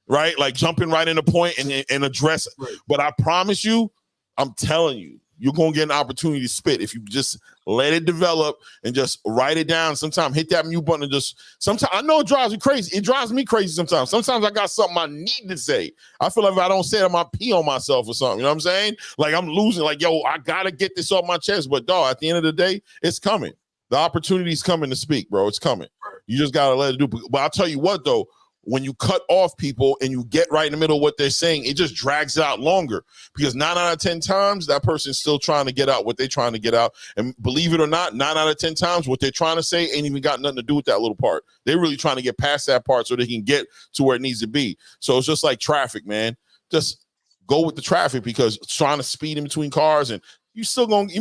right? Like jumping right in the point and address it. Right. But I promise you, I'm telling you, you're gonna get an opportunity to spit if you just let it develop and just write it down. Sometimes hit that mute button and just sometimes I know it drives you crazy. It drives me crazy sometimes. Sometimes I got something I need to say. I feel like if I don't say it, I might pee on myself or something. You know what I'm saying? Like I'm losing, like, yo, I gotta get this off my chest. But dog, at the end of the day, it's coming. The opportunity's coming to speak, bro. It's coming. You just gotta let it do. But I'll tell you what though. When you cut off people and you get right in the middle of what they're saying, it just drags out longer because 9 out of 10 times that person's still trying to get out what they're trying to get out. And believe it or not, 9 out of 10 times what they're trying to say ain't even got nothing to do with that little part. They're really trying to get past that part so they can get to where it needs to be. So it's just like traffic, man. Just go with the traffic because trying to speed in between cars and you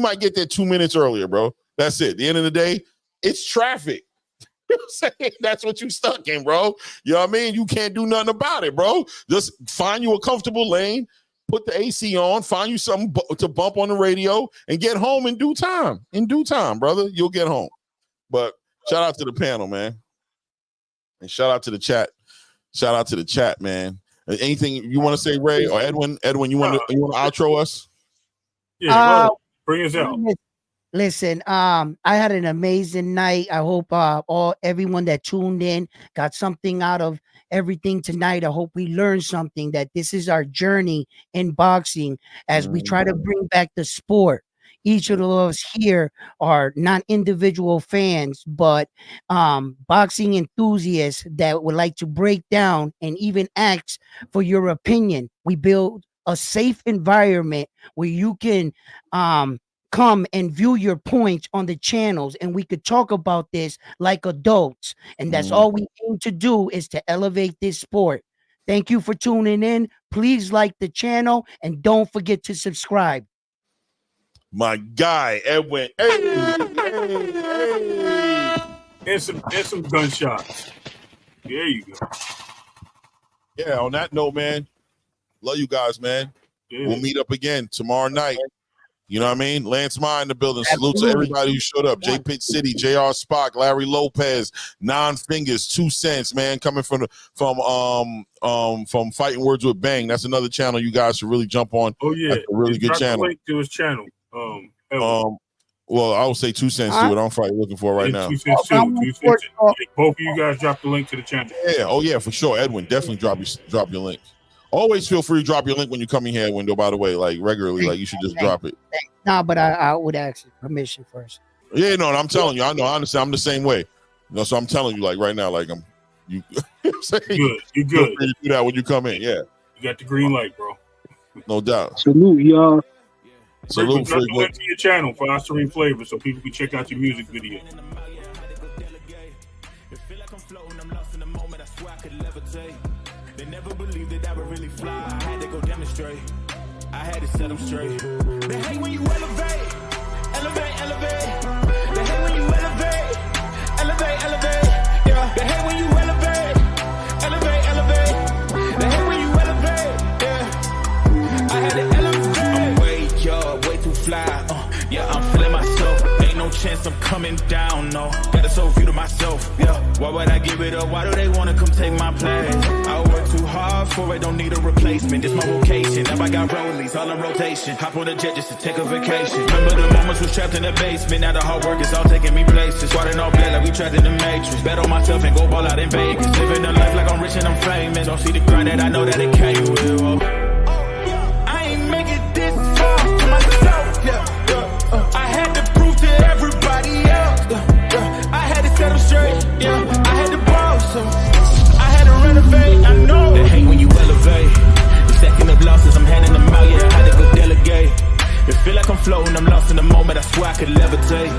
might get there 2 minutes earlier, bro. That's it. At the end of the day, it's traffic. That's what you stuck in, bro. You know what I mean? You can't do nothing about it, bro. Just find you a comfortable lane, put the AC on, find you something to bump on the radio, and get home in due time. In due time, brother, you'll get home. But shout out to the panel, man. And shout out to the chat. Shout out to the chat, man. Anything you want to say, Ray or Edwin? Edwin, you want to outro us? Yeah, bring us out. Listen, I had an amazing night. I hope everyone that tuned in got something out of everything tonight. I hope we learned something, that this is our journey in boxing as we try to bring back the sport. Each of us here are not individual fans, but boxing enthusiasts that would like to break down and even ask for your opinion. We build a safe environment where you can come and view your points on the channels and we could talk about this like adults. And that's all we aim to do, is to elevate this sport. Thank you for tuning in. Please like the channel and don't forget to subscribe. My guy, Edwin. Hey. And some gunshots. There you go. Yeah, on that note, man, love you guys, man. Yeah. We'll meet up again tomorrow night. You know what I mean? Lance Ma in the building. Salute to everybody who showed up. J Pit City, JR Spock, Larry Lopez, 9 Fingers, 2 Cents, man, coming from Fighting Words with Bang. That's another channel you guys should really jump on. Oh yeah, that's a really good channel. Link to his channel. Well, I would say 2 Cents to it. I'm probably looking for it right now. 2 Cents too. 2 Cents. Both of you guys drop the link to the channel. Yeah. Oh yeah, for sure. Edwin, definitely drop your link. Always feel free to drop your link when you come in here, Window, by the way, like regularly. Like you should just drop it. No, but I would ask permission first. Yeah, no, I'm telling you, I know, I understand. I'm the same way. You know, so I'm telling you, like right now, like you good. You good. Do that when you come in. Yeah. You got the green light, bro. No doubt. Salute, y'all. Salute, drop the link to your channel for Serene Flavor so people can check out your music video. They never believed that I would really fly. I had to go demonstrate. I had to set them straight. They hate when you elevate. They hate when you elevate. Yeah. They hate when you elevate. They hate when you elevate. Yeah. I had to elevate. I'm way too fly. Yeah, I'm feeling myself. Ain't no chance I'm coming down, no. Got a soul view to myself, yeah. Why would I give it up? Why do they want to come take my place? I work too hard for it, don't need a replacement. This my vocation, now I got rollies, all in rotation. Hop on the jet just to take a vacation. Remember the moments was trapped in the basement. Now the hard work is all taking me places. Squatting all black like we trapped in the matrix. Bet on myself and go ball out in Vegas. Living a life like I'm rich and I'm famous. Don't see the grind that I know that it came with. I ain't make it this far for myself, yeah. I had to prove to everybody else. I had to set them straight. Yeah, I had to ball, so I had to renovate. I know they hate when you elevate. The second of losses, I'm handing them out. Yeah, I had to go delegate. It feel like I'm floating, I'm lost in the moment. I swear I could levitate.